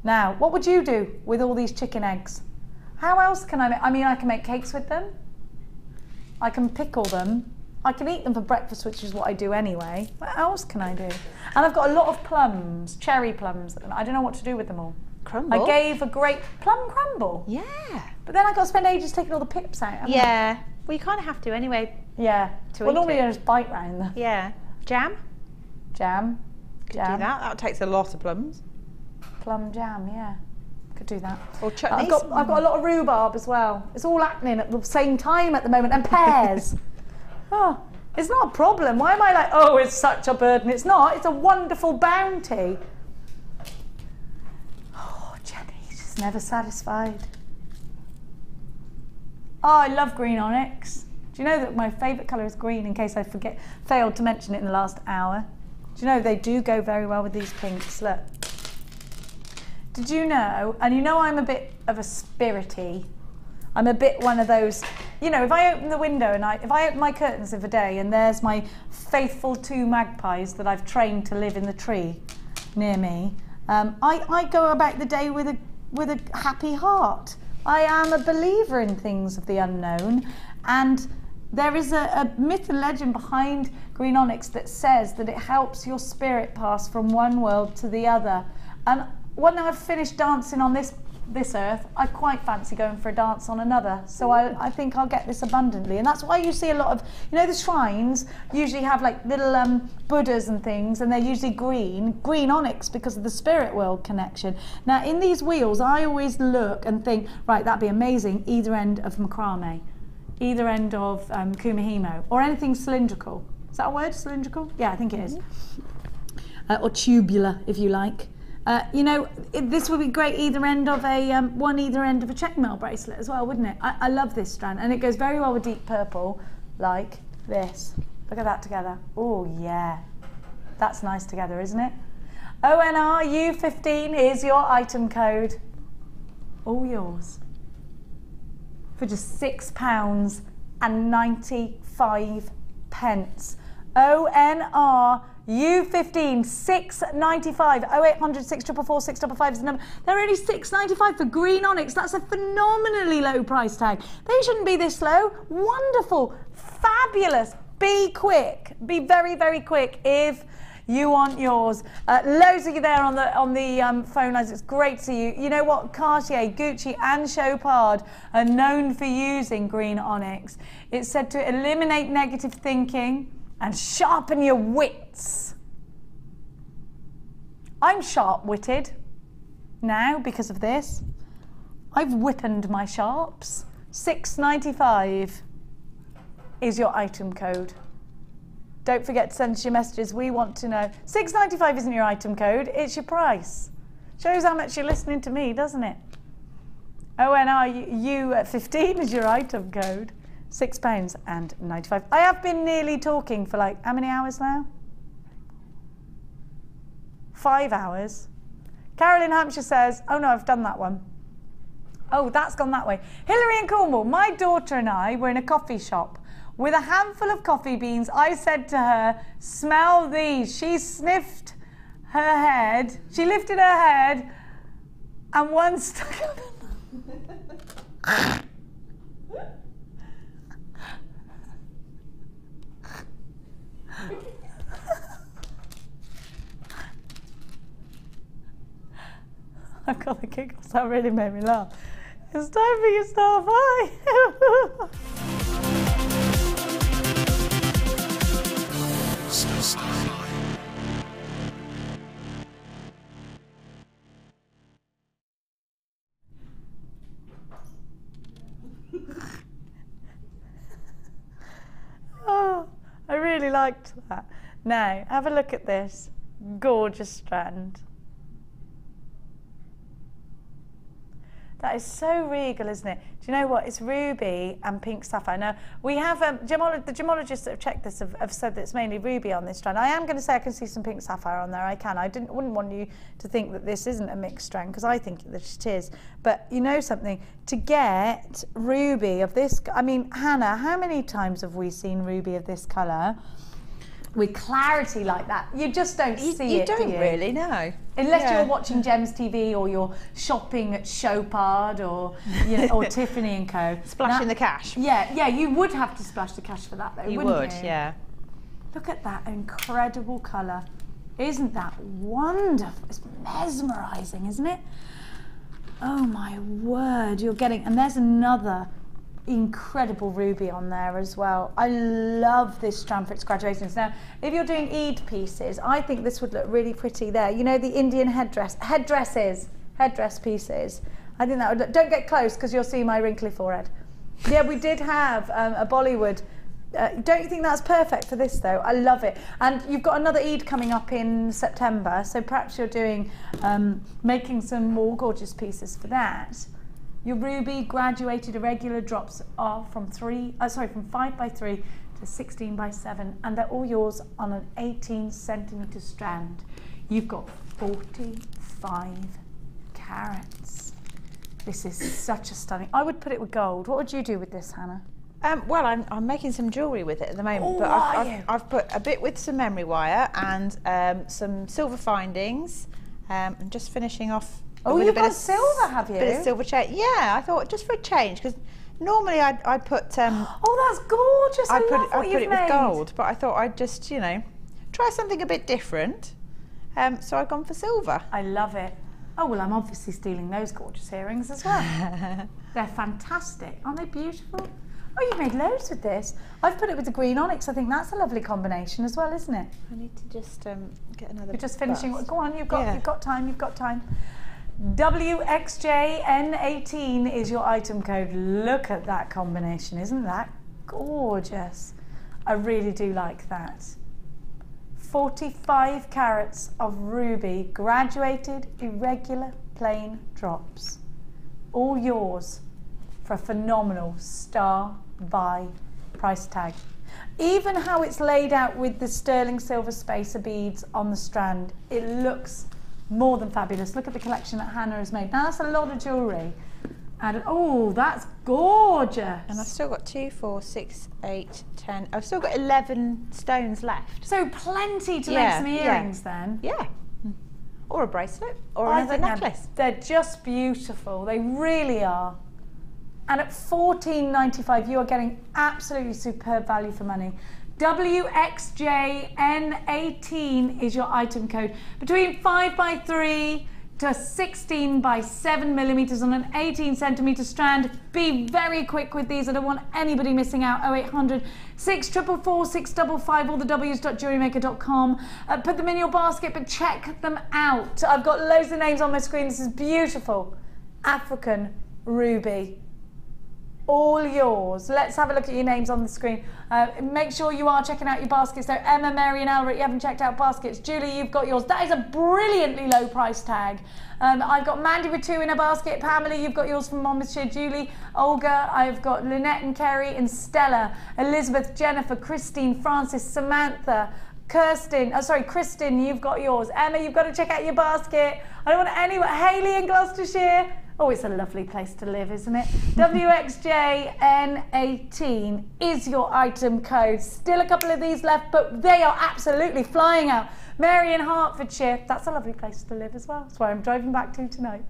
Now, what would you do with all these chicken eggs? How else can I make? I mean, I can make cakes with them. I can pickle them. I can eat them for breakfast, which is what I do anyway. What else can I do? And I've got a lot of plums, cherry plums. I don't know what to do with them all. Crumble? I gave a great plum crumble. Yeah. But then I've got to spend ages taking all the pips out. haven't I? Yeah. Well, you kind of have to anyway. Yeah. To Well, eat normally it. I just bite round them. Yeah. Jam? Jam. Could do that. That takes a lot of plums. Plum jam, yeah. Could do that. Or chutneys. I've got a lot of rhubarb as well. It's all happening at the same time at the moment. And pears. Oh, it's not a problem. Why am I like, oh, it's such a burden? It's not. It's a wonderful bounty. Oh, Jenny's just never satisfied. Oh, I love green onyx. Do you know that my favourite colour is green, in case I failed to mention it in the last hour? Do you know they do go very well with these pinks? Look. Did you know, and you know I'm a bit of a spirity, I'm a bit one of those, you know, if I open the window and if I open my curtains of a day and there's my faithful 2 magpies that I've trained to live in the tree near me, I go about the day with a happy heart. I am a believer in things of the unknown, and there is a myth and legend behind green onyx that says that it helps your spirit pass from one world to the other. And when I've finished dancing on this earth, I quite fancy going for a dance on another. So I think I'll get this abundantly. And that's why you see a lot of, you know, the shrines usually have like little Buddhas and things, and they're usually green onyx, because of the spirit world connection. Now in these wheels, I always look and think, right, that'd be amazing, either end of macrame, either end of kumihimo, or anything cylindrical. Is that a word, cylindrical? Yeah, I think it is. Or tubular, if you like. You know, this would be great either end of a either end of a chainmail bracelet as well, wouldn't it? I love this strand, and it goes very well with deep purple, like this. Look at that together. Oh yeah, that's nice together, isn't it? ONR U15 is your item code. All yours for just £6.95. ONR U15, $6.95. 0800 644 655 is the number. They're only $6.95 for green onyx. That's a phenomenally low price tag. They shouldn't be this low. Wonderful, fabulous. Be quick. Be very, very quick if you want yours. Loads of you there on the phone lines. It's great to see you. You know what? Cartier, Gucci and Chopard are known for using green onyx. It's said to eliminate negative thinking and sharpen your wits. I'm sharp-witted now because of this. I've whippened my sharps. $6.95 is your item code. Don't forget to send us your messages. We want to know. $6.95 isn't your item code, it's your price. Shows how much you're listening to me, doesn't it? ONR U15 is your item code. £6.95. I have been nearly talking for like, how many hours now? 5 hours. Carol in Hampshire says, oh no, I've done that one. Oh, that's gone that way. Hillary in Cornwall, my daughter and I were in a coffee shop. With a handful of coffee beans, I said to her, smell these. She sniffed her head. She lifted her head and one stuck up. I've got the giggles. That really made me laugh. It's time for your starfire. Oh, I really liked that. Now, have a look at this gorgeous strand. That is so regal, isn't it? Do you know what? It's ruby and pink sapphire. Now, we have, the gemologists that have checked this have said that it's mainly ruby on this strand. I am going to say I can see some pink sapphire on there. I can. Wouldn't want you to think that this isn't a mixed strand, because I think that it is. But you know something? To get ruby of this, I mean, Hannah, how many times have we seen ruby of this colour with clarity like that? You just don't see it, you don't really, no. Unless you're watching Gems TV or you're shopping at Chopard or or Tiffany & Co. Splashing the cash. Yeah, you would have to splash the cash for that though, you wouldn't would, you? yeah. Look at that incredible colour. Isn't that wonderful? It's mesmerising, isn't it? Oh my word, you're getting, and there's another incredible ruby on there as well. I love this strand for its graduations. Now, if you're doing Eid pieces, I think this would look really pretty there. You know, the Indian headdress pieces. I think that would look, don't get close because you'll see my wrinkly forehead. Yeah, we did have a Bollywood. Don't you think that's perfect for this though? I love it. And you've got another Eid coming up in September, so perhaps you're doing, making some more gorgeous pieces for that. Your ruby graduated irregular drops are from 5x3 to 16x7, and they're all yours on an 18cm strand. You've got 45 carats. This is such a stunning. I would put it with gold. What would you do with this, Hannah? Well, I'm making some jewellery with it at the moment, but I've put a bit with some memory wire and some silver findings, and just finishing off. Oh, you've got silver, have you? Bit of silver chain. Yeah, I thought just for a change, because normally I put. Oh, that's gorgeous! I put it with gold, but I thought I'd just try something a bit different. So I've gone for silver. I love it. Oh well, I'm obviously stealing those gorgeous earrings as well. They're fantastic, aren't they beautiful? Oh, you've made loads with this. I've put it with the green onyx. I think that's a lovely combination as well, isn't it? I need to just get another. You're just finishing. bust. Go on, you've got time. You've got time. WXJN18 is your item code. Look at that combination. Isn't that gorgeous? I really do like that. 45 carats of ruby, graduated, irregular, plain drops. All yours for a phenomenal star by price tag. Even how it's laid out with the sterling silver spacer beads on the strand, it looks more than fabulous. Look at the collection that Hannah has made. Now that's a lot of jewellery. And oh, that's gorgeous. And I've still got 2, 4, 6, 8, 10. I've still got 11 stones left. So plenty to make some earrings then. Yeah. Or a bracelet or another necklace. They're just beautiful. They really are. And at $14.95, you are getting absolutely superb value for money. WXJN18 is your item code. Between 5x3 to 16x7mm on an 18cm strand. Be very quick with these. I don't want anybody missing out. 0800 644 655, all the W's.jewellerymaker.com. Put them in your basket, but check them out. I've got loads of names on my screen. This is beautiful. African ruby. All yours. Let's have a look at your names on the screen. Make sure you are checking out your baskets. So Emma, Mary and Albert, you haven't checked out baskets. Julie, you've got yours. That is a brilliantly low price tag. I've got Mandy with 2 in a basket. Pamela, you've got yours from Monmouthshire. Julie, Olga, I've got Lynette and Kerry and Stella, Elizabeth, Jennifer, Christine, Francis, Samantha, Kristen, you've got yours. Emma, you've got to check out your basket. I don't want anyone. Haley in Gloucestershire. Oh, it's a lovely place to live, isn't it? WXJN18 is your item code. Still a couple of these left, but they are absolutely flying out. Mary in Hertfordshire, that's a lovely place to live as well. That's where I'm driving back to tonight.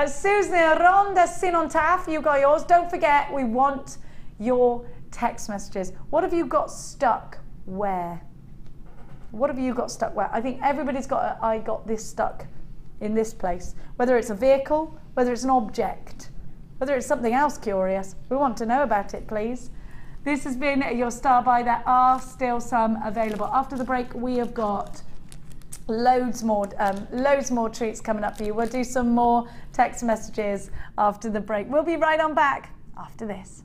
Susan Ronda Sinontaf, you got yours. Don't forget, we want your text messages. What have you got stuck where? What have you got stuck where? I think everybody's got I got this stuck in this place. Whether it's a vehicle, whether it's an object, whether it's something else curious, we want to know about it, please. This has been your Star Buy. There are still some available. After the break, we have got loads more treats coming up for you. We'll do some more text messages after the break. We'll be right on back after this.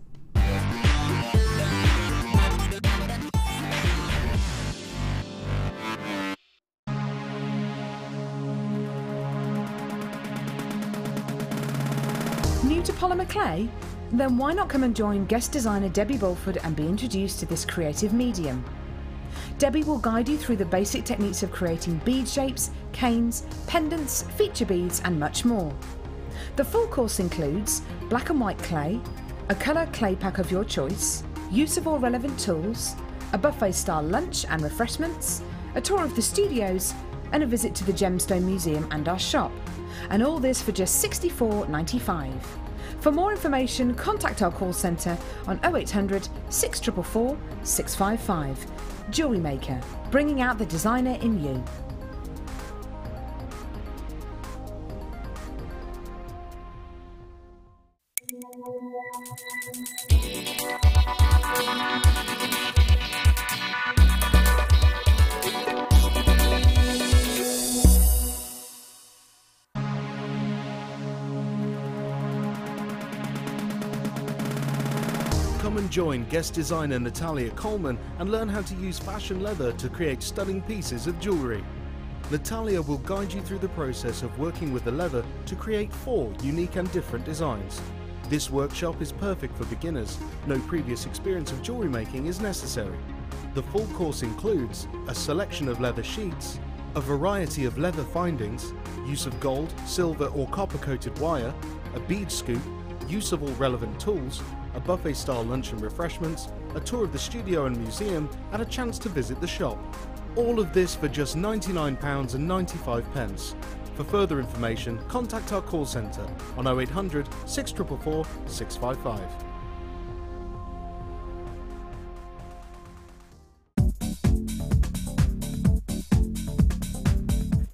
New to polymer clay? Then why not come and join guest designer Debbie Bulford and be introduced to this creative medium? Debbie will guide you through the basic techniques of creating bead shapes, canes, pendants, feature beads and much more. The full course includes black and white clay, a colour clay pack of your choice, use of all relevant tools, a buffet style lunch and refreshments, a tour of the studios and a visit to the Gemstone Museum and our shop. And all this for just $64.95. For more information, contact our call centre on 0800 644 655. Jewellery Maker, bringing out the designer in you. Come and join guest designer Natalia Coleman and learn how to use fashion leather to create stunning pieces of jewellery. Natalia will guide you through the process of working with the leather to create 4 unique and different designs. This workshop is perfect for beginners. No previous experience of jewellery making is necessary. The full course includes a selection of leather sheets, a variety of leather findings, use of gold, silver or copper coated wire, a bead scoop, use of all relevant tools, a buffet style lunch and refreshments, a tour of the studio and museum and a chance to visit the shop. All of this for just £99.95. For further information, contact our call centre on 0800 644 655.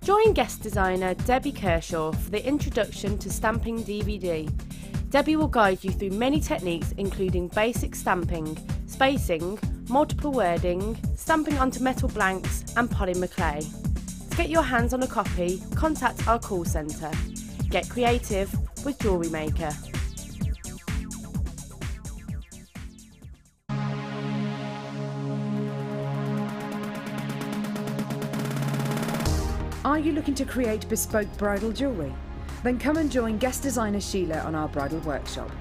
Join guest designer Debbie Kershaw for the Introduction to Stamping DVD. Debbie will guide you through many techniques including basic stamping, spacing, multiple wording, stamping onto metal blanks and polymer clay. To get your hands on a copy, contact our call centre. Get creative with Jewellery Maker. Are you looking to create bespoke bridal jewellery? Then come and join guest designer Sheila on our bridal workshop.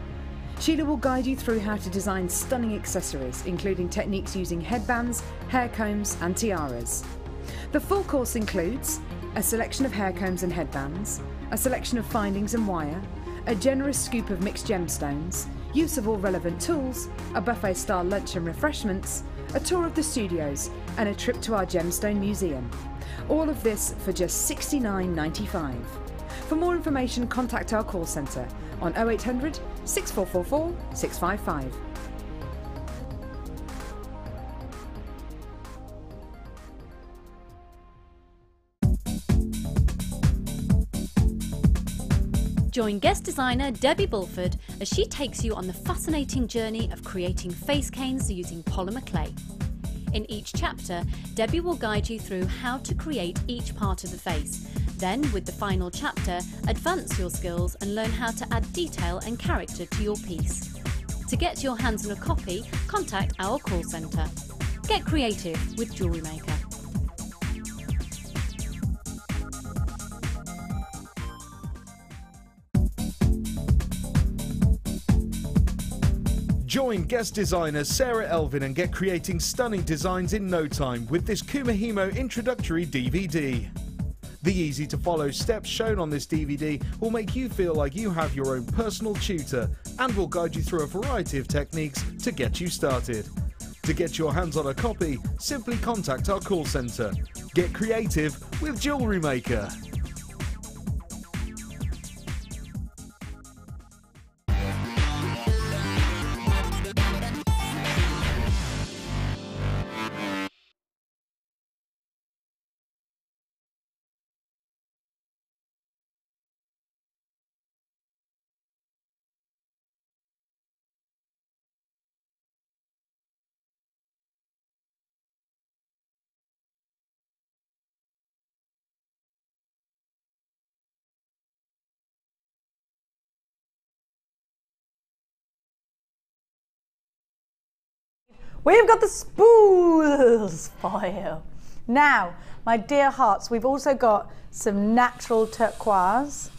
Sheila will guide you through how to design stunning accessories, including techniques using headbands, hair combs and tiaras. The full course includes a selection of hair combs and headbands, a selection of findings and wire, a generous scoop of mixed gemstones, use of all relevant tools, a buffet style lunch and refreshments, a tour of the studios and a trip to our Gemstone Museum. All of this for just $69.95. For more information, contact our call centre on 0800 6444 655. Join guest designer Debbie Bulford as she takes you on the fascinating journey of creating face canes using polymer clay. In each chapter, Debbie will guide you through how to create each part of the face. Then, with the final chapter, advance your skills and learn how to add detail and character to your piece. To get your hands on a copy, contact our call centre. Get creative with Jewellery Maker. Join guest designer Sarah Elvin and get creating stunning designs in no time with this Kumahimo introductory DVD. The easy to follow steps shown on this DVD will make you feel like you have your own personal tutor and will guide you through a variety of techniques to get you started. To get your hands on a copy, simply contact our call centre. Get creative with Jewellery Maker. We've got the spools for you. Now, my dear hearts, we've also got some natural turquoise.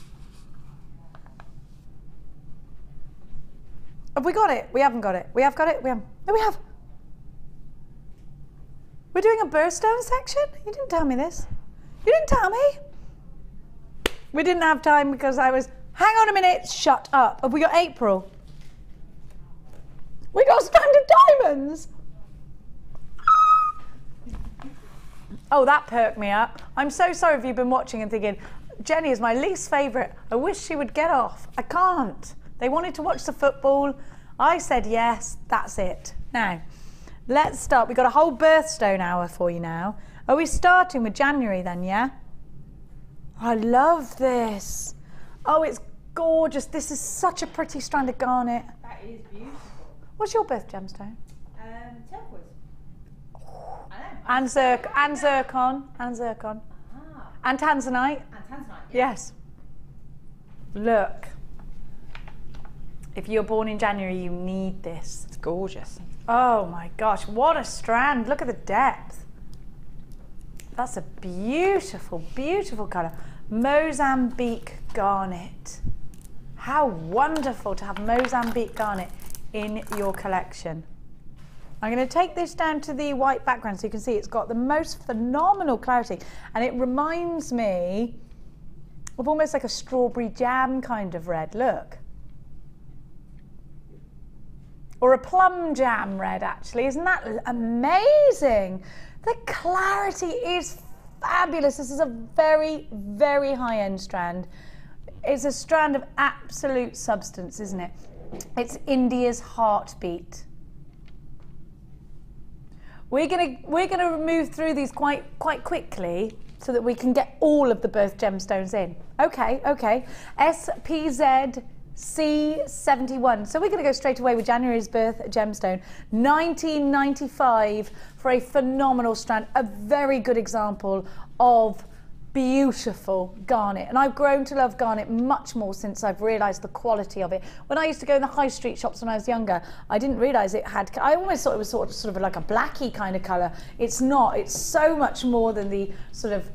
Have we got it? We haven't got it. We have got it? We haven't. No, we have. We're doing a birthstone section? You didn't tell me this. You didn't tell me. We didn't have time because I was, hang on a minute, shut up. Have we got April? We got stranded diamonds. Oh, that perked me up. I'm so sorry if you've been watching and thinking, Jenny is my least favourite. I wish she would get off. I can't. They wanted to watch the football. I said yes, that's it. Now, let's start. We've got a whole birthstone hour for you now. Are we starting with January then, yeah? I love this. Oh, it's gorgeous. This is such a pretty stranded garnet. That is beautiful. What's your birth gemstone? Turquoise. And zircon. And zircon. Ah. And tanzanite. And tanzanite. Yes. Look. If you're born in January, you need this. It's gorgeous. Oh my gosh, what a strand. Look at the depth. That's a beautiful, beautiful colour. Mozambique garnet. How wonderful to have Mozambique garnet in your collection. I'm going to take this down to the white background so you can see it's got the most phenomenal clarity, and it reminds me of almost like a strawberry jam kind of red. Look. Or a plum jam red, actually. Isn't that amazing? The clarity is fabulous. This is a very, very high-end strand. It's a strand of absolute substance, isn't it? It's India's heartbeat. We're gonna move through these quite quickly so that we can get all of the birth gemstones in. Okay, okay. SPZ C71. So we're going to go straight away with January's birth gemstone. 1995 for a phenomenal strand. A very good example of beautiful garnet. And I've grown to love garnet much more since I've realised the quality of it. When I used to go in the high street shops when I was younger, I didn't realise it had, I always thought it was sort of like a blacky kind of colour. It's not. It's so much more than the sort of,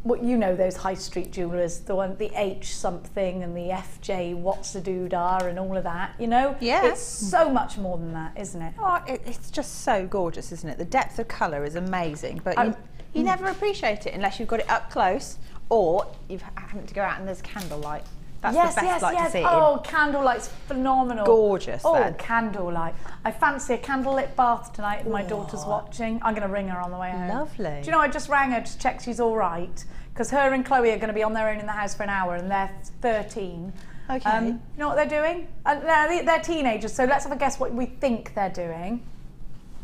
what you know, those high street jewellers, the H something and the FJ what's the doodah and all of that, you know? Yeah. It's so much more than that, isn't it? Oh, it's just so gorgeous, isn't it? The depth of colour is amazing, but you never appreciate it unless you've got it up close or you've happened to go out and there's candlelight. That's the best light to see it in. Oh, candlelight's phenomenal. Gorgeous. Oh, then. Candlelight. I fancy a candlelit bath tonight. My daughter's watching. I'm going to ring her on the way home. Lovely. Do you know, I just rang her to check she's all right, because her and Chloe are going to be on their own in the house for an hour, and they're 13. Okay. You know what they're doing? They're teenagers, so let's have a guess what we think they're doing.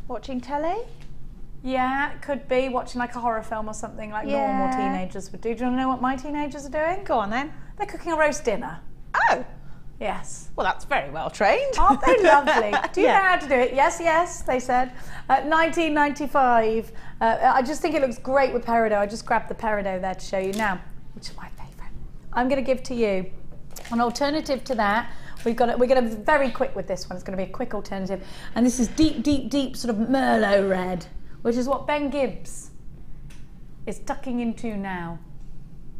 Watching telly? Yeah, it could be watching like a horror film or something like normal teenagers would do. Do you want to know what my teenagers are doing? Go on then. They're cooking a roast dinner. Oh. Yes. Well, that's very well trained. Aren't they lovely? Do you know how to do it? Yes, yes, they said. 1995. I just think it looks great with peridot. I just grabbed the peridot there to show you now, which is my favourite. I'm going to give to you an alternative to that. We're going to be very quick with this one. It's going to be a quick alternative. And this is deep, deep, deep sort of Merlot red, which is what Ben Gibbs is tucking into now.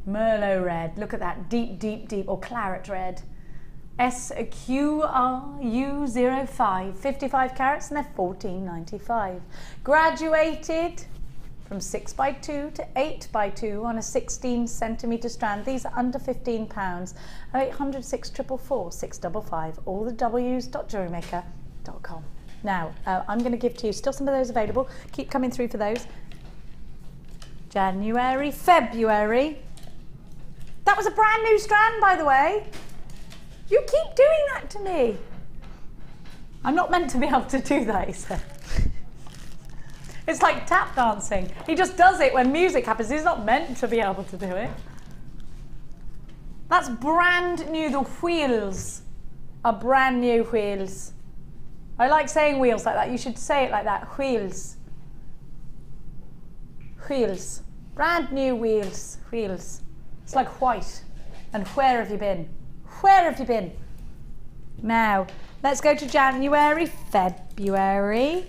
Merlot red. Look at that. Deep, deep, deep. Or claret red. SQRU05, 55 carats, and they're $14.95. Graduated from 6x2 to 8x2 on a 16cm strand. These are under £15. 0800 644 655. All the W's.jewellerymaker.com. Now, I'm going to give to you still some of those available. Keep coming through for those. January, February. That was a brand new strand, by the way. You keep doing that to me. I'm not meant to be able to do that, he said. It's like tap dancing. He just does it when music happens. He's not meant to be able to do it. That's brand new. The wheels are brand new wheels. I like saying wheels like that. You should say it like that. Wheels. Wheels. Brand new wheels. Wheels. It's like white. And where have you been? Where have you been? Now, let's go to January, February.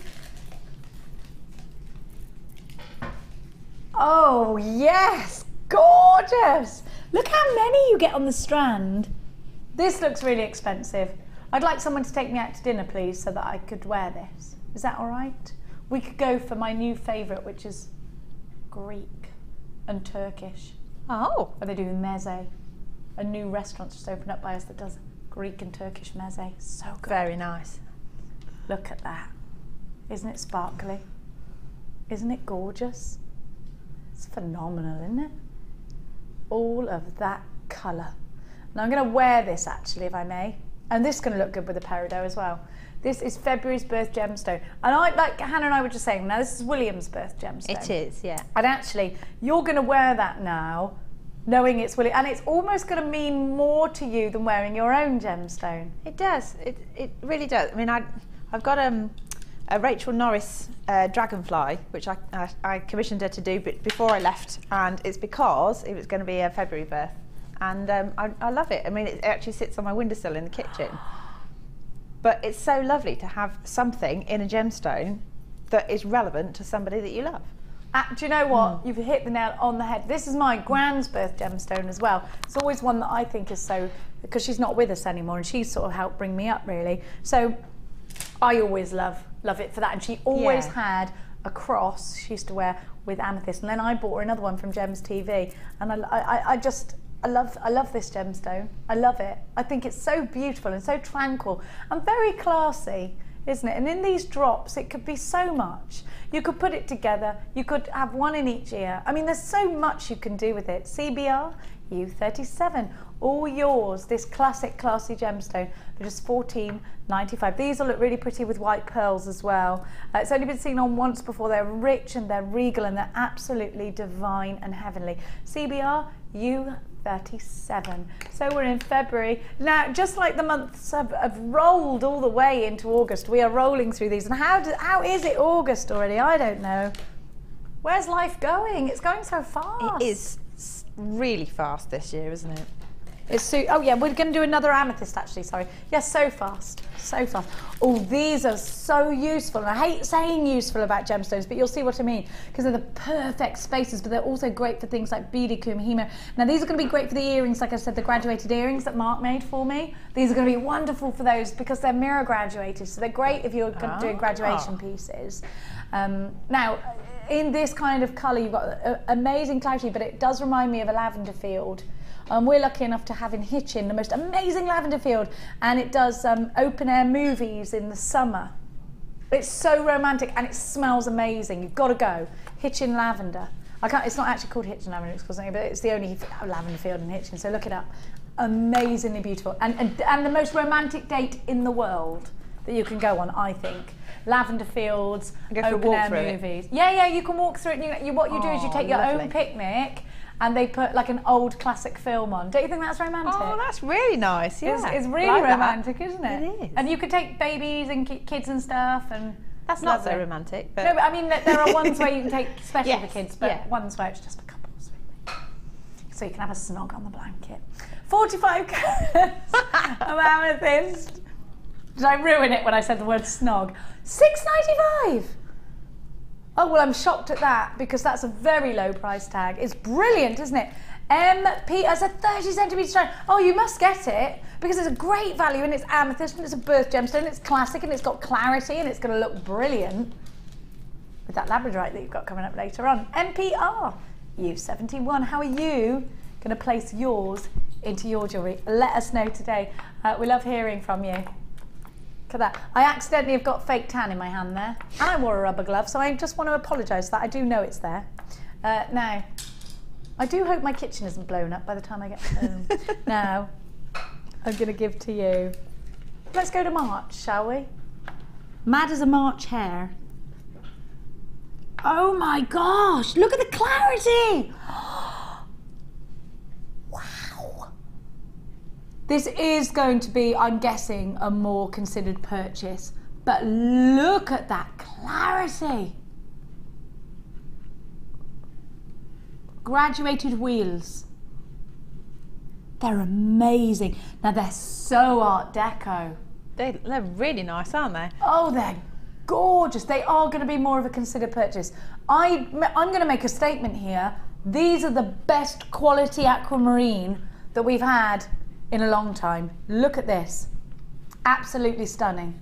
Oh, yes, gorgeous. Look how many you get on the strand. This looks really expensive. I'd like someone to take me out to dinner, please, so that I could wear this. Is that all right? We could go for my new favourite, which is Greek and Turkish. Oh. Where they do meze. A new restaurant's just opened up by us that does Greek and Turkish meze. So good. Very nice. Look at that. Isn't it sparkly? Isn't it gorgeous? It's phenomenal, isn't it? All of that colour. Now I'm going to wear this actually, if I may. And this is going to look good with the peridot as well. This is February's birth gemstone. And like Hannah and I were just saying, now this is William's birth gemstone. It is, yeah. And actually, you're going to wear that now, knowing it's William. And it's almost going to mean more to you than wearing your own gemstone. It does. It really does. I mean, I've got a Rachel Norris dragonfly, which I commissioned her to do before I left. And it's because it was going to be a February birth. And I love it. I mean, it actually sits on my windowsill in the kitchen. But it's so lovely to have something in a gemstone that is relevant to somebody that you love. Do you know what? You've hit the nail on the head. This is my grand's birth gemstone as well. It's always one that I think is so, because she's not with us anymore and she's sort of helped bring me up really. So I always love it for that. And she always had a cross she used to wear with amethyst. And then I bought her another one from Gems TV. And I love this gemstone. I love it. I think it's so beautiful and so tranquil and very classy, isn't it? And in these drops, it could be so much. You could put it together. You could have one in each ear. I mean, there's so much you can do with it. CBR, U37, all yours. This classic, classy gemstone. They're just $14.95. These will look really pretty with white pearls as well. It's only been seen on once before. They're rich and they're regal and they're absolutely divine and heavenly. CBR, U37. So we're in February. Now, just like the months have rolled all the way into August, we are rolling through these. And how is it August already? I don't know. Where's life going? It's going so fast. It is really fast this year, isn't it? Oh yeah, we're going to do another amethyst actually, sorry. Yes, so fast, so fast. Oh, these are so useful. And I hate saying useful about gemstones, but you'll see what I mean, because they're the perfect spaces, but they're also great for things like beaded kumihimo. Now these are going to be great for the earrings, like I said, the graduated earrings that Mark made for me. These are going to be wonderful for those because they're mirror graduated, so they're great if you're doing graduation pieces. Now, in this kind of colour, you've got amazing clarity, but it does remind me of a lavender field. We're lucky enough to have in Hitchin the most amazing lavender field, and it does open air movies in the summer. It's so romantic and it smells amazing. You've got to go. Hitchin Lavender. It's not actually called Hitchin Lavender, it's called something, but it's the only lavender field in Hitchin, so look it up. Amazingly beautiful and the most romantic date in the world that you can go on, I think. Lavender fields, open air movies. Yeah, you can walk through it. What you do is you take your own picnic. And they put like an old classic film on. Don't you think that's romantic? Oh, that's really nice. Yeah, it's really romantic, isn't it? It is. And you could take babies and kids and stuff, and that's not so romantic. But no, but I mean, there are ones where you can take especially for kids, but ones where it's just for couples. So you can have a snog on the blanket. 45 carats of amethyst. Did I ruin it when I said the word snog? $6.95. Oh, well, I'm shocked at that because that's a very low price tag. It's brilliant, isn't it? MP as a 30 centimetre strand. Oh, you must get it because it's a great value and it's amethyst and it's a birth gemstone, it's classic and it's got clarity and it's going to look brilliant with that Labradorite that you've got coming up later on. MPR, U71. How are you going to place yours into your jewellery? Let us know today. We love hearing from you. Look at that. I accidentally have got fake tan in my hand there. And I wore a rubber glove, so I just want to apologise for that. I do know it's there. Now, I do hope my kitchen isn't blown up by the time I get home. Now, I'm going to give to you. Let's go to March, shall we? Mad as a March hare. Oh my gosh, look at the clarity. Wow. This is going to be, I'm guessing, a more considered purchase. But look at that clarity. Graduated wheels. They're amazing. Now they're so Art Deco. They're really nice, aren't they? Oh, they're gorgeous. They are going to be more of a considered purchase. I'm going to make a statement here. These are the best quality aquamarine that we've had in a long time. Look at this. Absolutely stunning.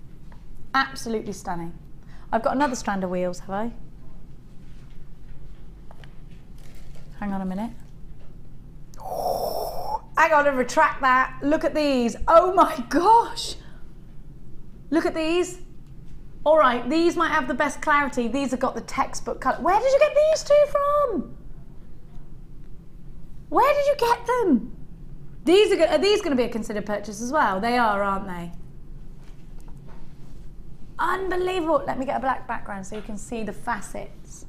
Absolutely stunning. I've got another strand of wheels, have I? Hang on a minute. Hang on, and retract that. Look at these. Oh my gosh. Look at these. All right, these might have the best clarity. These have got the textbook colour. Where did you get these two from? Where did you get them? Are these going to be a considered purchase as well? They are, aren't they? Unbelievable. Let me get a black background so you can see the facets.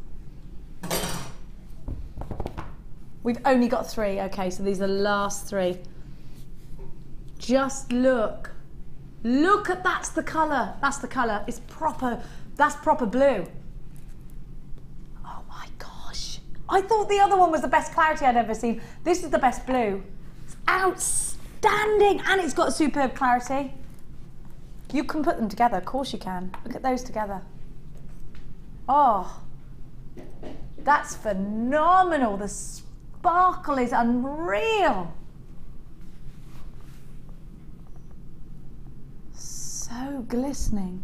We've only got 3. Okay, so these are the last 3. Just look. Look at, that's the colour. That's the colour. It's proper, that's proper blue. Oh my gosh. I thought the other one was the best clarity I'd ever seen. This is the best blue. It's outstanding, and it's got superb clarity. You can put them together, of course you can. Look at those together. Oh, that's phenomenal. The sparkle is unreal. So glistening.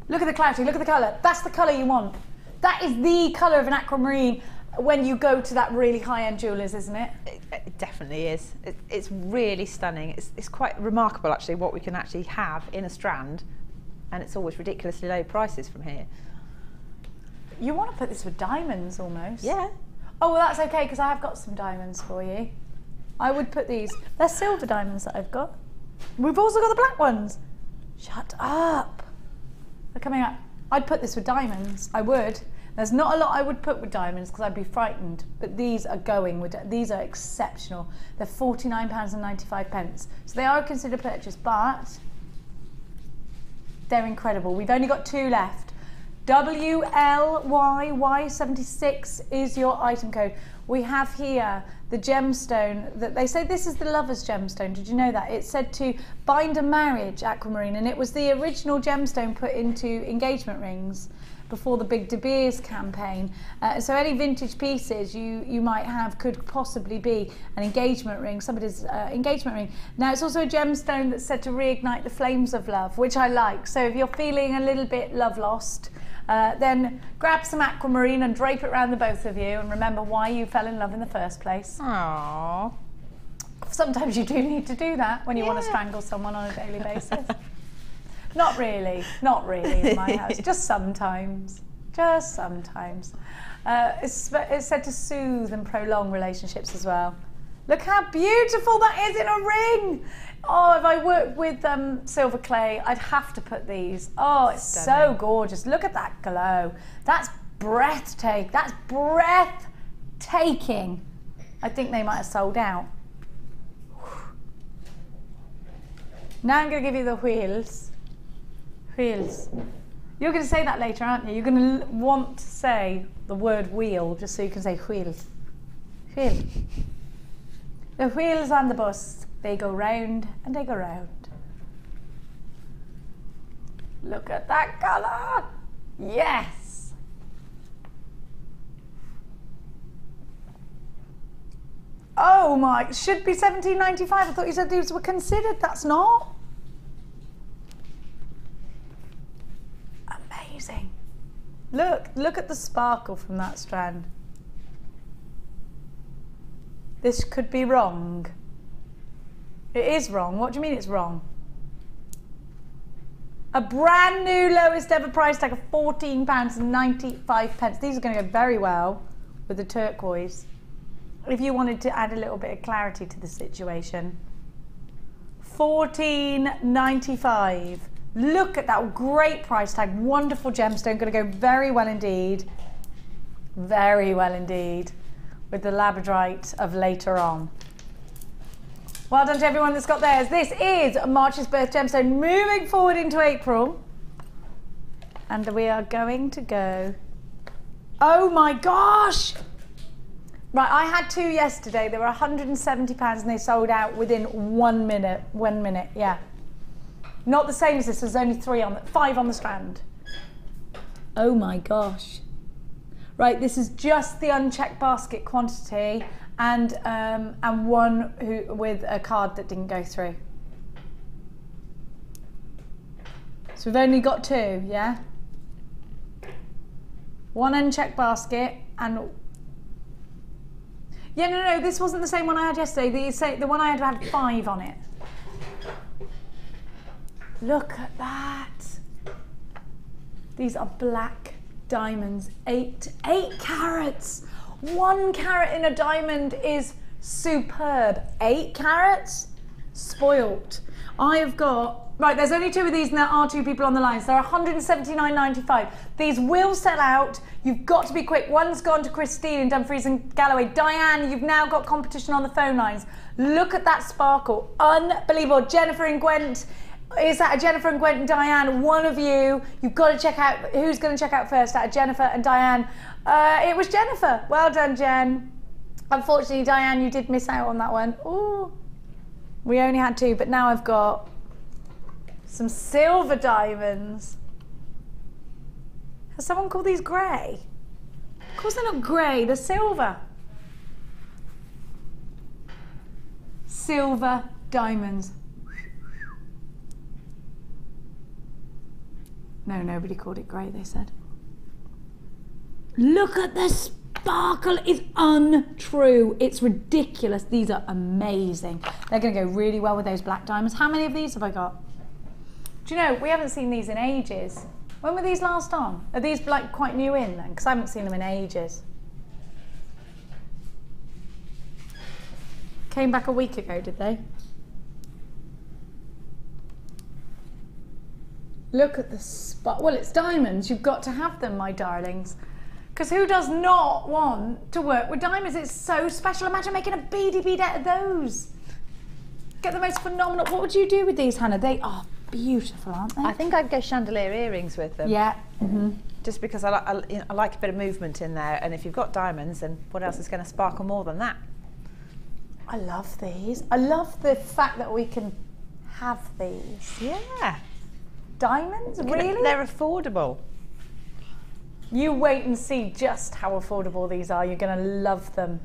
Look at the clarity, look at the colour. That's the colour you want. That is the colour of an aquamarine when you go to that really high-end jewellers, isn't it? It definitely is. It's really stunning. It's quite remarkable, actually, what we can actually have in a strand, and it's always ridiculously low prices from here. You want to put this with diamonds, almost. Yeah. Oh, well, that's okay, because I have got some diamonds for you. I would put these. They're silver diamonds that I've got. We've also got the black ones. Shut up. They're coming up. I'd put this with diamonds. I would. There's not a lot I would put with diamonds because I'd be frightened, but these are going with, these are exceptional. They're £49.95. So they are a considered purchase, but they're incredible. We've only got 2 left. WLYY76 is your item code. We have here the gemstone that they say this is the lover's gemstone. Did you know that? It's said to bind a marriage, aquamarine, and it was the original gemstone put into engagement rings before the big De Beers campaign. So any vintage pieces you might have could possibly be an engagement ring, somebody's engagement ring. Now it's also a gemstone that's said to reignite the flames of love, which I like. So if you're feeling a little bit love lost, then grab some aquamarine and drape it around the both of you and remember why you fell in love in the first place. Aww. Sometimes you do need to do that when you want to strangle someone on a daily basis. Not really in my house, just sometimes, just sometimes. It's said to soothe and prolong relationships as well. Look how beautiful that is in a ring. Oh, if I worked with silver clay, I'd have to put these. Oh, it's stunning. So gorgeous. Look at that glow. That's breathtaking. That's breathtaking. I think they might have sold out. Now I'm going to give you the wheels. Wheels. You're going to say that later, aren't you? You're going to want to say the word wheel just so you can say wheels. Wheel. The wheels on the bus, they go round and they go round. Look at that colour. Yes. Oh my, should be £17.95. I thought you said these were considered. That's not. Amazing. Look at the sparkle from that strand. This could be wrong. It is wrong. What do you mean it's wrong? A brand new lowest ever price tag of £14.95. These are going to go very well with the turquoise. If you wanted to add a little bit of clarity to the situation. £14.95. Look at that great price tag. Wonderful gemstone. Going to go very well indeed. Very well indeed. With the Labradorite of later on. Well done to everyone that's got theirs. This is March's birth gemstone moving forward into April. And we are going to go. Oh my gosh! Right, I had 2 yesterday. They were £170 and they sold out within 1 minute. 1 minute, yeah. Not the same as this. There's only 5 on the strand. Oh my gosh. Right, this is just the unchecked basket quantity and one with a card that didn't go through. So we've only got 2, yeah? 1 unchecked basket and... Yeah, no, this wasn't the same one I had yesterday. The one I had 5 on it. Look at that. These are black diamonds. 8 carats. 1 carat in a diamond is superb. 8 carats? Spoilt. I have got... Right, there's only 2 of these and there are 2 people on the line, so they're £179.95. These will sell out. You've got to be quick. One's gone to Christine in Dumfries and Galloway. Diane, you've now got competition on the phone lines. Look at that sparkle. Unbelievable. Jennifer and Gwent. Is that a Jennifer and Gwent and Diane? One of you. You've got to check out. Who's going to check out first? Out of Jennifer and Diane. It was Jennifer. Well done, Jen. Unfortunately, Diane, you did miss out on that one. Ooh. We only had 2, but now I've got some silver diamonds. Has someone called these grey? Of course they're not grey, they're silver. Silver diamonds. No, nobody called it grey, they said. Look at the sparkle, it's untrue. It's ridiculous. These are amazing. They're going to go really well with those black diamonds. How many of these have I got? Do you know, we haven't seen these in ages. When were these last on? Are these like quite new in then? Because I haven't seen them in ages. Came back a week ago, did they? Look at the spot. Well, it's diamonds. You've got to have them, my darlings. Because who does not want to work with diamonds? It's so special. Imagine making a beady bead out of those. Get the most phenomenal. What would you do with these, Hannah? They are beautiful, aren't they? I think I'd go chandelier earrings with them. Yeah. Just because I like a bit of movement in there, and if you've got diamonds, then what else is going to sparkle more than that? I love these. I love the fact that we can have these. Yeah. Diamonds? Really? They're affordable. You wait and see just how affordable these are. You're going to love them.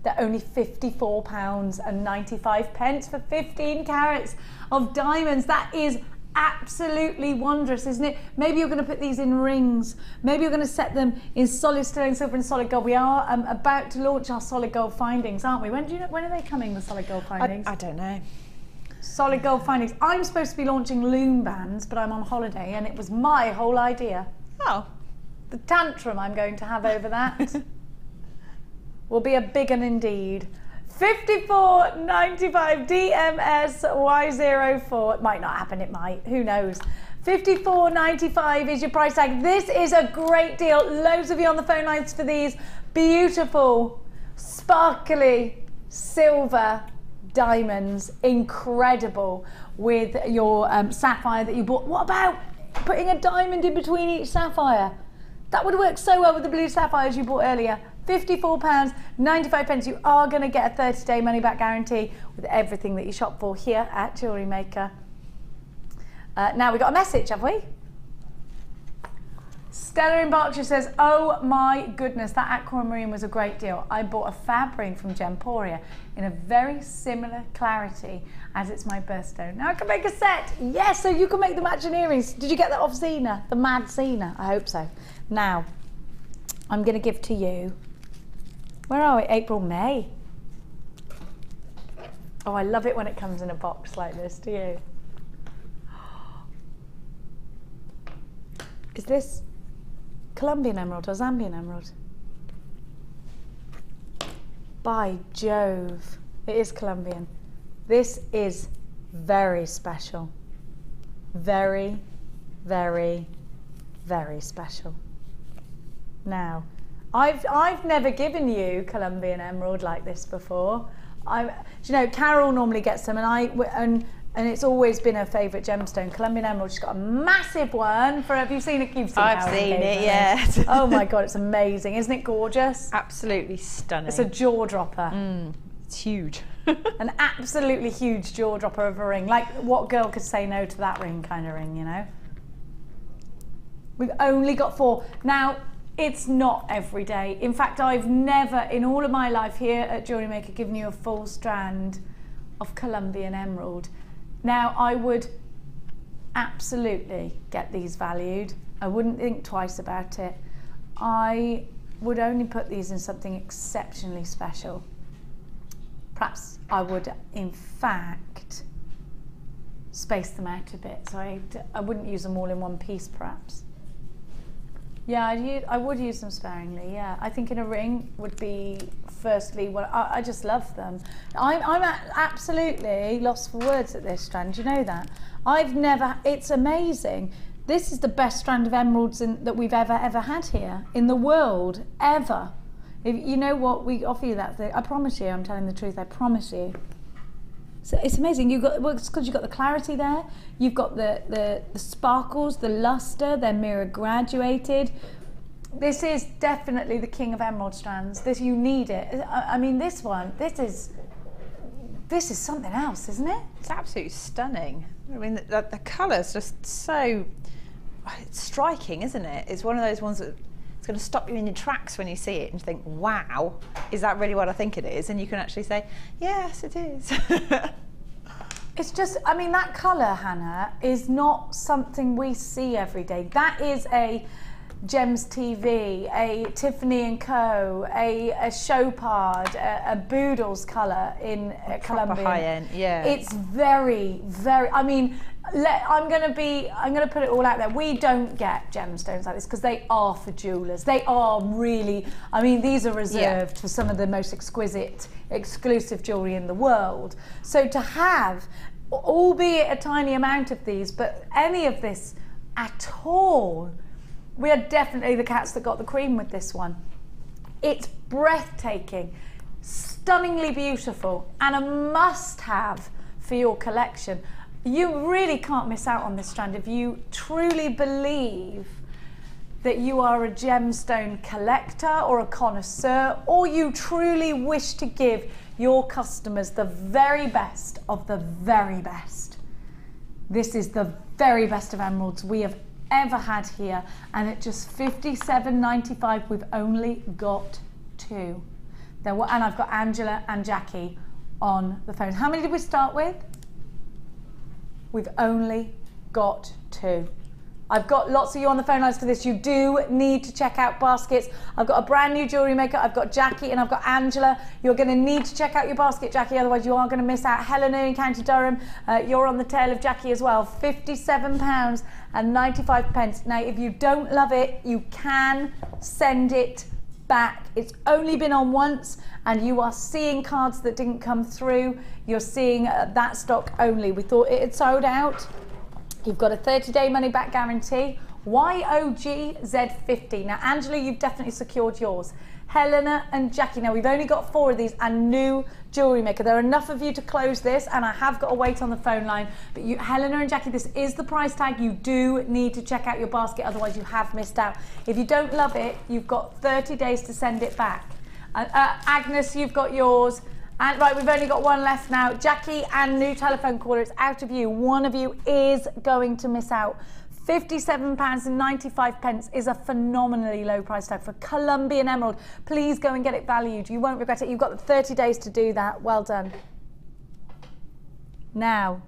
They're only £54.95 for 15 carats of diamonds. That is absolutely wondrous, isn't it? Maybe you're going to put these in rings. Maybe you're going to set them in solid sterling silver and solid gold. We are about to launch our solid gold findings, aren't we? When are they coming, the solid gold findings? I don't know. Solid gold findings. I'm supposed to be launching loom bands, but I'm on holiday, and it was my whole idea. Oh. The tantrum I'm going to have over that will be a big one indeed. £54.95 DMS Y04. It might not happen, it might. Who knows? £54.95 is your price tag. This is a great deal. Loads of you on the phone lines for these beautiful, sparkly silver diamonds. Incredible with your sapphire that you bought. What about putting a diamond in between each sapphire? That would work so well with the blue sapphires you bought earlier. £54.95. You are going to get a 30-day money-back guarantee with everything that you shop for here at Jewellery Maker. Now, we got a message, have we? Stella in Berkshire says, oh my goodness, that aquamarine was a great deal. I bought a fab ring from Gemporia in a very similar clarity as it's my birthstone. Now I can make a set. Yes, so you can make the matching earrings. Did you get that off Zena, the mad Zena? I hope so. Now, I'm going to give to you, where are we? April, May. Oh, I love it when it comes in a box like this, do you? Is this Colombian emerald or Zambian emerald? By Jove, it is Colombian. This is very special. Very, very, very special. Now, I've never given you Colombian emerald like this before. Do you know, Carol normally gets them, and And it's always been her favourite gemstone, Colombian emerald. She's got a massive one. Have you seen it? You've seen I've seen it, yes. Oh my God, it's amazing. Isn't it gorgeous? Absolutely stunning. It's a jaw dropper. It's huge. An absolutely huge jaw dropper of a ring. Like, what girl could say no to that ring kind of ring, you know? We've only got 4. Now, it's not every day. In fact, I've never, in all of my life here at Jewellery Maker, given you a full strand of Colombian emerald. Now, I would absolutely get these valued. I wouldn't think twice about it. I would only put these in something exceptionally special. Perhaps I would, in fact, space them out a bit. So I wouldn't use them all in one piece, perhaps. Yeah, I would use them sparingly, yeah. I think in a ring would be, firstly, well, I just love them. I'm absolutely lost for words at this strand, you know that? It's amazing. This is the best strand of emeralds that we've ever had here in the world, ever. If you know what, we offer you that thing. I promise you, I'm telling the truth, I promise you. So it's amazing. It's because you've got the clarity there. You've got the sparkles, the luster. They're mirror graduated. This is definitely the king of emerald strands. You need it. I mean, this is something else, isn't it? It's absolutely stunning. I mean, the colour's just so, it's striking, isn't it? It's one of those ones that it's going to stop you in your tracks when you see it and think, wow, is that really what I think it is? And you can actually say, yes, it is. It's just, I mean, that colour, Hannah, is not something we see every day. That is a Gems TV, a Tiffany & Co, a Chopard, a Boodles colour in Colombian. High end, yeah. It's very, very, I mean, I'm going to put it all out there. We don't get gemstones like this because they are for jewellers. They are really, I mean, these are reserved for some of the most exquisite, exclusive jewellery in the world. So to have, albeit a tiny amount of these, but any of this at all, we are definitely the cats that got the cream with this one. It's breathtaking, stunningly beautiful, and a must-have for your collection. You really can't miss out on this strand if you truly believe that you are a gemstone collector or a connoisseur, or you truly wish to give your customers the very best of the very best. This is the very best of emeralds we have ever had here, and at just $57.95 we've only got 2. And I've got Angela and Jackie on the phone. How many did we start with? We've only got 2. I've got lots of you on the phone lines for this. You do need to check out baskets. I've got a brand new jewellery maker. I've got Jackie and I've got Angela. You're going to need to check out your basket, Jackie, otherwise you are going to miss out. Helena in County Durham, you're on the tail of Jackie as well. £57.95. Now, if you don't love it, you can send it back. It's only been on once, and you are seeing cards that didn't come through. You're seeing that stock only. We thought it had sold out. You've got a 30-day money-back guarantee. YOGZ50. Now, Angela, you've definitely secured yours. Helena and Jackie. Now, we've only got 4 of these, and new jewellery maker. There are enough of you to close this, and I have got to wait on the phone line. But you, Helena and Jackie, this is the price tag. You do need to check out your basket, otherwise you have missed out. If you don't love it, you've got 30 days to send it back. Agnes, you've got yours. And right, we've only got 1 left now. Jackie and new telephone caller, it's out of you. One of you is going to miss out. £57.95 is a phenomenally low price tag for Colombian emerald. Please go and get it valued. You won't regret it. You've got 30 days to do that. Well done. Now.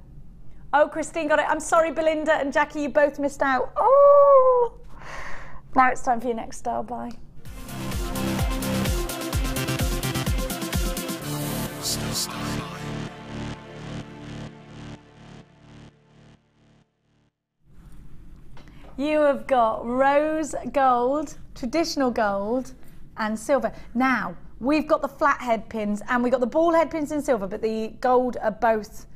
Oh, Christine got it. I'm sorry, Belinda and Jackie, you both missed out. Oh. Now it's time for your next style buy. You have got rose gold, traditional gold, and silver. Now, we've got the flathead pins and we've got the ball head pins in silver, but the gold are both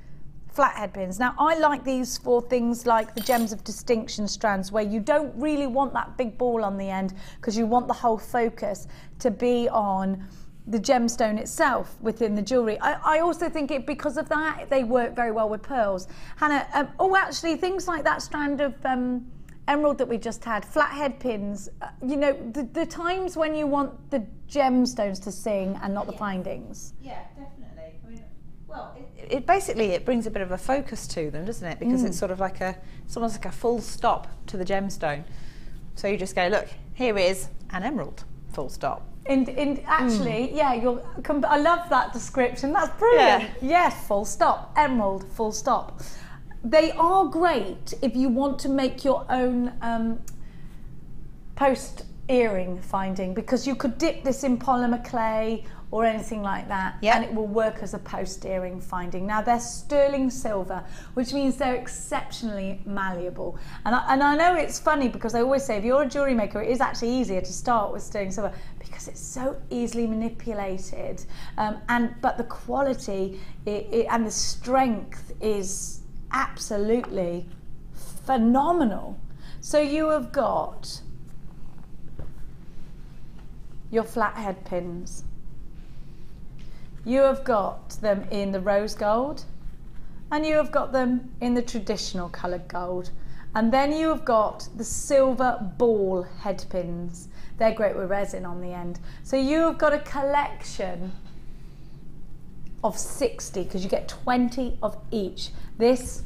flathead pins. Now, I like these for things like the Gems of Distinction strands, where you don't really want that big ball on the end because you want the whole focus to be on gemstone itself within the jewellery. I also think because of that, they work very well with pearls. Hannah, actually, things like that strand of emerald that we just had, flathead pins, you know, the times when you want the gemstones to sing and not the findings. Yeah, definitely. I mean, well, it basically, it brings a bit of a focus to them, doesn't it? Because it's sort of like it's almost like a full stop to the gemstone. So you just go, look, here is an emerald, full stop. Actually, yeah, I love that description. That's brilliant. Yeah. Yes, full stop. Emerald, full stop. They are great if you want to make your own post earring finding, because you could dip this in polymer clay or anything like that, and it will work as a post earring finding. Now they're sterling silver, which means they're exceptionally malleable. And I know it's funny because I always say if you're a jewellery maker, it is actually easier to start with sterling silver because it's so easily manipulated. But the quality and the strength is absolutely phenomenal. So you have got your flathead pins. You have got them in the rose gold, and you have got them in the traditional coloured gold. And then you have got the silver ball head pins. They're great with resin on the end. So you have got a collection of 60, because you get 20 of each. This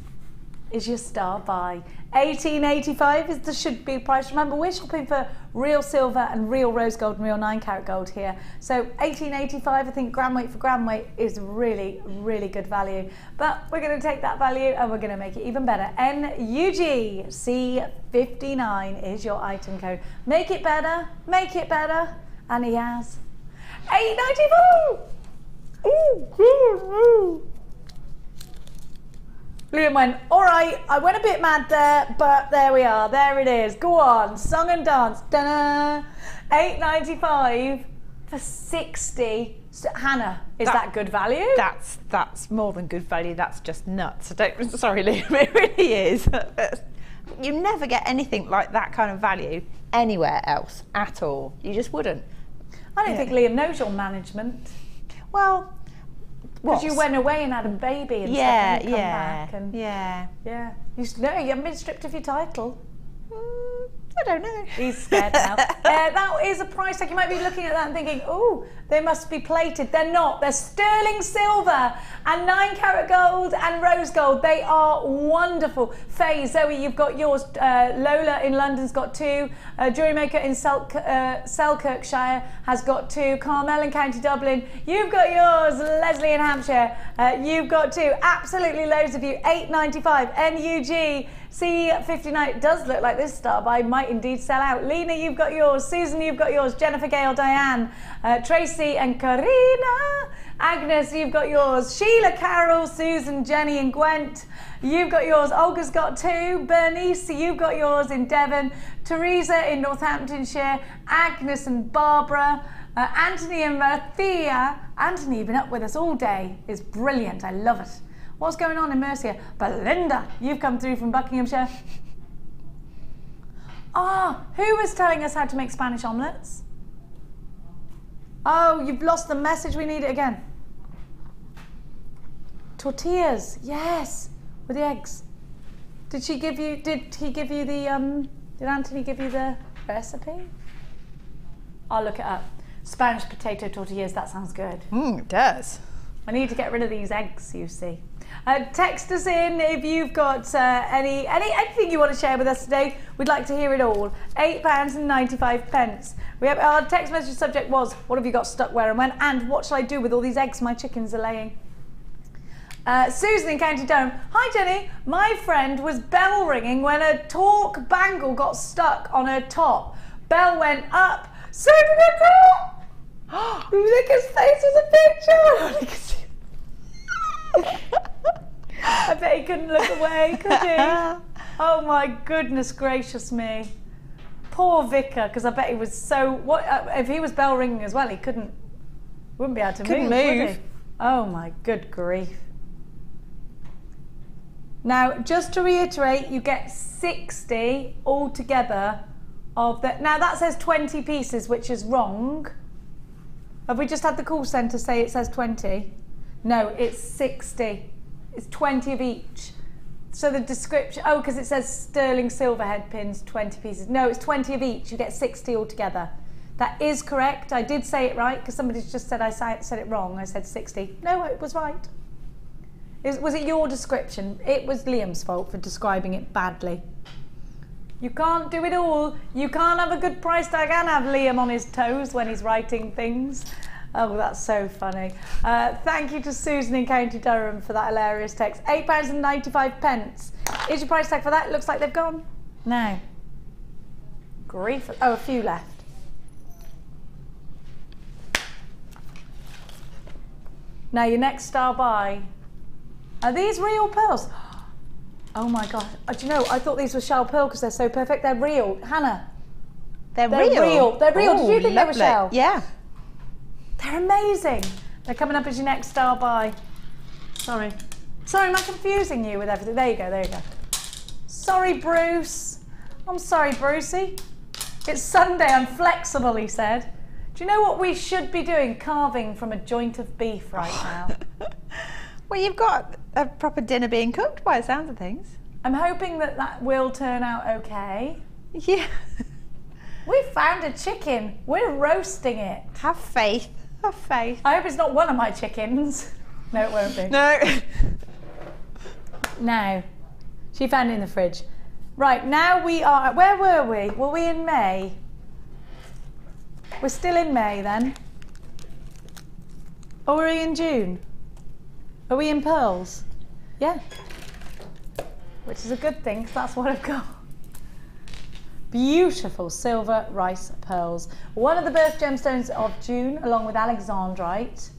is your star buy. $18.85 should be the price. Remember, we're shopping for real silver and real rose gold and real 9-carat gold here. So $18.85, I think gram weight for gram weight is really, really good value. But we're going to take that value and we're going to make it even better. NUG C59 is your item code. Make it better, and he has. $8.94. Ooh. Liam went, all right, I went a bit mad there, but there we are, there it is. Go on, song and dance. Ta-da! $8.95 for 60. So, Hannah, is that good value? That's more than good value, that's just nuts. Sorry, Liam, it really is. You never get anything like that kind of value anywhere else at all. You just wouldn't. I don't think Liam knows your management. Well, because you went away and had a baby and stuff, and you come back and yeah. You haven't been stripped of your title. I don't know. He's scared now. That is a price tag. You might be looking at that and thinking, oh, they must be plated. They're not. They're sterling silver and 9-carat gold and rose gold. They are wonderful. Faye, Zoe, you've got yours. Lola in London's got 2. Jewellery Maker in Selkirkshire has got 2. Carmel in County Dublin, you've got yours. Leslie in Hampshire, you've got 2. Absolutely loads of you. $8.95. NUG C59. It does look like this star buy might indeed sell out. Lena, you've got yours. Susan, you've got yours. Jennifer, Gail, Diane, Tracy and Karina. Agnes, you've got yours. Sheila, Carol, Susan, Jenny and Gwent, you've got yours. Olga's got 2. Bernice, you've got yours in Devon. Teresa in Northamptonshire. Agnes and Barbara. Anthony and Marthea. Anthony, you've been up with us all day. It's brilliant. I love it. What's going on in Mercia? Belinda, you've come through from Buckinghamshire. Who was telling us how to make Spanish omelettes? Oh, you've lost the message. We need it again. Tortillas, yes, with the eggs. Did he give you the, did Anthony give you the recipe? I'll look it up. Spanish potato tortillas, that sounds good. It does. I need to get rid of these eggs, you see. Text us in if you've got anything you want to share with us today. We'd like to hear it all. £8.95. We have our text message subject was, what have you got stuck where and when, and what shall I do with all these eggs my chickens are laying? Susan in County Durham. Hi Jenny, my friend was bell ringing when a torque bangle got stuck on her top. Bell went up, so did a girl. Nicker's face was a picture. I bet he couldn't look away, could he? Oh my goodness gracious me. Poor Vicar, because I bet he was so... if he was bell ringing as well, he wouldn't be able to move. Would he? Oh my good grief. Now, just to reiterate, you get 60 altogether of the... Now, that says 20 pieces, which is wrong. Have we just had the call centre say it says 20? No, it's 60. It's 20 of each. So the description, oh, because it says sterling silver head pins, 20 pieces. No, it's 20 of each. You get 60 altogether. That is correct. I did say it right because somebody's just said I said it wrong. I said 60. No, it was right. Was it your description? It was Liam's fault for describing it badly. You can't do it all. You can't have a good price tag and have Liam on his toes when he's writing things. Oh, that's so funny. Thank you to Susan in County Durham for that hilarious text. £8.95. Is your price tag for that? It looks like they've gone. No. Grief. Oh, a few left. Now your next star buy. Are these real pearls? Oh my God. Do you know, I thought these were shell pearl because they're so perfect. They're real. Hannah. They're real? They're real. Oh, did you think lovely. they were shell? Yeah. They're amazing. They're coming up as your next star buy. Sorry. Sorry, am I confusing you with everything? There you go, there you go. Sorry, Bruce. I'm sorry, Brucey. It's Sunday, I'm flexible, he said. Do you know what we should be doing? Carving from a joint of beef right now. Well, you've got a proper dinner being cooked by the sounds of things. I'm hoping that that will turn out okay. Yeah. We found a chicken. We're roasting it. Have faith. Have faith. I hope it's not one of my chickens. No, it won't be. No. No. She found it in the fridge. Right, now we are... Where were we? Were we in May? We're still in May then. Or were we in June? Are we in pearls? Yeah. Which is a good thing, because that's what I've got. Beautiful silver rice pearls. One of the birth gemstones of June, along with Alexandrite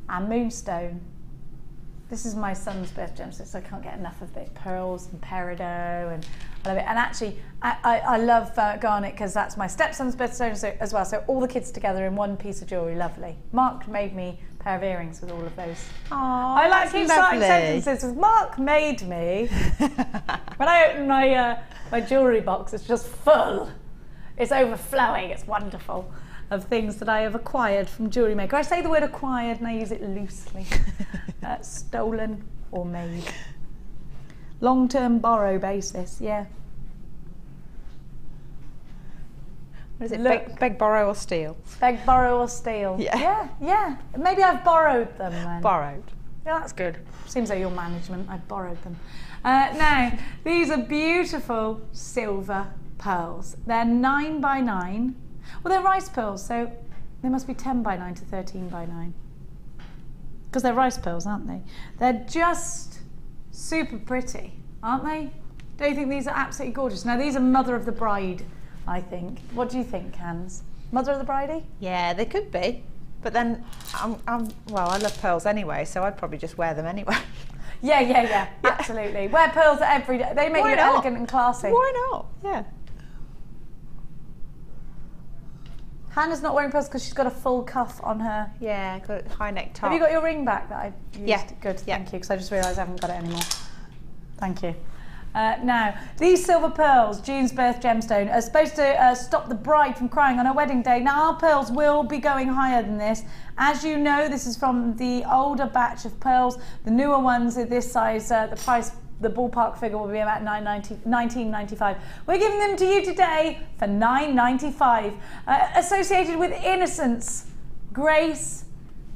and Moonstone. This is my son's birth gemstone, so I can't get enough of it. Pearls and peridot, and I love it. And actually, I love Garnet because that's my stepson's birthstone as well. So all the kids together in one piece of jewellery, lovely. Mark made me a pair of earrings with all of those. Aww, I like to keep starting sentences with Mark made me. When I open my jewellery box, it's just full. It's overflowing. It's wonderful of things that I have acquired from JewelleryMaker. I say the word acquired and I use it loosely. Stolen or made. Long-term borrow basis, yeah. What is it? Beg, borrow or steal? Beg, borrow or steal. Yeah. Yeah. Maybe I've borrowed them then. Borrowed. Yeah, that's good. Seems like your management. I've borrowed them. Now, these are beautiful silver pearls. They're 9 by 9. Well, they're rice pearls, so they must be 10 by 9 to 13 by 9. Because they're rice pearls, aren't they? They're just super pretty, aren't they? Don't you think these are absolutely gorgeous? Now, these are Mother of the Bride, I think. What do you think, Hans? Mother of the Bridey? Yeah, they could be. But then, well, I love pearls anyway, so I'd probably just wear them anyway. Yeah, absolutely. Wear pearls every day. They make you elegant and classy. Why not? Yeah. Hannah's not wearing pearls because she's got a full cuff on her. Yeah, got a high neck top. Have you got your ring back that I used? Yeah. Good, thank you, because I just realised I haven't got it anymore. Thank you. Now, these silver pearls, June's birth gemstone, are supposed to stop the bride from crying on her wedding day. Now, our pearls will be going higher than this. As you know, this is from the older batch of pearls. The newer ones are this size. The price, the ballpark figure will be about $19.95. We're giving them to you today for $9.95. Associated with innocence, grace,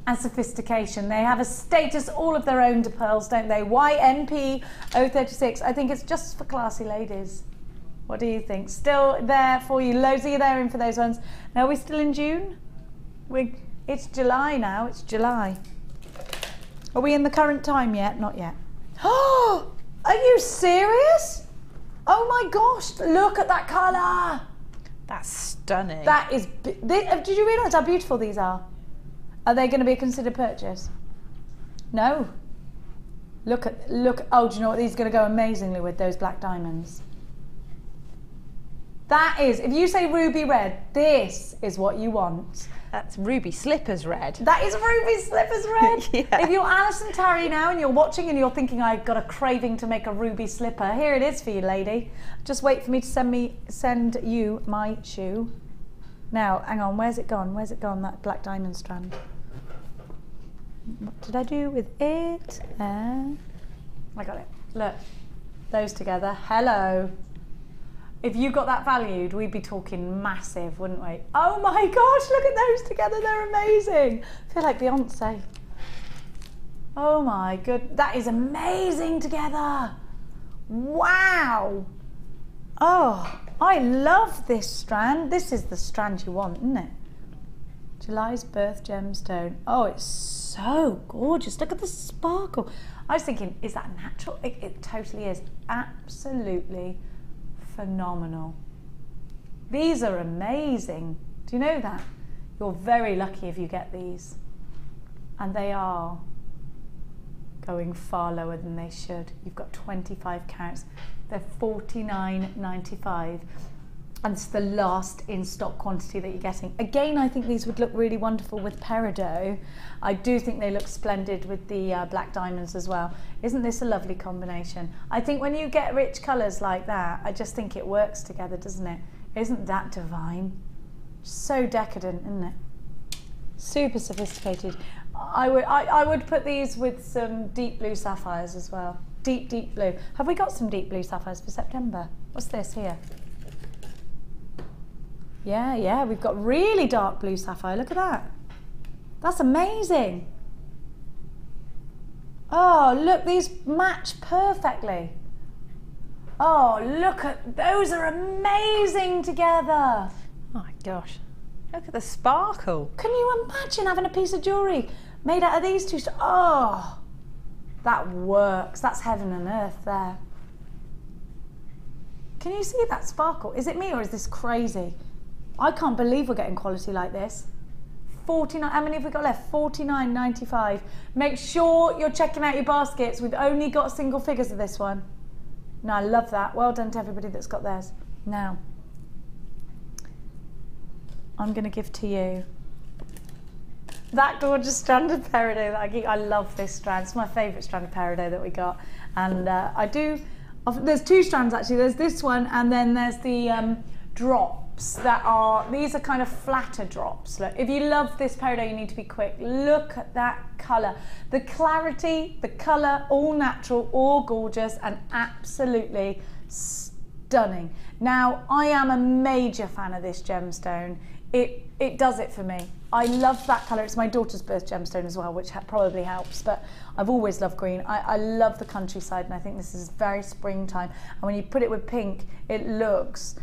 and sophistication. They have a status all of their own to pearls, don't they? YNP 036. I think it's just for classy ladies. What do you think? Still there for you. Loads of you there in for those ones. Now, are we still in June? It's July now. It's July. Are we in the current time yet? Not yet. Oh, are you serious? Oh my gosh, look at that colour. That's stunning. That is, did you realise how beautiful these are? Are they going to be a considered purchase? No. Look, oh, do you know what? These are going to go amazingly with those black diamonds. That is, if you say ruby red, this is what you want. That's ruby slippers red. That is ruby slippers red. Yeah. If you're Alison Tarry now and you're watching and you're thinking, I've got a craving to make a ruby slipper, here it is for you, lady. Just wait for me to send you my shoe. Now, hang on, where's it gone? Where's it gone, that black diamond strand? What did I do with it? I got it. Look, those together. Hello. If you got that valued, we'd be talking massive, wouldn't we? Oh my gosh, look at those together. They're amazing. I feel like Beyonce. Oh my good. That is amazing together. Wow. Oh, I love this strand. This is the strand you want, isn't it? July's birth gemstone. Oh, it's so gorgeous. Look at the sparkle. I was thinking, is that natural? It totally is. Absolutely phenomenal. These are amazing. Do you know that? You're very lucky if you get these. And they are going far lower than they should. You've got 25 carats. They're $49.95. And it's the last in stock quantity that you're getting. Again, I think these would look really wonderful with peridot. I do think they look splendid with the black diamonds as well. Isn't this a lovely combination? I think when you get rich colours like that, I just think it works together, doesn't it? Isn't that divine? So decadent, isn't it? Super sophisticated. I would put these with some deep blue sapphires as well. Deep, deep blue. Have we got some deep blue sapphires for September? What's this here? Yeah, we've got really dark blue sapphire. Look at that. That's amazing. Oh, look, these match perfectly. Oh, look at, those are amazing together. Oh my gosh. Look at the sparkle. Can you imagine having a piece of jewellery made out of these two? Oh, that works. That's heaven and earth there. Can you see that sparkle? Is it me or is this crazy? I can't believe we're getting quality like this. 49, how many have we got left? $49.95. Make sure you're checking out your baskets. We've only got single figures of this one. No, I love that. Well done to everybody that's got theirs. Now, I'm going to give to you that gorgeous strand of peridot that I love this strand. It's my favourite strand of peridot that we got. And there's two strands actually. There's this one and then there's the drops that are, these are kind of flatter drops. Look, if you love this peridot, you need to be quick. Look at that colour. The clarity, the colour, all natural, all gorgeous and absolutely stunning. Now, I am a major fan of this gemstone. It does it for me. I love that colour. It's my daughter's birth gemstone as well, which probably helps, but I've always loved green. I love the countryside and I think this is very springtime. And when you put it with pink, it looks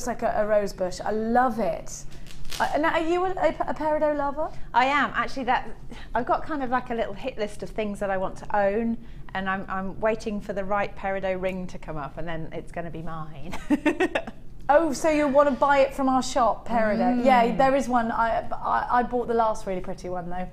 like a rose bush. I love it. Now, are you a peridot lover? I am. Actually, I've got kind of like a little hit list of things that I want to own, and I'm waiting for the right peridot ring to come up, and then it's going to be mine. Oh, so you want to buy it from our shop, peridot? Yeah, there is one. I bought the last really pretty one though.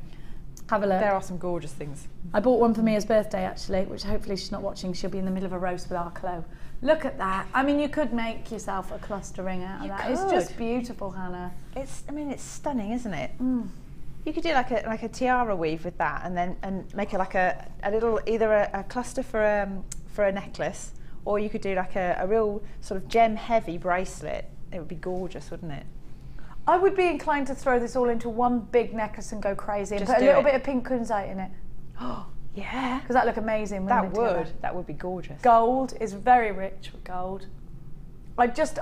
Have a look. There are some gorgeous things. I bought one for Mia's birthday actually, which hopefully she's not watching. She'll be in the middle of a roast with our Chloe. Look at that. I mean, you could make yourself a cluster ring out of that. It's just beautiful, Hannah. It's stunning, isn't it? You could do like a tiara weave with that, and make it like a little, either a cluster for a necklace, or you could do like a real sort of gem heavy bracelet. It would be gorgeous, wouldn't it? I would be inclined to throw this all into one big necklace and go crazy and put a little bit of pink kunzite in it. Oh, yeah. Because that'd look amazing, wouldn't it? That would be gorgeous. Gold is very rich with gold. I just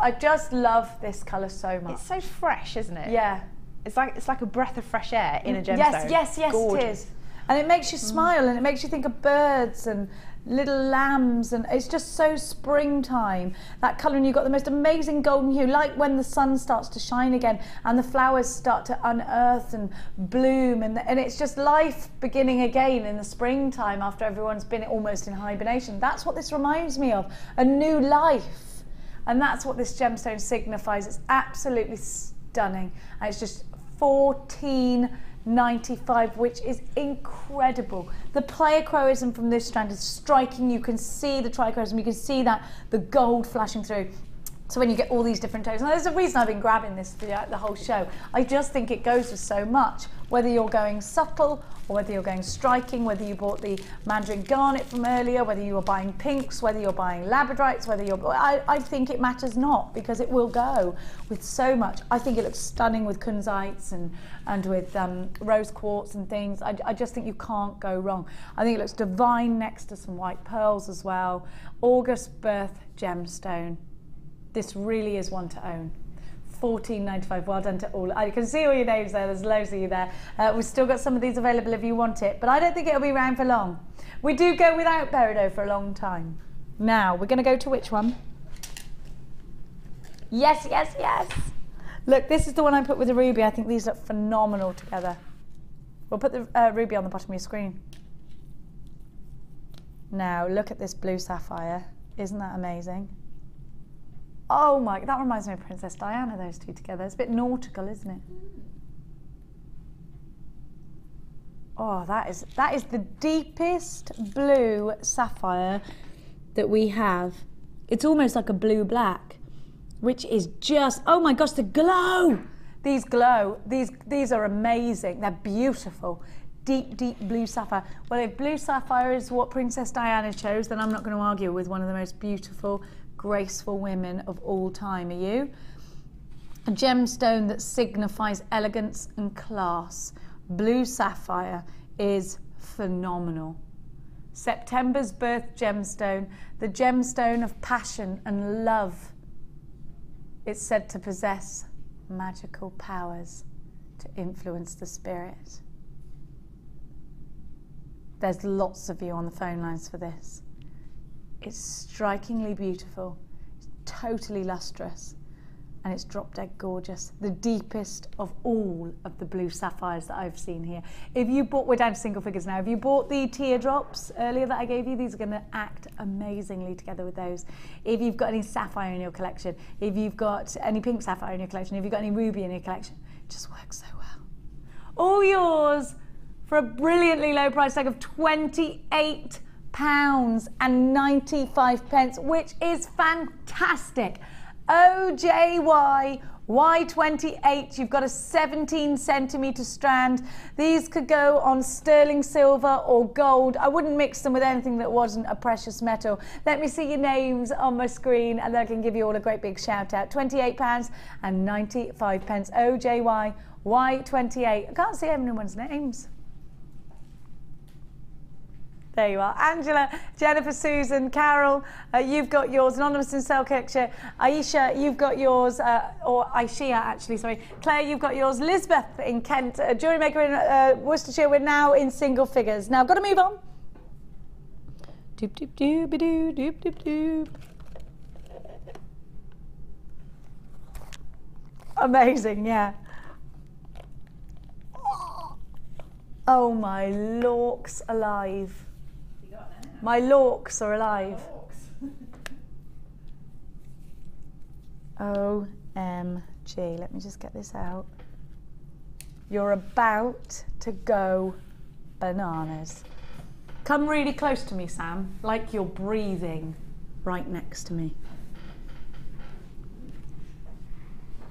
love this colour so much. It's so fresh, isn't it? Yeah. It's like a breath of fresh air in a gemstone. Yes, it is. And it makes you smile and it makes you think of birds and little lambs, and it's just so springtime. That colour, and you've got the most amazing golden hue, like when the sun starts to shine again and the flowers start to unearth and bloom, and it's just life beginning again in the springtime after everyone's been almost in hibernation. That's what this reminds me of, a new life. And that's what this gemstone signifies. It's absolutely stunning. And it's just $14.95, which is incredible. The pleiochroism from this strand is striking. You can see the trichroism, you can see that, the gold flashing through. So when you get all these different tones, and there's a reason I've been grabbing this throughout the whole show. I just think it goes with so much, whether you're going subtle or whether you're going striking, whether you bought the Mandarin Garnet from earlier, whether you were buying pinks, whether you're buying Labradorites, whether you're... I think it matters not, because it will go with so much. I think it looks stunning with kunzites and with rose quartz and things. I just think you can't go wrong. I think it looks divine next to some white pearls as well. August birth gemstone. This really is one to own. $14.95. Well done to all. I can see all your names there. There's loads of you there. We've still got some of these available if you want it, but I don't think it'll be around for long. We do go without peridot for a long time. Now we're going to go to which one? Yes, yes, yes. Look, this is the one I put with the ruby. I think these look phenomenal together. We'll put the ruby on the bottom of your screen. Now look at this blue sapphire. Isn't that amazing? Oh my, that reminds me of Princess Diana, those two together. It's a bit nautical, isn't it? Oh, that is the deepest blue sapphire that we have. It's almost like a blue-black, which is just, oh my gosh, the glow! These glow, these are amazing. They're beautiful. Deep, deep blue sapphire. Well, if blue sapphire is what Princess Diana chose, then I'm not going to argue with one of the most beautiful, graceful women of all time. Are you? A gemstone that signifies elegance and class. Blue sapphire is phenomenal. September's birth gemstone, the gemstone of passion and love. It's said to possess magical powers to influence the spirit. There's lots of you on the phone lines for this. It's strikingly beautiful, it's totally lustrous, and it's drop dead gorgeous. The deepest of all of the blue sapphires that I've seen here. If you bought, we're down to single figures now, if you bought the teardrops earlier that I gave you, these are going to act amazingly together with those. If you've got any sapphire in your collection, if you've got any pink sapphire in your collection, if you've got any ruby in your collection, it just works so well. All yours for a brilliantly low price tag of £28.95, which is fantastic. OJY Y28, you've got a 17 centimetre strand. These could go on sterling silver or gold. I wouldn't mix them with anything that wasn't a precious metal. Let me see your names on my screen and I can give you all a great big shout out. £28.95. OJY Y28. I can't see anyone's names. There you are. Angela, Jennifer, Susan, Carol, you've got yours. Anonymous in Selkirkshire. Aisha, you've got yours. Or Aishia, actually, sorry. Claire, you've got yours. Lisbeth in Kent. Jewellery Maker in Worcestershire. We're now in single figures. Now, I've got to move on. Doop, doop, doop, doop, doop, doop, doop. Amazing, yeah. Oh, my lorks alive. My lorks are alive. OMG, let me just get this out. You're about to go bananas. Come really close to me, Sam, like you're breathing right next to me.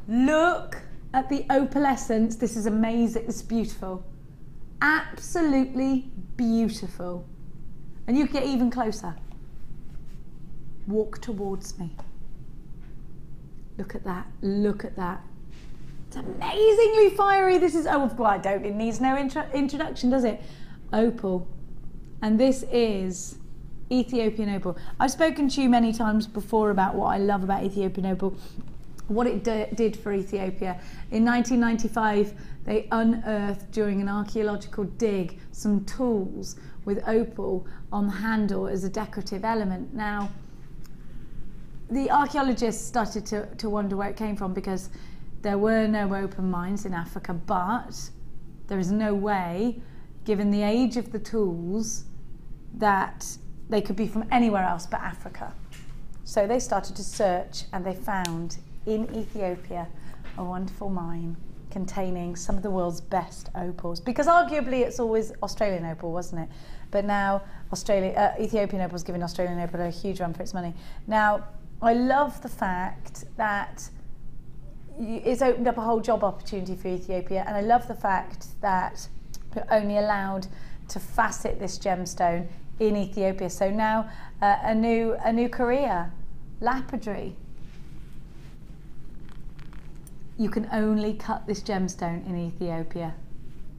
Look at the opalescence. This is amazing, it's beautiful. Absolutely beautiful. And you can get even closer. Walk towards me. Look at that, look at that. It's amazingly fiery. This is, oh, well, it needs no introduction, does it? Opal. And this is Ethiopian opal. I've spoken to you many times before about what I love about Ethiopian opal, what it did for Ethiopia. In 1995, they unearthed during an archaeological dig some tools with opal on the handle as a decorative element. Now, the archaeologists started to wonder where it came from because there were no open mines in Africa, but there is no way, given the age of the tools, that they could be from anywhere else but Africa. So they started to search and they found in Ethiopia a wonderful mine containing some of the world's best opals, because arguably it's always Australian opal, wasn't it? But now Ethiopian opal is giving Australian opal a huge run for its money. Now, I love the fact that it's opened up a whole job opportunity for Ethiopia, and I love the fact that We're only allowed to facet this gemstone in Ethiopia. So now a new career, lapidary. You can only cut this gemstone in Ethiopia.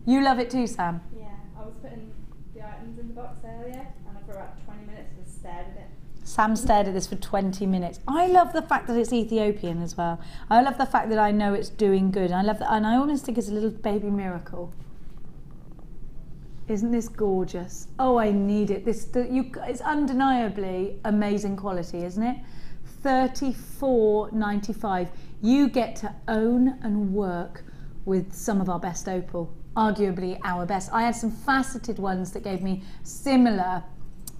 You love it too, Sam? Yeah, I was putting the items in the box earlier and for about 20 minutes just stared at it. Sam stared at this for 20 minutes. I love the fact that it's Ethiopian as well. I love the fact that I know it's doing good. I love that, and I almost think it's a little baby miracle. Isn't this gorgeous? Oh, I need it. It's undeniably amazing quality, isn't it? $34.95. You get to own and work with some of our best opal, arguably our best. I had some faceted ones that gave me similar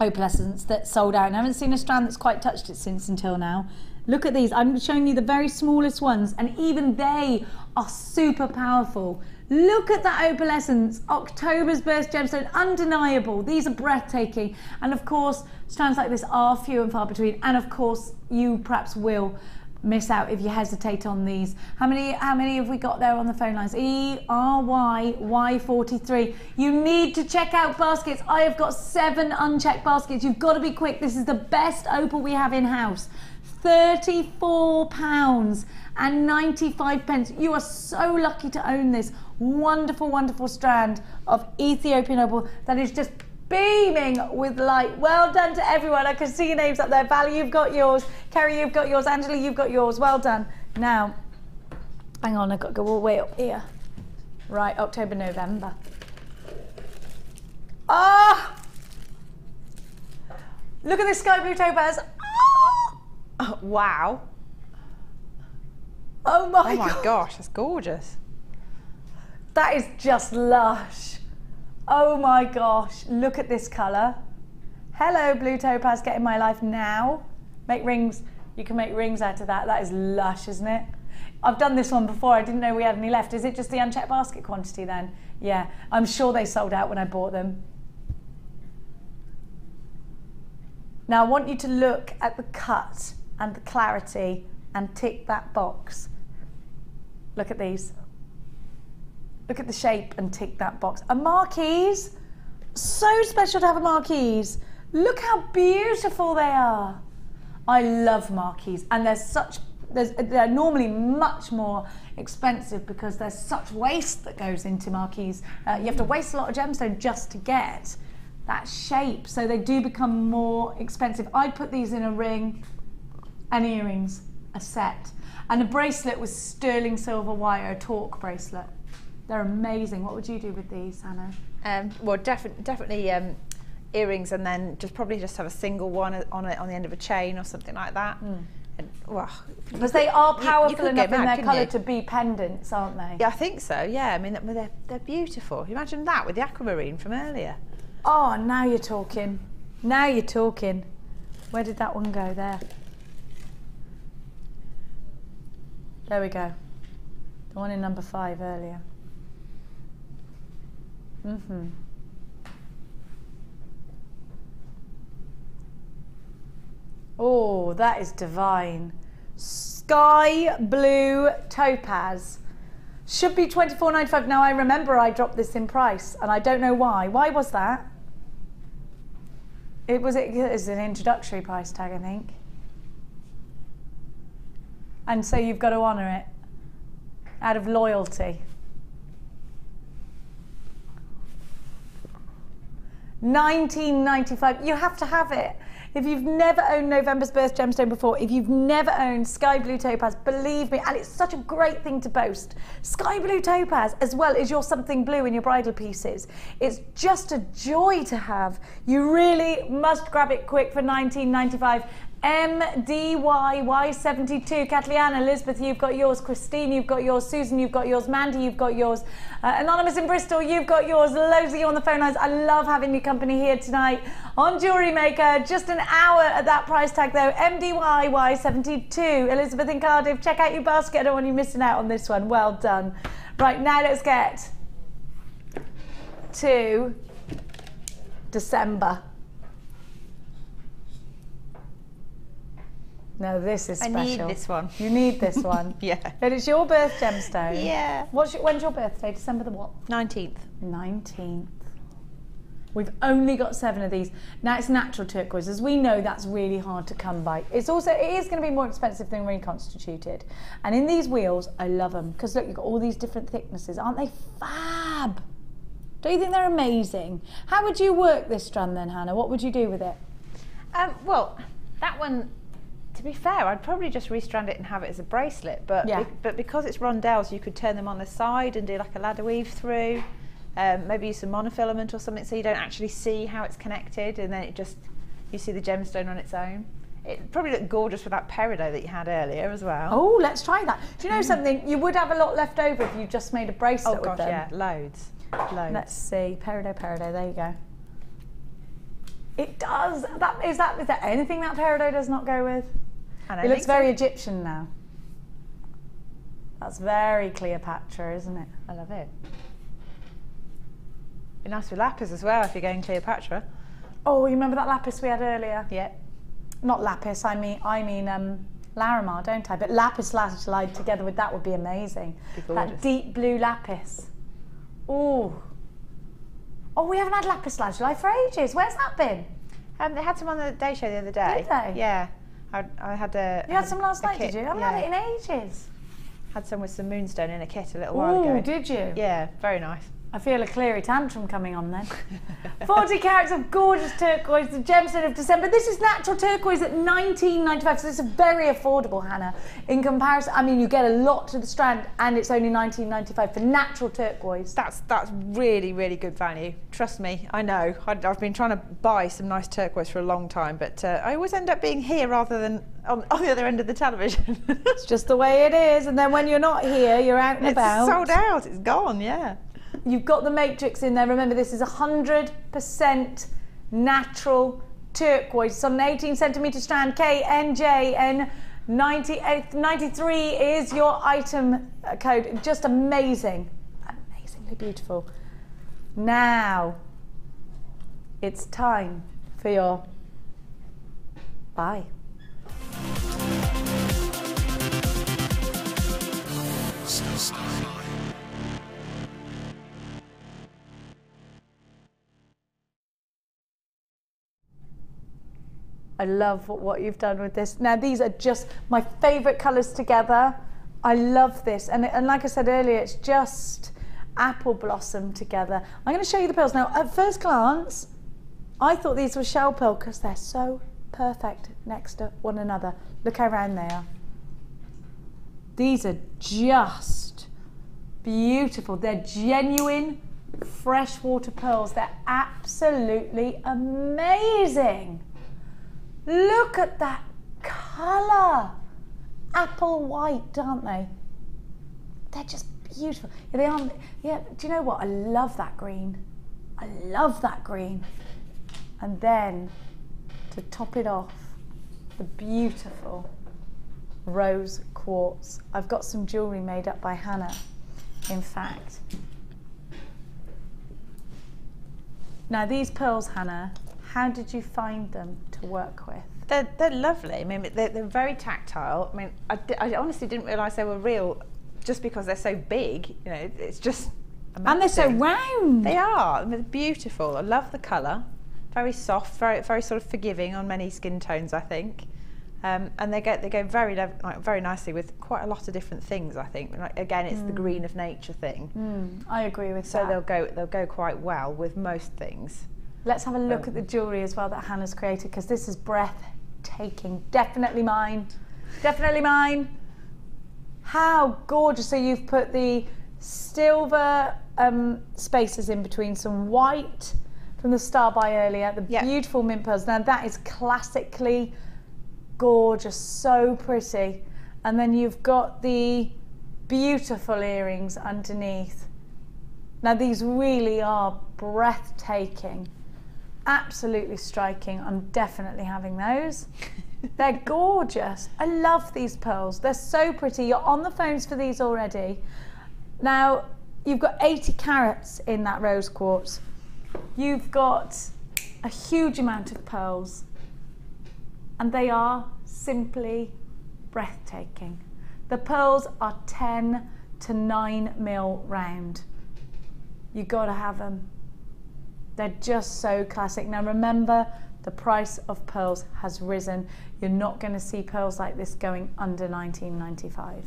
opalescence that sold out, and I haven't seen a strand that's quite touched it since until now. Look at these. I'm showing you the very smallest ones, and even they are super powerful. Look at that opalescence. October's burst gemstone, undeniable. These are breathtaking. And of course, strands like this are few and far between. And of course, you perhaps will miss out if you hesitate on these. How many have we got there on the phone lines? Y43. You need to check out baskets. I have got 7 unchecked baskets. You've got to be quick. This is the best opal we have in house. £34.95. You are so lucky to own this wonderful, wonderful strand of Ethiopian opal that is just beaming with light. Well done to everyone. I can see your names up there. Valley, you've got yours. Kerry, you've got yours. Angela, you've got yours. Well done. Now, hang on, I've got to go all the way up here. Right, October, November. Ah! Look at this sky blue topaz. Oh, wow. Oh my gosh, that's gorgeous. That is just lush. Oh my gosh, look at this colour. Hello, blue topaz, get in my life now. Make rings, you can make rings out of that. That is lush, isn't it? I've done this one before, I didn't know we had any left. Is it just the unchecked basket quantity then? Yeah, I'm sure they sold out when I bought them. Now I want you to look at the cut and the clarity and tick that box. Look at these. Look at the shape and tick that box. A marquise, so special to have a marquise. Look how beautiful they are. I love marquise, and they're normally much more expensive because there's such waste that goes into marquise. You have to waste a lot of gemstone just to get that shape, so they do become more expensive. I'd put these in a ring and earrings, a set, and a bracelet with sterling silver wire, a torque bracelet. They're amazing. What would you do with these, Hannah? Well, definitely earrings, and then probably just have a single one on the end of a chain or something like that. And, well, because they are powerful enough in their colour to be pendants, aren't they? Yeah, I think so. Yeah, I mean they're beautiful. Imagine that with the aquamarine from earlier. Oh, now you're talking. Now you're talking. Where did that one go? There. There we go. The one in number 5 earlier. Oh, that is divine. Sky blue topaz. Should be $24.95. Now I remember I dropped this in price and I don't know why. Why was that? It was an introductory price tag, I think. And so you've got to honour it out of loyalty. $19.95. You have to have it. If you've never owned November's Birth gemstone before, if you've never owned sky blue topaz, believe me, and it's such a great thing to boast. Sky blue topaz, as well as your something blue in your bridal pieces. It's just a joy to have. You really must grab it quick for $19.95. MDYY72, Kathleen, Elizabeth, you've got yours. Christine, you've got yours. Susan, you've got yours. Mandy, you've got yours. Anonymous in Bristol, you've got yours. Loads of you on the phone lines. I love having your company here tonight on Jewellery Maker. Just an hour at that price tag though. MDYY72, Elizabeth in Cardiff. Check out your basket. I don't want you missing out on this one. Well done. Right, now let's get to No, this is special. I need this one. You need this one. Yeah. But it's your birth gemstone. Yeah. When's your birthday? December the what? 19th. 19th. We've only got 7 of these. Now it's natural turquoise. As we know, that's really hard to come by. It is going to be more expensive than reconstituted. And in these wheels, I love them because look, you've got all these different thicknesses. Aren't they fab? Don't you think they're amazing? How would you work this strand then, Hannah? What would you do with it? Well, that one, to be fair, I'd probably just restrand it and have it as a bracelet. But but because it's rondelles, you could turn them on the side and do like a ladder weave through. Maybe use some monofilament or something so you don't actually see how it's connected, and then you see the gemstone on its own. It probably looked gorgeous with that peridot that you had earlier as well. Oh, let's try that. Do you know something? You would have a lot left over if you just made a bracelet with them. Yeah, loads. Let's see, peridot, there you go. It does. Is there anything that peridot does not go with? It looks very Egyptian now. That's very Cleopatra, isn't it? I love it. Be nice with lapis as well if you're going Cleopatra. Oh, you remember that lapis we had earlier? Yeah. Not lapis, I mean Laramar, don't I? But lapis lazuli together with that would be amazing. That deep blue lapis. Oh. Oh, we haven't had lapis lazuli for ages. Where's that been? They had some on the day show the other day. Did they? Yeah. I had a. You had some last night, did you? I haven't had it in ages. Had some with some moonstone in a kit a little while ago. Oh, did you? Yeah, very nice. I feel a Cleary tantrum coming on then. 40 carats of gorgeous turquoise, the gemstone of December. This is natural turquoise at $19.95, so this is very affordable, Hannah. In comparison, I mean, you get a lot to the strand and it's only $19.95 for natural turquoise. That's really, really good value. Trust me, I know. I've been trying to buy some nice turquoise for a long time, but I always end up being here rather than on the other end of the television. It's just the way it is, and then when you're not here, you're out and about. It's sold out, it's gone, yeah. You've got the matrix in there. Remember, this is 100% natural turquoise. It's on an 18 centimetre strand. KNJN 93 is your item code. Just amazing. Amazingly beautiful. Now, it's time for your buy. I love what you've done with this. Now these are just my favourite colours together. I love this, and like I said earlier, it's just apple blossom together. I'm going to show you the pearls now. At first glance, I thought these were shell pearl because they're so perfect next to one another. Look how round they are. These are just beautiful. They're genuine freshwater pearls. They're absolutely amazing. Look at that colour. Apple white, aren't they? They're just beautiful. Yeah, they are. Yeah, do you know what? I love that green. I love that green. And then, to top it off, the beautiful rose quartz. I've got some jewellery made up by Hannah, in fact. Now these pearls, Hannah, how did you find them to work with? They're lovely. I mean, they're very tactile. I mean, I honestly didn't realise they were real just because they're so big. You know, it's just amazing. And they're so round. They are. They're beautiful. I love the colour. Very soft, very sort of forgiving on many skin tones, I think. And they go very nicely with quite a lot of different things, I think. Like, again, it's the green of nature thing. I agree with that. So they'll go quite well with most things. Let's have a look at the jewellery as well that Hannah's created, because this is breathtaking. Definitely mine. Definitely mine. How gorgeous. So you've put the silver spaces in between, some white from the star by earlier, the beautiful mint pearls. Now that is classically gorgeous, so pretty. And then you've got the beautiful earrings underneath. Now these really are breathtaking. Absolutely striking. I'm definitely having those. They're gorgeous. I love these pearls. They're so pretty. You're on the phones for these already. Now, you've got 80 carats in that rose quartz. You've got a huge amount of pearls. And they are simply breathtaking. The pearls are 10 to 9 mil round. You gotta have them. They're just so classic. Now remember, the price of pearls has risen. You're not gonna see pearls like this going under $19.95.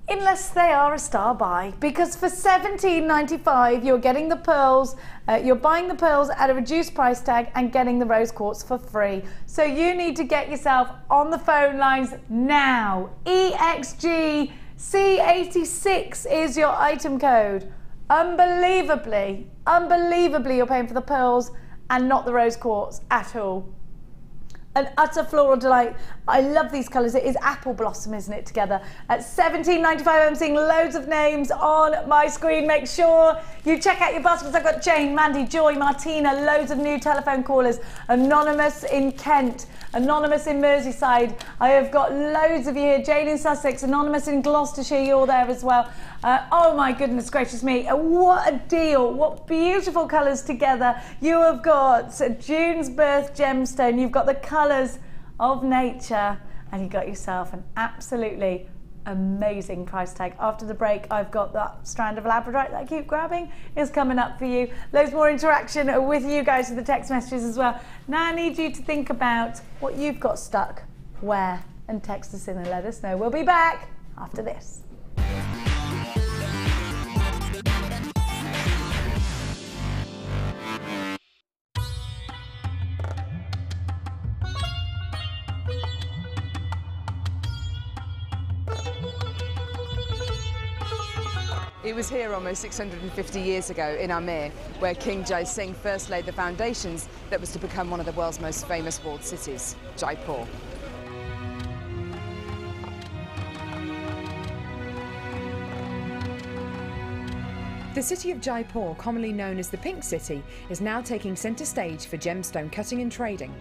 Unless they are a star buy, because for $17.95 you're getting the pearls, you're buying the pearls at a reduced price tag and getting the rose quartz for free. So you need to get yourself on the phone lines now. EXG C86 is your item code. Unbelievably you're paying for the pearls and not the rose quartz at all. An utter floral delight. I love these colours. It is apple blossom, isn't it, together? At $17.95, I'm seeing loads of names on my screen. Make sure you check out your baskets. I've got Jane, Mandy, Joy, Martina, loads of new telephone callers. Anonymous in Kent, Anonymous in Merseyside. I have got loads of you here. Jane in Sussex, Anonymous in Gloucestershire, you're there as well. Oh my goodness gracious me, what a deal. What beautiful colours together. You have got June's Birth Gemstone, you've got the colours of nature, and you got yourself an absolutely amazing price tag. After the break, I've got that strand of Labradorite that I keep grabbing is coming up for you. Loads more interaction with you guys with the text messages as well. Now I need you to think about what you've got stuck, where, and text us in and let us know. We'll be back after this. It was here almost 650 years ago in Amir, where King Jai Singh first laid the foundations that was to become one of the world's most famous walled cities, Jaipur. The city of Jaipur, commonly known as the Pink City, is now taking centre stage for gemstone cutting and trading.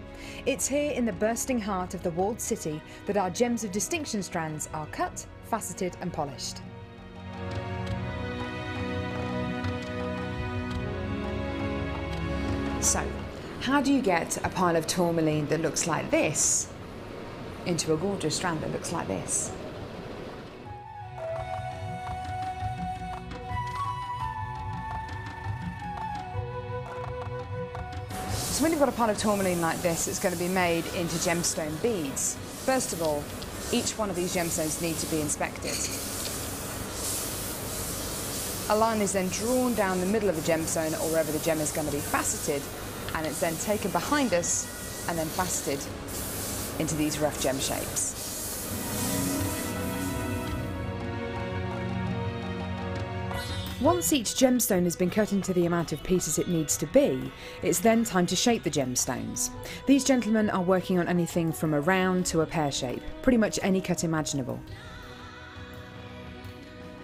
It's here in the bursting heart of the walled city that our gems of distinction strands are cut, faceted and polished. So, how do you get a pile of tourmaline that looks like this into a gorgeous strand that looks like this? So when you've got a pile of tourmaline like this, it's going to be made into gemstone beads. First of all, each one of these gemstones need to be inspected. A line is then drawn down the middle of the gemstone or wherever the gem is going to be faceted, and it's then taken behind us and then faceted into these rough gem shapes. Once each gemstone has been cut into the amount of pieces it needs to be, it's then time to shape the gemstones. These gentlemen are working on anything from a round to a pear shape, pretty much any cut imaginable.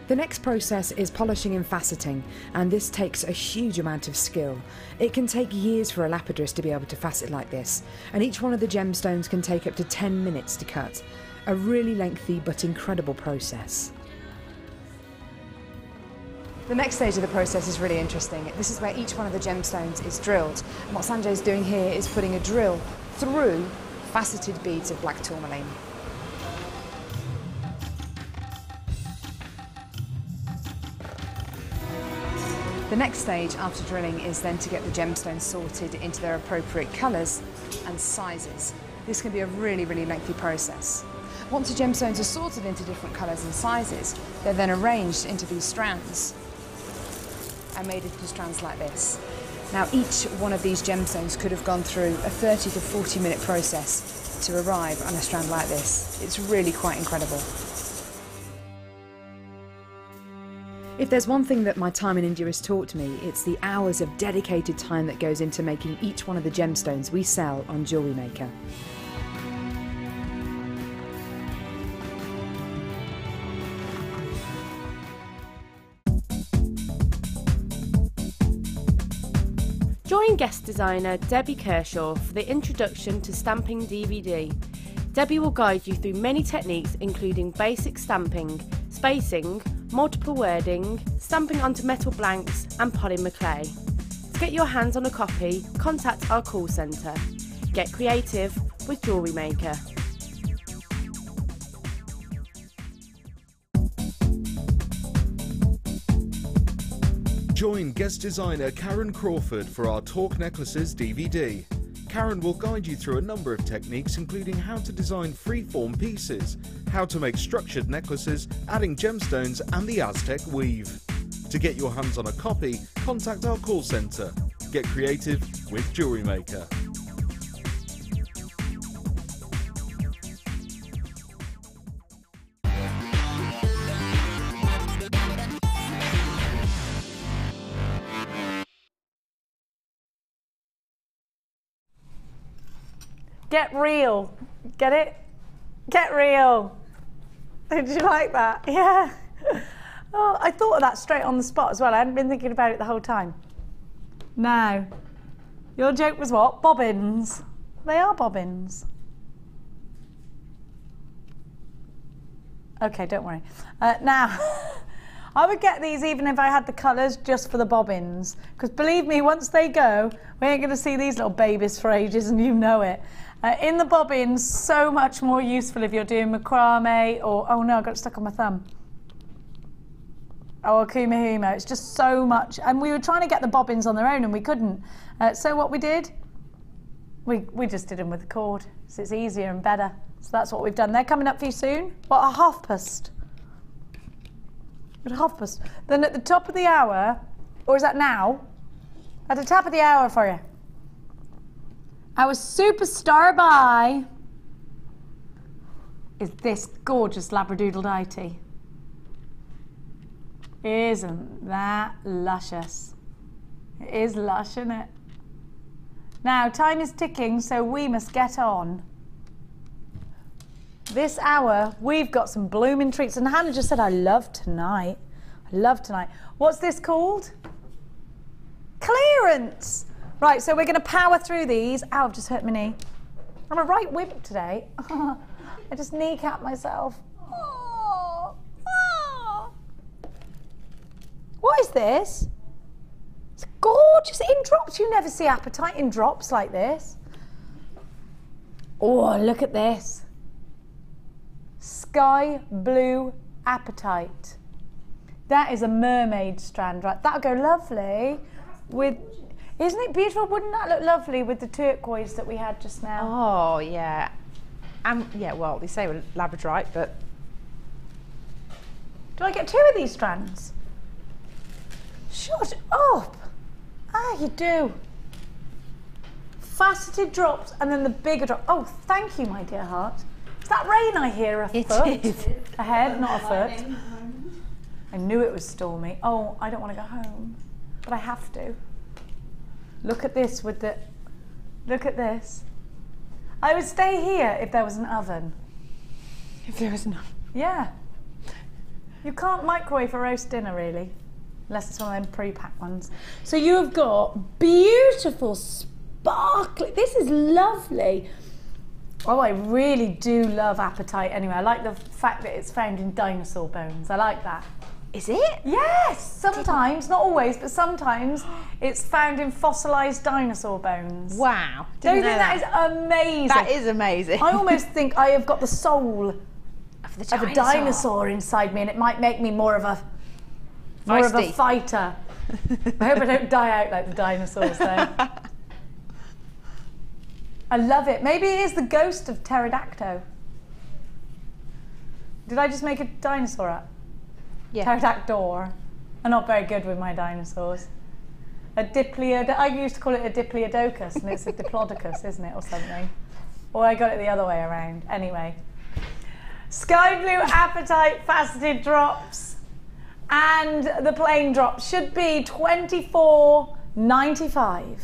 The next process is polishing and faceting, and this takes a huge amount of skill. It can take years for a lapidurist to be able to facet like this, and each one of the gemstones can take up to 10 minutes to cut. A really lengthy but incredible process. The next stage of the process is really interesting. This is where each one of the gemstones is drilled. And what Sanjay is doing here is putting a drill through faceted beads of black tourmaline. The next stage after drilling is then to get the gemstones sorted into their appropriate colours and sizes. This can be a really, really lengthy process. Once the gemstones are sorted into different colours and sizes, they're then arranged into these strands and made into strands like this. Now each one of these gemstones could have gone through a 30 to 40 minute process to arrive on a strand like this. It's really quite incredible. If there's one thing that my time in India has taught me, it's the hours of dedicated time that goes into making each one of the gemstones we sell on Jewellery Maker. Join guest designer Debbie Kershaw for the Introduction to Stamping DVD. Debbie will guide you through many techniques including basic stamping, spacing, multiple wording, stamping onto metal blanks and polymer clay. To get your hands on a copy, contact our call centre. Get creative with Jewellery Maker. Join guest designer Karen Crawford for our Talk Necklaces DVD. Karen will guide you through a number of techniques, including how to design free-form pieces, how to make structured necklaces, adding gemstones and the Aztec weave. To get your hands on a copy, contact our call centre. Get creative with Jewellery Maker. Get real. Get it? Get real. Did you like that? Yeah. Oh, I thought of that straight on the spot as well. I hadn't been thinking about it the whole time. Now, your joke was what? Bobbins. They are bobbins. Okay, don't worry. Now, I would get these even if I had the colours just for the bobbins. Because believe me, once they go, we ain't going to see these little babies for ages, and you know it. In the bobbins, so much more useful if you're doing macrame or, oh no, I got it stuck on my thumb. Or kumihimo, it's just so much. And we were trying to get the bobbins on their own and we couldn't. So what we did, we just did them with the cord. So it's easier and better. So that's what we've done. They're coming up for you soon. What, a half past? A half past. Then at the top of the hour, or is that now? At the top of the hour for you. Our superstar buy is this gorgeous Labradoodle. Isn't that luscious? It is lush, isn't it? Now, time is ticking, so we must get on. This hour, we've got some blooming treats. And Hannah just said, I love tonight. I love tonight. What's this called? Clearance. Right, so we're going to power through these. Ow, I've just hurt my knee. I'm a right wimp today. I just kneecapped myself. Oh, oh. What is this? It's gorgeous in drops. You never see apatite in drops like this. Oh, look at this. Sky blue apatite. That is a mermaid strand, right? That'll go lovely with... Isn't it beautiful? Wouldn't that look lovely with the turquoise that we had just now? Oh, yeah. Yeah, well, they say with Labradorite, but... Do I get two of these strands? Shut up. Ah, you do. Faceted drops and then the bigger drop. Oh, thank you, my dear heart. Is that rain I hear a foot? It is. A head, not a foot. I knew it was stormy. Oh, I don't want to go home, but I have to. Look at this with the... Look at this. I would stay here if there was an oven. If there was an oven? Yeah. You can't microwave a roast dinner, really. Unless it's one of them pre-packed ones. So you have got beautiful, sparkly... This is lovely. Oh, I really do love apatite anyway. I like the fact that it's found in dinosaur bones. I like that. Is it? Yes, sometimes, not always, but sometimes it's found in fossilised dinosaur bones. Wow. Don't you think that is amazing? That is amazing. I almost think I have got the soul of a dinosaur inside me, and it might make me more of a fighter. I hope I don't die out like the dinosaurs though. I love it. Maybe it is the ghost of pterodactyl. Did I just make a dinosaur up? Yeah. Pterodactyl. I'm not very good with my dinosaurs. I used to call it a diplodocus, and it's a diplodocus, isn't it, or something? Or I got it the other way around. Anyway. Sky blue apatite faceted drops and the plain drops should be $24.95.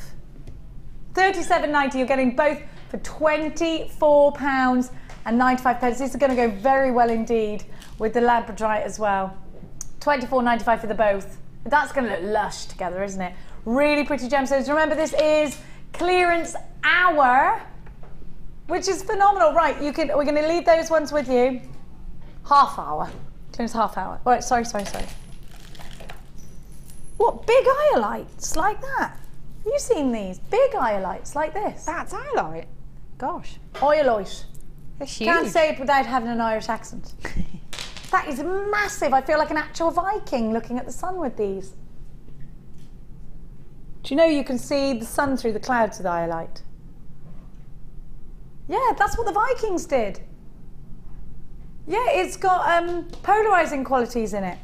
$37.90. You're getting both for £24.95. These are going to go very well indeed with the Labradorite as well. $24.95 for the both. That's going to look lush together, isn't it? Really pretty gemstones. Remember, this is clearance hour, which is phenomenal. Right, we're going to leave those ones with you. Half hour. Clearance half hour. All right, sorry. What, big iolites like that? Have you seen these? Big iolites like this? That's iolite. Gosh. Oilite. They're huge. Can't say it without having an Irish accent. That is massive. I feel like an actual Viking looking at the sun with these. Do you know you can see the sun through the clouds with iolite? Yeah, that's what the Vikings did. Yeah, it's got polarizing qualities in it.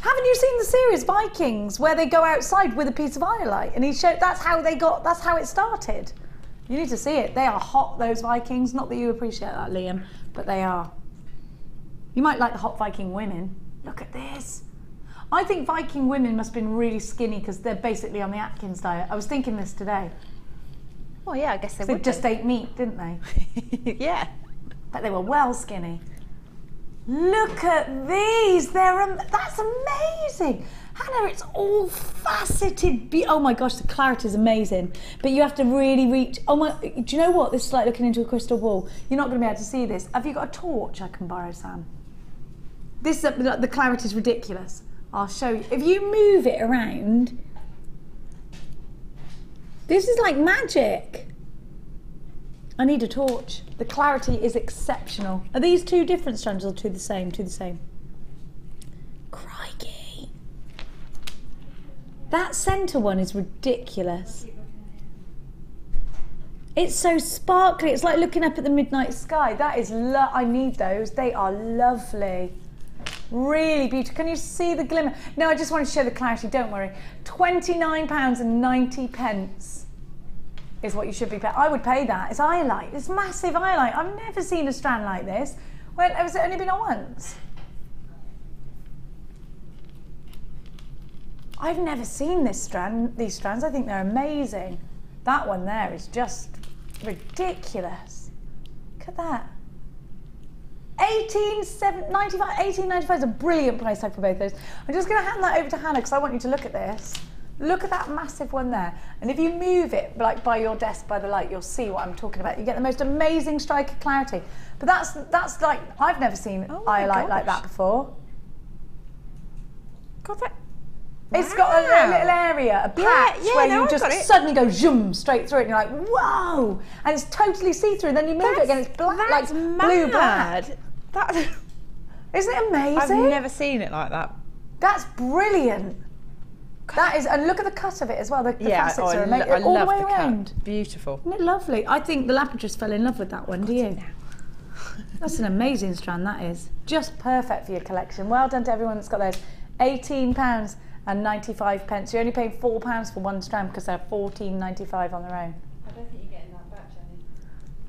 Haven't you seen the series Vikings where they go outside with a piece of iolite and he showed that's how it started. You need to see it. They are hot, those Vikings. Not that you appreciate that, Liam, but they are. You might like the hot Viking women. Look at this. I think Viking women must have been really skinny because they're basically on the Atkins diet. I was thinking this today. Well, yeah, I guess they They would. just ate meat, didn't they? Yeah. But they were well skinny. Look at these. That's amazing. Hannah, it's all faceted. Oh my gosh, the clarity is amazing. But you have to really reach. Oh my, do you know what? This is like looking into a crystal ball. You're not going to be able to see this. Have you got a torch I can borrow, Sam? This the clarity is ridiculous. I'll show you. If you move it around, this is like magic. I need a torch. The clarity is exceptional. Are these two different strands or two the same? Two the same. Crikey. That centre one is ridiculous. It's so sparkly. It's like looking up at the midnight sky. That is I need those. They are lovely. Really beautiful. Can you see the glimmer? No, I just want to show the clarity. Don't worry. £29.90 is what you should be paying. I would pay that. It's iolite. It's massive iolite. I've never seen a strand like this. Well, has it only been on once? I've never seen these strands. I think they're amazing. That one there is just ridiculous. Look at that. $18.95 is a brilliant price tag for both those. I'm just going to hand that over to Hannah because I want you to look at this. Look at that massive one there. And if you move it like by your desk by the light, you'll see what I'm talking about. You get the most amazing strike of clarity. But that's like, I've never seen iolite like that before. God, it's got a little area, a patch where you just suddenly go zoom straight through it and you're like, whoa! And it's totally see-through and then you move it again, it's black, like blue-black. Isn't it amazing? I've never seen it like that. That's brilliant. That is, and look at the cut of it as well. The facets are amazing. I all love the way the around. cut. Beautiful. Isn't it lovely? I think the Labradorites fell in love with that one, do you? That's an amazing strand, that is. Just perfect for your collection. Well done to everyone that's got those. £18.95. You're only paying £4 for one strand because they're $14.95 on their own. I don't think you're getting that back, Jenny.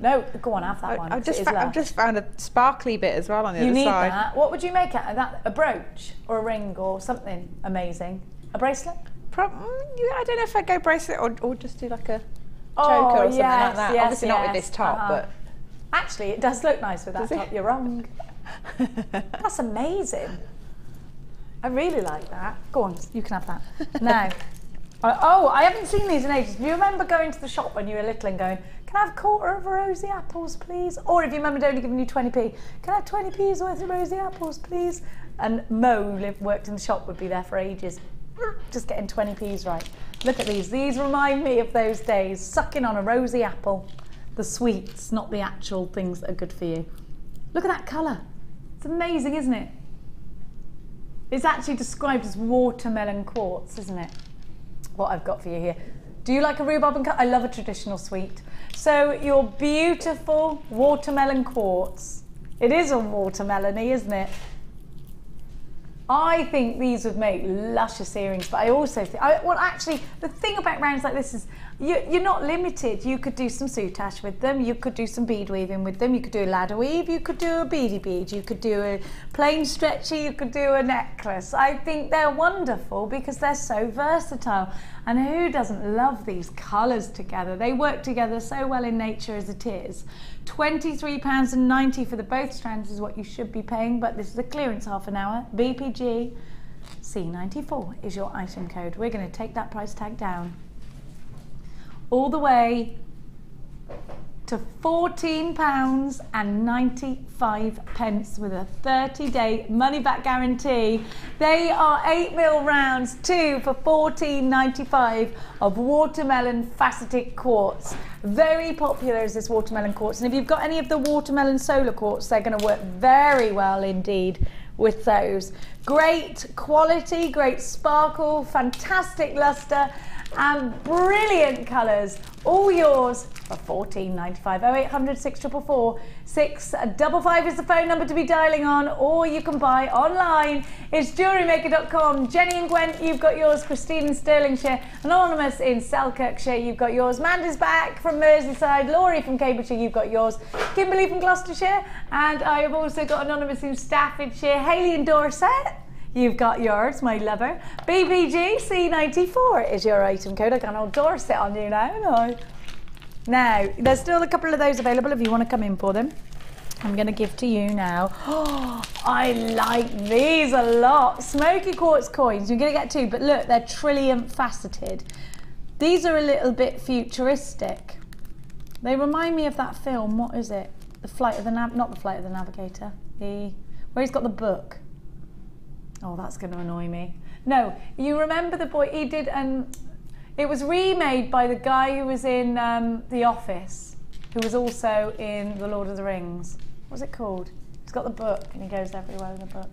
No, go on, have that one. I've just found a sparkly bit as well on the other side. You need that. What would you make out of that? A brooch or a ring or something amazing? A bracelet? I don't know if I'd go bracelet or just do like a choker or something like that. Obviously not with this top, but... Actually, it does look nice with that top. You're wrong. That's amazing. I really like that. Go on, you can have that. Now, I haven't seen these in ages. Do you remember going to the shop when you were little and going, can I have a quarter of rosy apples, please? Or if your mum had only given you 20p, can I have 20p's worth of rosy apples, please? And Mo, who worked in the shop, would be there for ages, just getting 20p's right. Look at these. These remind me of those days, sucking on a rosy apple. The sweets, not the actual things that are good for you. Look at that colour. It's amazing, isn't it? It's actually described as watermelon quartz, isn't it? What I've got for you here. Do you like a rhubarb and cut? I love a traditional sweet. So your beautiful watermelon quartz. It is a watermelon-y, isn't it? I think these would make luscious earrings, but I also think, well, actually, the thing about rounds like this is you're not limited. You could do some soutache with them, you could do some bead weaving with them, you could do a ladder weave, you could do a beady bead, you could do a plain stretchy, you could do a necklace. I think they're wonderful because they're so versatile. And who doesn't love these colours together? They work together so well in nature as it is. £23.90 for the both strands is what you should be paying, but this is a clearance half an hour. BPG C94 is your item code. We're going to take that price tag down all the way to £14.95 with a 30-day money-back guarantee. They are 8mm rounds, 2 for £14.95 of watermelon faceted quartz. Very popular is this watermelon quartz, and if you've got any of the watermelon solar quartz, they're going to work very well indeed with those. Great quality, great sparkle, fantastic luster, and brilliant colours. All yours for £14.95. 0800 644 655 is the phone number to be dialing on, or you can buy online. It's jewellerymaker.com. Jenny and Gwent, you've got yours. Christine in Stirlingshire. Anonymous in Selkirkshire, you've got yours. Mandy's back from Merseyside. Laurie from Cambridgeshire, you've got yours. Kimberly from Gloucestershire. And I have also got Anonymous in Staffordshire. Hayley in Dorset, you've got yours, my lover. BPG C94 is your item code. I got old Dorset on you now. No. Now, there's still a couple of those available if you want to come in for them. I'm going to give to you now. Oh, I like these a lot. Smoky quartz coins. You're going to get two, but look, they're trillium faceted. These are a little bit futuristic. They remind me of that film. What is it? The Flight of the not the Flight of the Navigator. Where he's got the book. Oh, that's going to annoy me. No, you remember the boy, he did, it was remade by the guy who was in The Office, who was also in The Lord of the Rings. What's it called? He's got the book and he goes everywhere with the book.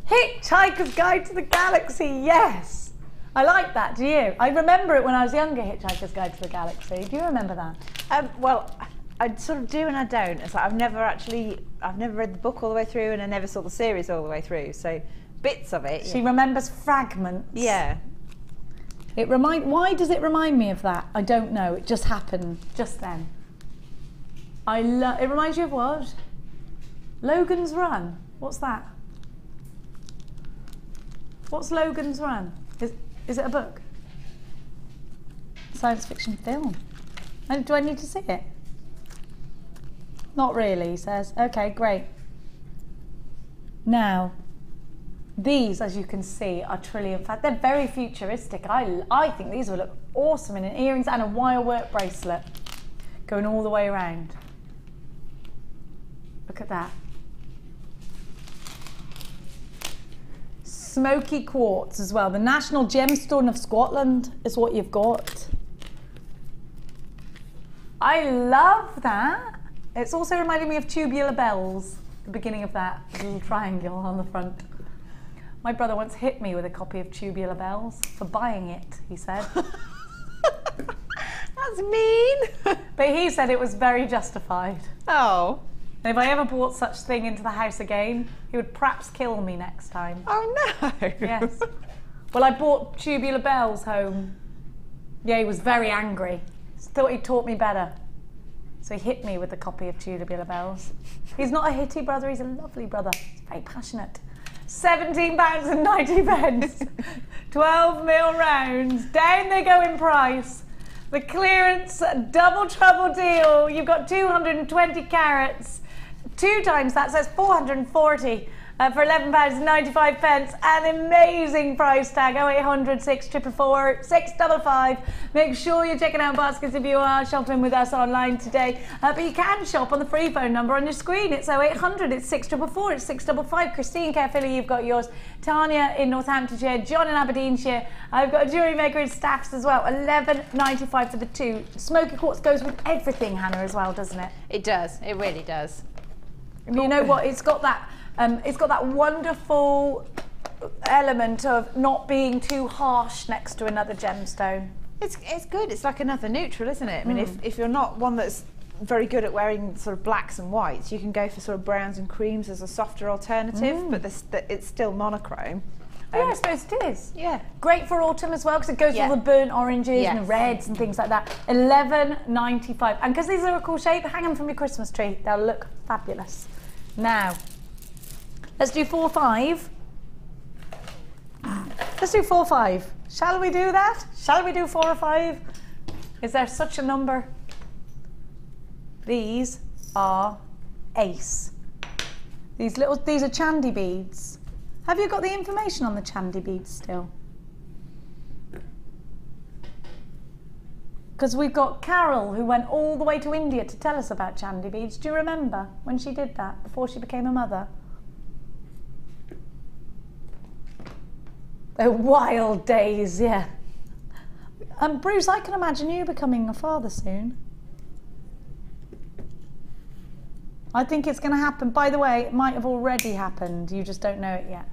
Hitchhiker's Guide to the Galaxy, yes! I like that, do you? I remember it when I was younger, Hitchhiker's Guide to the Galaxy. Do you remember that? Well, I sort of do and I don't. It's like I've never read the book all the way through, and I never saw the series all the way through. So bits of it. She remembers fragments. Yeah. Why does it remind me of that? I don't know. It just happened just then. It reminds you of what? Logan's Run. What's that? What's Logan's Run? Is it a book? Science fiction film. Do I need to see it? Not really, he says. Okay, great. Now, these, as you can see, are trillium fat. They're very futuristic. I think these will look awesome in an earrings and a wirework bracelet going all the way around. Look at that. Smoky quartz as well. The national gemstone of Scotland is what you've got. I love that. It's also reminding me of tubular bells, the beginning of that little triangle on the front. My brother once hit me with a copy of Tubular Bells for buying it, he said. That's mean. But he said it was very justified. Oh. And if I ever brought such thing into the house again, he would perhaps kill me next time. Oh no. Yes. Well, I brought Tubular Bells home. Yeah, he was very angry. Thought he taught me better. So he hit me with a copy of Tubular Bells. He's not a hitty brother, he's a lovely brother. He's very passionate. £17.90. 12mm rounds. Down they go in price. The clearance double trouble deal. You've got 220 carats. 2 times that, so that's 440 for £11.95. An amazing price tag. 0800 644 655. Make sure you're checking out baskets if you are shopping with us online today. But you can shop on the free phone number on your screen. It's 0800, it's 644, it's 655. Christine Carefilly, you've got yours. Tanya in Northamptonshire, John in Aberdeenshire. I've got a jewellery maker in Staffs as well. £11.95 for the 2. Smoky quartz goes with everything, Hannah, as well, doesn't it? It does. It really does. You know what? It's got that wonderful element of not being too harsh next to another gemstone. It's good. It's like another neutral, isn't it? I mean, if you're not one that's very good at wearing sort of blacks and whites, you can go for sort of browns and creams as a softer alternative, but it's still monochrome. Yeah, I suppose it is. Yeah. Great for autumn as well, because it goes with all the burnt oranges and the reds and things like that. £11.95. And because these are a cool shape, hang them from your Christmas tree. They'll look fabulous. Now, let's do 4 or 5. Let's do 4 or 5. Shall we do that? Shall we do 4 or 5? Is there such a number? These are ace. These are Chandy beads. Have you got the information on the Chandy beads still? Because we've got Carol, who went all the way to India to tell us about Chandy beads. Do you remember when she did that, before she became a mother? The wild days, yeah. Bruce, I can imagine you becoming a father soon. I think it's going to happen. By the way, it might have already happened. You just don't know it yet.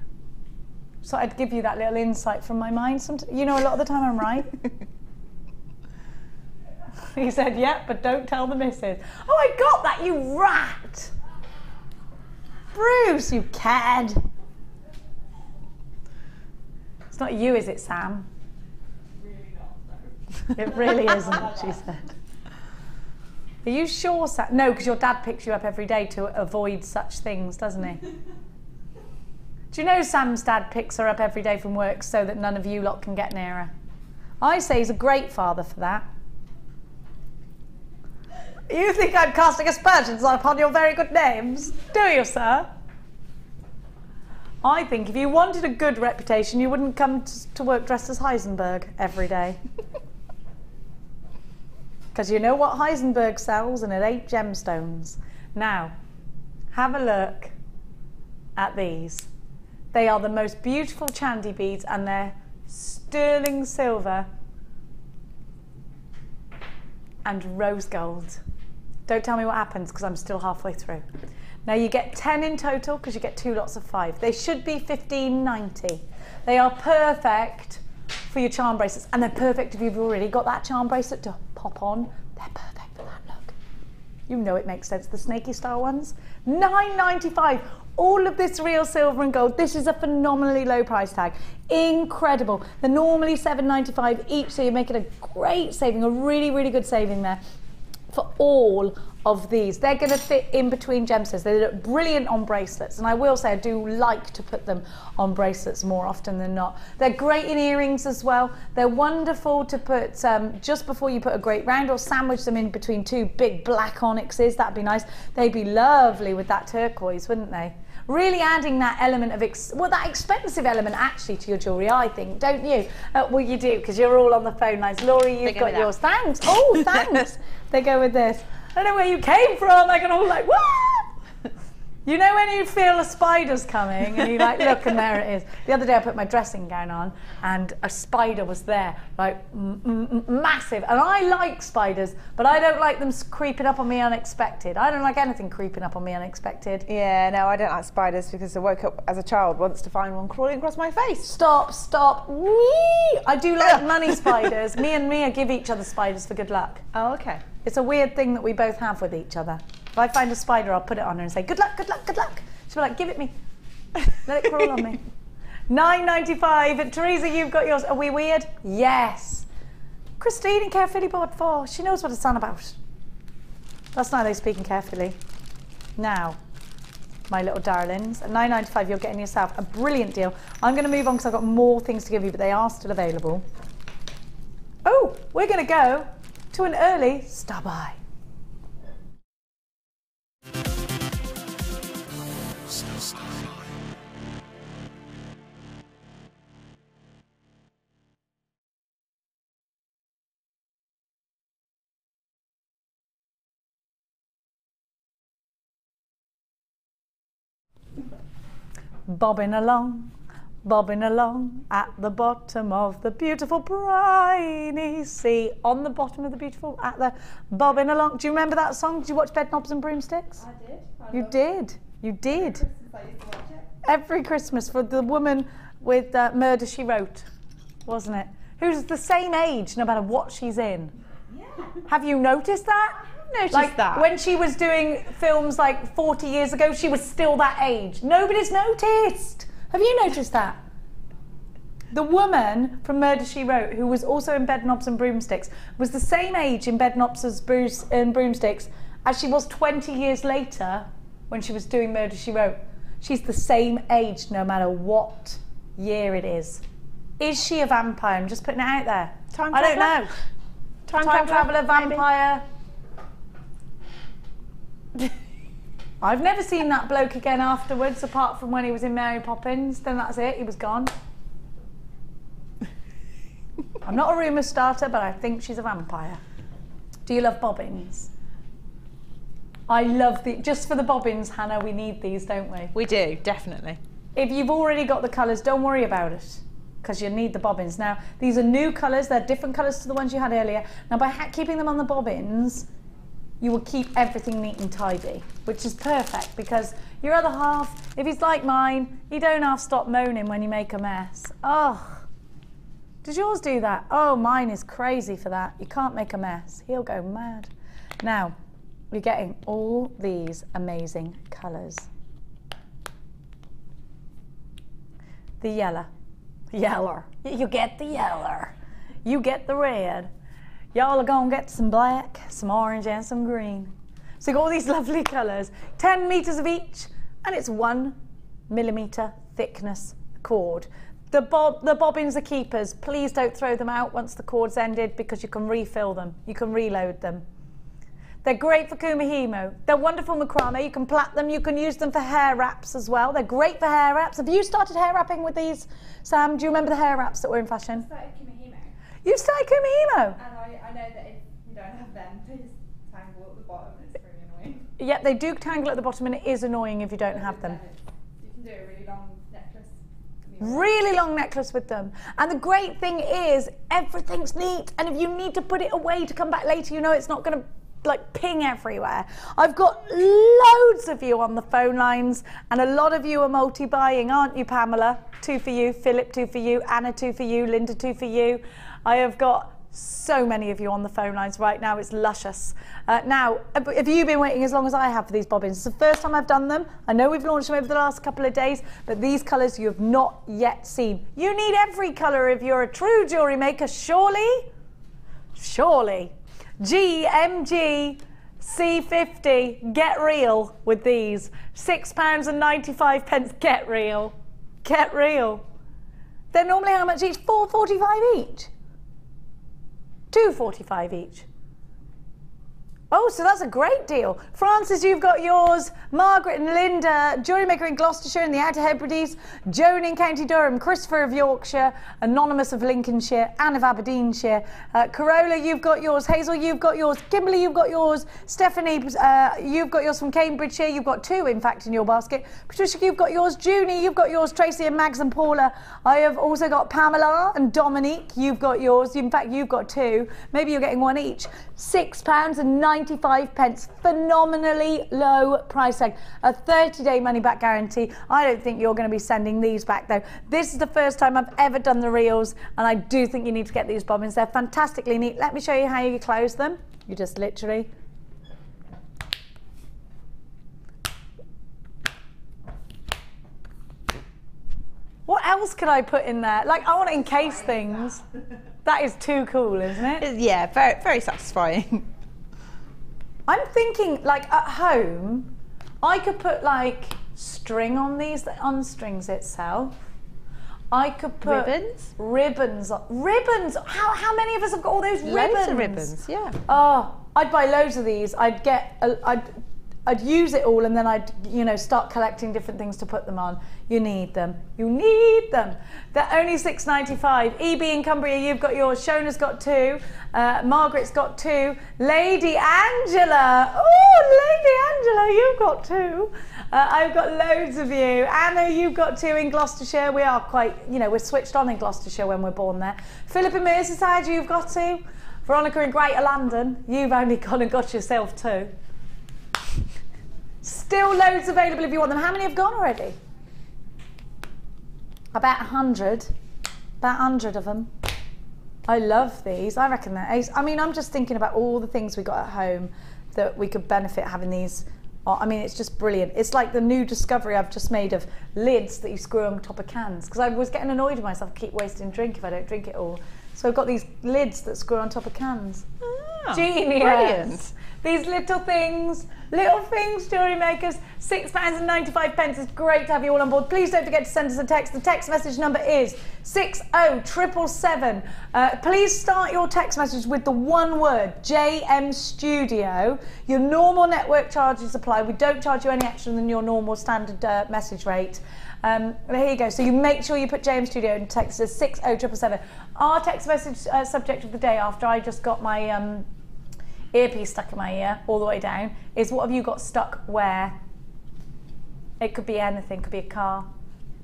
So I'd give you that little insight from my mind. You know, a lot of the time I'm right. He said, yeah, but don't tell the missus. Oh, I got that, you rat. Bruce, you cad. It's not you, is it, Sam? Really not, no. It really isn't, she said. Are you sure, Sam? No, because your dad picks you up every day to avoid such things, doesn't he? Do you know Sam's dad picks her up every day from work so that none of you lot can get near her? I say he's a great father for that. You think I'm casting aspersions upon your very good names? Do you, sir? I think if you wanted a good reputation, you wouldn't come to work dressed as Heisenberg every day. Because you know what Heisenberg sells, and it ain't gemstones. Now, have a look at these. They are the most beautiful Chandy beads, and they're sterling silver and rose gold. Don't tell me what happens, because I'm still halfway through. Now you get 10 in total, because you get 2 lots of 5. They should be $15.90. They are perfect for your charm bracelets, and they're perfect if you've already got that charm bracelet to pop on. They're perfect for that look. You know it makes sense, the snaky style ones. $9.95. All of this real silver and gold. This is a phenomenally low price tag. Incredible. They're normally $7.95 each, so you're making a great saving, a really, really good saving there for all of these. They're going to fit in between gemstones. They look brilliant on bracelets, and I will say I do like to put them on bracelets more often than not. They're great in earrings as well. They're wonderful to put just before you put a great round, or sandwich them in between 2 big black onyxes. That'd be nice. They'd be lovely with that turquoise, wouldn't they? Really adding that element of, that expensive element actually to your jewellery, I think, don't you? Well, you do, because you're all on the phone lines. Laurie, you've got yours. Thanks. Oh, thanks. They go with this. I don't know where you came from. They're all like, what? You know when you feel a spider's coming and you like, look, and there it is. The other day I put my dressing gown on and a spider was there, like massive. And I like spiders, but I don't like them creeping up on me unexpected. I don't like anything creeping up on me unexpected. Yeah, no, I don't like spiders because I woke up as a child once to find one crawling across my face. Stop, stop. Whee! I do like money spiders. Me and Mia give each other spiders for good luck. Oh, okay. It's a weird thing that we both have with each other. If I find a spider, I'll put it on her and say, good luck, good luck, good luck. She'll be like, give it me. Let it crawl on me. $9.95. Teresa, you've got yours. Are we weird? Yes. Christine in Carefully bought 4. She knows what it's on about. That's neither speaking carefully. Now, my little darlings, at $9.95 you're getting yourself a brilliant deal. I'm going to move on because I've got more things to give you, but they are still available. Oh, we're going to go to an early star buy. Bobbing along at the bottom of the beautiful briny sea. On the bottom of the beautiful, at the bobbing along. Do you remember that song? Did you watch Bedknobs and Broomsticks? I did. You did. You did. I used to watch it. Every Christmas for the woman with Murder, She Wrote, wasn't it? Who's the same age no matter what she's in. Yeah. Have you noticed that? Noticed that. When she was doing films like 40 years ago, she was still that age. Nobody's noticed. Have you noticed that? The woman from Murder, She Wrote, who was also in Bedknobs and Broomsticks, was the same age in Bedknobs and Broomsticks as she was 20 years later when she was doing Murder, She Wrote. She's the same age no matter what year it is. Is she a vampire? I'm just putting it out there. I don't know. Time traveller, vampire. I've never seen that bloke again afterwards, apart from when he was in Mary Poppins. Then that's it, he was gone. I'm not a rumour starter, but I think she's a vampire. Do you love bobbins? I love just for the bobbins, Hannah, we need these, don't we? We do, definitely. If you've already got the colours, don't worry about it, because you need the bobbins. Now, these are new colours, they're different colours to the ones you had earlier. Now, by keeping them on the bobbins, you will keep everything neat and tidy, which is perfect, because your other half, if he's like mine, you don't half stop moaning when you make a mess. Oh, does yours do that? Oh, mine is crazy for that. You can't make a mess. He'll go mad. Now, you're getting all these amazing colours. The yellow. Yeller. You get the yeller. You get the red. Y'all are gonna get some black, some orange, and some green. So you got all these lovely colours. 10 metres of each, and it's 1 millimetre thickness cord. The bobbins are keepers. Please don't throw them out once the cord's ended, because you can refill them. You can reload them. They're great for kumihimo. They're wonderful macrame. You can plait them. You can use them for hair wraps as well. They're great for hair wraps. Have you started hair wrapping with these, Sam? Do you remember the hair wraps that were in fashion? I started kumihimo. You started kumihimo? And I know that if you don't have them, they just tangle at the bottom. It's really annoying. Yeah, they do tangle at the bottom, and it is annoying if you don't have them. You can do a really long necklace. Really long necklace with them. And the great thing is, everything's neat. And if you need to put it away to come back later, you know it's not going to like ping everywhere. I've got loads of you on the phone lines, and a lot of you are multi-buying, aren't you, Pamela? 2 for you, Philip 2 for you, Anna 2 for you, Linda 2 for you. I have got so many of you on the phone lines right now. It's luscious. Now, have you been waiting as long as I have for these bobbins? It's the first time I've done them. I know we've launched them over the last couple of days, but these colours you have not yet seen. You need every colour if you're a true jewellery maker, surely? Surely. GMG C50, get real with these. £6.95, get real. Get real. They're normally how much each? £4.45 each. £2.45 each. Oh, so that's a great deal. Francis, you've got yours. Margaret and Linda, jewellery maker in Gloucestershire and the Outer Hebrides. Joan in County Durham. Christopher of Yorkshire. Anonymous of Lincolnshire. Anne of Aberdeenshire. Corolla, you've got yours. Hazel, you've got yours. Kimberly, you've got yours. Stephanie, you've got yours from Cambridgeshire. You've got 2, in fact, in your basket. Patricia, you've got yours. Junie, you've got yours. Tracy and Mags and Paula. I have also got Pamela and Dominique. You've got yours. In fact, you've got 2. Maybe you're getting 1 each. £6.95. Phenomenally low price tag. A 30-day money-back guarantee. I don't think you're going to be sending these back, though. This is the first time I've ever done the reels, and I do think you need to get these bobbins. They're fantastically neat. Let me show you how you close them. You just literally... What else could I put in there? Like, I want to encase things. That is too cool, isn't it? Yeah, very, very satisfying. I'm thinking, like, at home, I could put, like, string on these that unstrings itself. I could put... Ribbons? Ribbons. Ribbons! How many of us have got all those ribbons? Loads of ribbons, yeah. Oh, I'd buy loads of these. I'd use it all, and then I'd, you know, start collecting different things to put them on. You need them. You need them. They're only £6.95. EB in Cumbria, you've got yours. Shona's got 2. Margaret's got 2. Lady Angela. Oh, Lady Angela, you've got 2. I've got loads of you. Anna, you've got 2 in Gloucestershire. We are quite, you know, we're switched on in Gloucestershire when we're born there. Philip in Merseyside, you've got 2. Veronica in Greater London, you've only gone and got yourself 2. Still loads available if you want them. How many have gone already? About 100. About 100 of them. I love these. I reckon they're ace. I mean, I'm just thinking about all the things we got at home that we could benefit having these. I mean, it's just brilliant. It's like the new discovery I've just made of lids that you screw on top of cans. Because I was getting annoyed with myself. I keep wasting drink if I don't drink it all. So I've got these lids that screw on top of cans. Oh, genius. Brilliant. These little things, jewellery makers, £6.95. It's great to have you all on board. Please don't forget to send us a text. The text message number is 60777. Please start your text message with the one word, JM Studio. Your normal network charges apply. We don't charge you any extra than your normal standard message rate. Here you go. So you make sure you put JM Studio and text us 60777. Our text message subject of the day, after I just got my earpiece stuck in my ear all the way down, is what have you got stuck where? It could be anything, could be a car,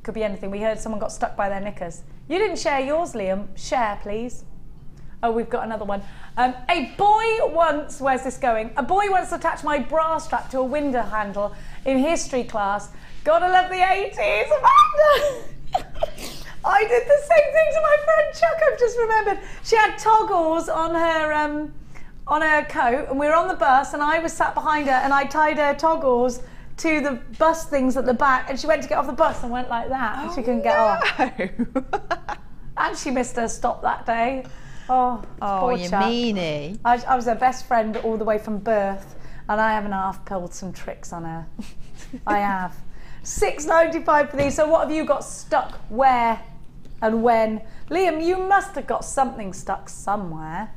could be anything. We heard someone got stuck by their knickers. You didn't share yours, Liam. Share, please. Oh, we've got another one. A boy once, where's this going? A boy once attached my bra strap to a window handle in history class. Gotta love the 80s, Amanda! I did the same thing to my friend Chuck, I've just remembered. She had toggles on her coat, and we were on the bus, and I was sat behind her, and I tied her toggles to the bus things at the back, and she went to get off the bus and went like that, and she couldn't get off. And she missed her stop that day. Oh, poor you Chuck. meanie. I was her best friend all the way from birth, and I haven't half pulled some tricks on her. I have. £6.95 for these. So what have you got stuck where and when? Liam, you must have got something stuck somewhere.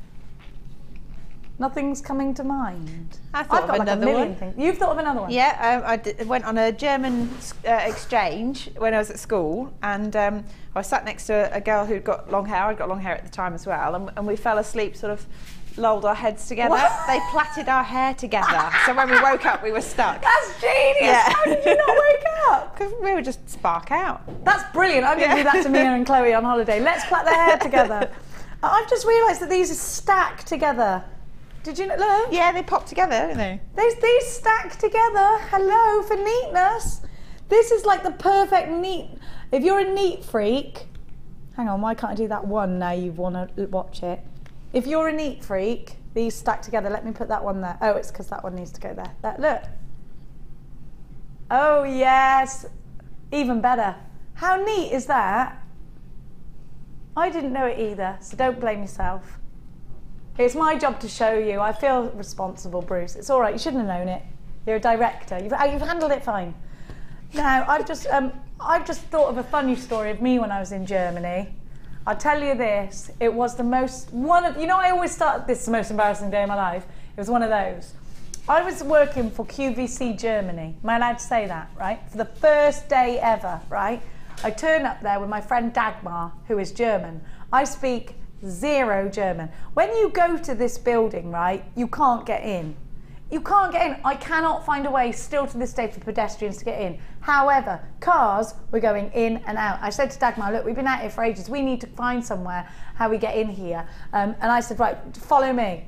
Nothing's coming to mind. I've got like another a million one. things. You've thought of another one? Yeah, I went on a German exchange when I was at school, and I was sat next to a girl who'd got long hair. I'd got long hair at the time as well, and we fell asleep, sort of lolled our heads together. What? They plaited our hair together, so when we woke up, we were stuck. That's genius! Yeah. How did you not wake up? Because we would just spark out. That's brilliant. I'm going to do that to Mia and Chloe on holiday. Let's plait their hair together. I've just realised that these are stacked together. Did you look? Yeah, they pop together, don't they? These stack together. Hello, for neatness. This is like the perfect neat. If you're a neat freak, hang on, why can't I do that one now you want to watch it? If you're a neat freak, these stack together. Let me put that one there. Oh, it's because that one needs to go there. Look. Oh, yes. Even better. How neat is that? I didn't know it either, so don't blame yourself. It's my job to show you. I feel responsible, Bruce. It's all right. You shouldn't have known it. You're a director. You've handled it fine. Now, I've just thought of a funny story of me when I was in Germany. I'll tell you this. It was the most I always start. This is the most embarrassing day of my life. It was one of those. I was working for QVC Germany. Am I allowed to say that, right? For the first day ever, right? I turn up there with my friend Dagmar, who is German. I speak zero German. When you go to this building, right, you can't get in. You can't get in. I cannot find a way still to this day for pedestrians to get in. However, cars were going in and out. I said to Dagmar, look, we've been out here for ages. We need to find somewhere how we get in here. And I said, right, follow me.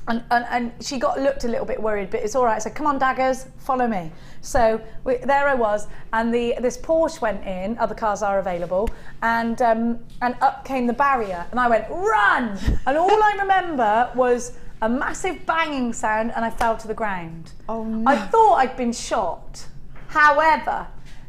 And she looked a little bit worried, but it's all right. I said, come on, daggers, follow me. So there I was, and this Porsche went in, other cars are available, and up came the barrier, and I went, run! And all I remember was a massive banging sound, and I fell to the ground. Oh no. I thought I'd been shot. However,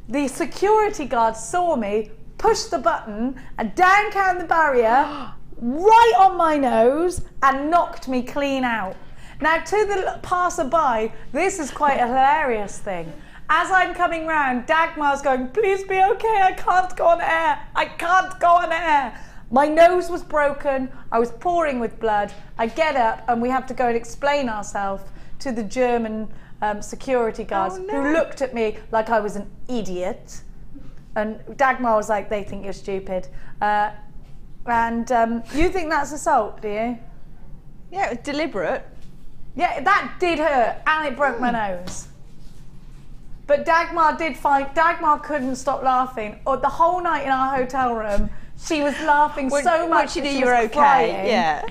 the security guard saw me, pushed the button, and down came the barrier, right on my nose, and knocked me clean out. Now, to the passerby, this is quite a hilarious thing. As I'm coming round, Dagmar's going, please be okay, I can't go on air, I can't go on air. My nose was broken, I was pouring with blood. I get up and we have to go and explain ourselves to the German security guards, who looked at me like I was an idiot. And Dagmar was like, they think you're stupid. You think that's assault, do you? Yeah, it was deliberate. Yeah, that did hurt, and it broke my nose. But Dagmar couldn't stop laughing. Or the whole night in our hotel room, she was laughing so much that she was crying. Yeah.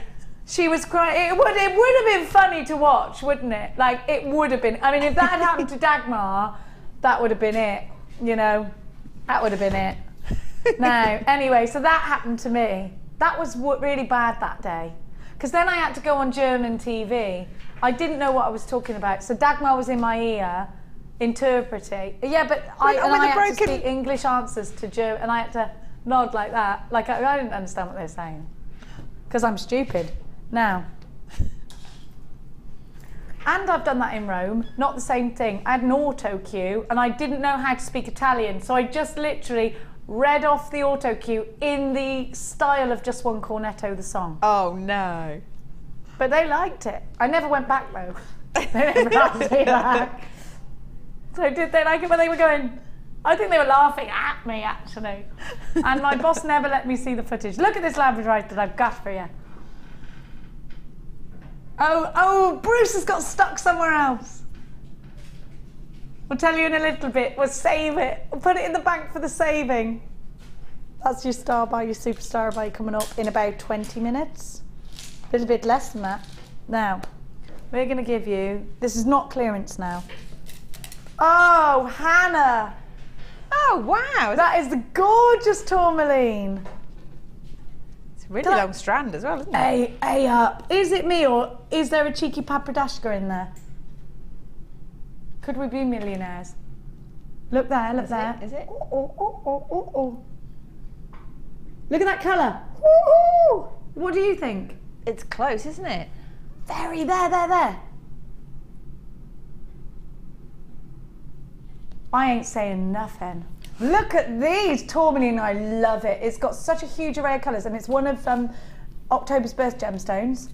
She was crying. It would have been funny to watch, wouldn't it? Like, it would have been. I mean, if that had happened to Dagmar, that would have been it. You know, that would have been it. Now, anyway, so that happened to me. That was really bad that day. Because then I had to go on German TV. I didn't know what I was talking about. So Dagmar was in my ear, interpreting. Yeah, but I had to speak English answers to German, and I had to nod like that. Like, I didn't understand what they were saying. Because I'm stupid. Now. And I've done that in Rome, not the same thing. I had an auto cue, and I didn't know how to speak Italian, so I just literally read off the auto cue in the style of Just One Cornetto, the song. Oh no. But they liked it. I never went back though. They never asked me back. So did they like it when they were going? I think they were laughing at me actually. And my boss never let me see the footage. Look at this Labradorite that I've got for you. Oh, Bruce has got stuck somewhere else. We'll tell you in a little bit. We'll save it. We'll put it in the bank for the saving. That's your star by, your superstar by coming up in about 20 minutes. A little bit less than that. Now, we're going to give you, this is not clearance now. Oh, Hannah. Oh, wow. That is the gorgeous tourmaline. It's a really long strand as well, isn't it? A up. Is it me or is there a cheeky papradashka in there? Could we be millionaires? Look there, look there. Is it? Oh. Look at that colour. Ooh. What do you think? It's close, isn't it? Very, there. I ain't saying nothing. Look at these, tourmaline, I love it. It's got such a huge array of colours and it's one of October's birth gemstones.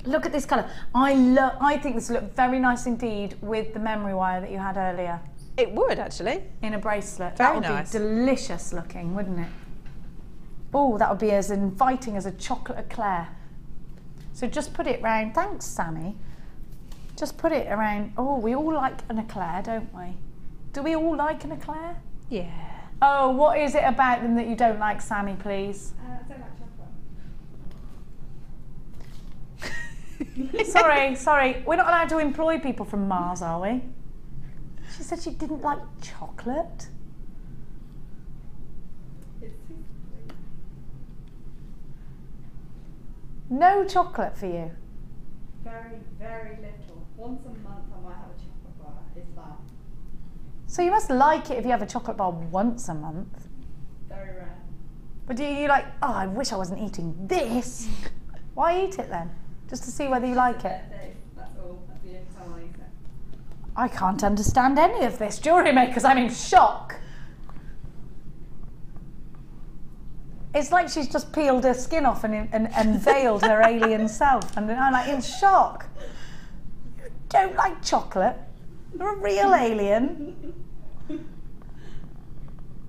Look at this colour. I think this will look very nice indeed with the memory wire that you had earlier. It would, actually. In a bracelet. Very that would nice. be delicious looking, wouldn't it? Oh, that would be as inviting as a chocolate eclair. So just put it round. Thanks, Sammy. Just put it around. Oh, we all like an eclair, don't we? Do we all like an eclair? Yeah. Oh, what is it about them that you don't like, Sammy, please? I don't like Sorry. chocolate. We're not allowed to employ people from Mars, are we? She said she didn't like chocolate. It's too sweet. No chocolate for you. Very, very little. Once a month I might have a chocolate bar, if that. So you must like it if you have a chocolate bar once a month. Very rare. But do you like, oh, I wish I wasn't eating this. Why eat it then? Just to see whether you like it? That's all. That's the only time I eat it. I can't understand any of this, jewellery makers. I'm in shock. It's like she's just peeled her skin off and veiled her alien self. And I'm like in shock. You don't like chocolate? You're a real alien.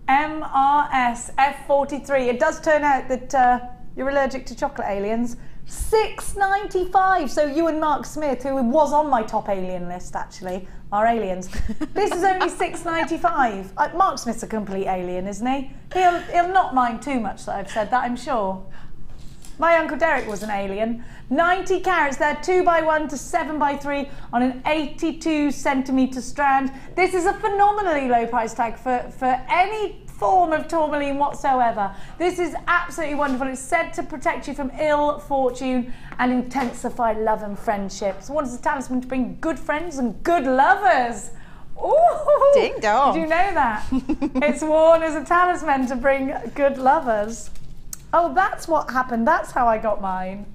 MRS F43. It does turn out that you're allergic to chocolate, aliens. $6.95. So you and Mark Smith, who was on my top alien list actually, are aliens. This is only $6.95. Mark Smith's a complete alien, isn't he? He'll not mind too much that I've said that, I'm sure. My Uncle Derek was an alien. 90 carats there, 2x1 to 7x3 on an 82 centimetre strand. This is a phenomenally low price tag for any form of tourmaline whatsoever. This is absolutely wonderful. It's said to protect you from ill fortune and intensify love and friendships. Worn as a talisman to bring good friends and good lovers. Ooh, ding dong. Did you know that? It's worn as a talisman to bring good lovers. Oh, that's what happened. That's how I got mine.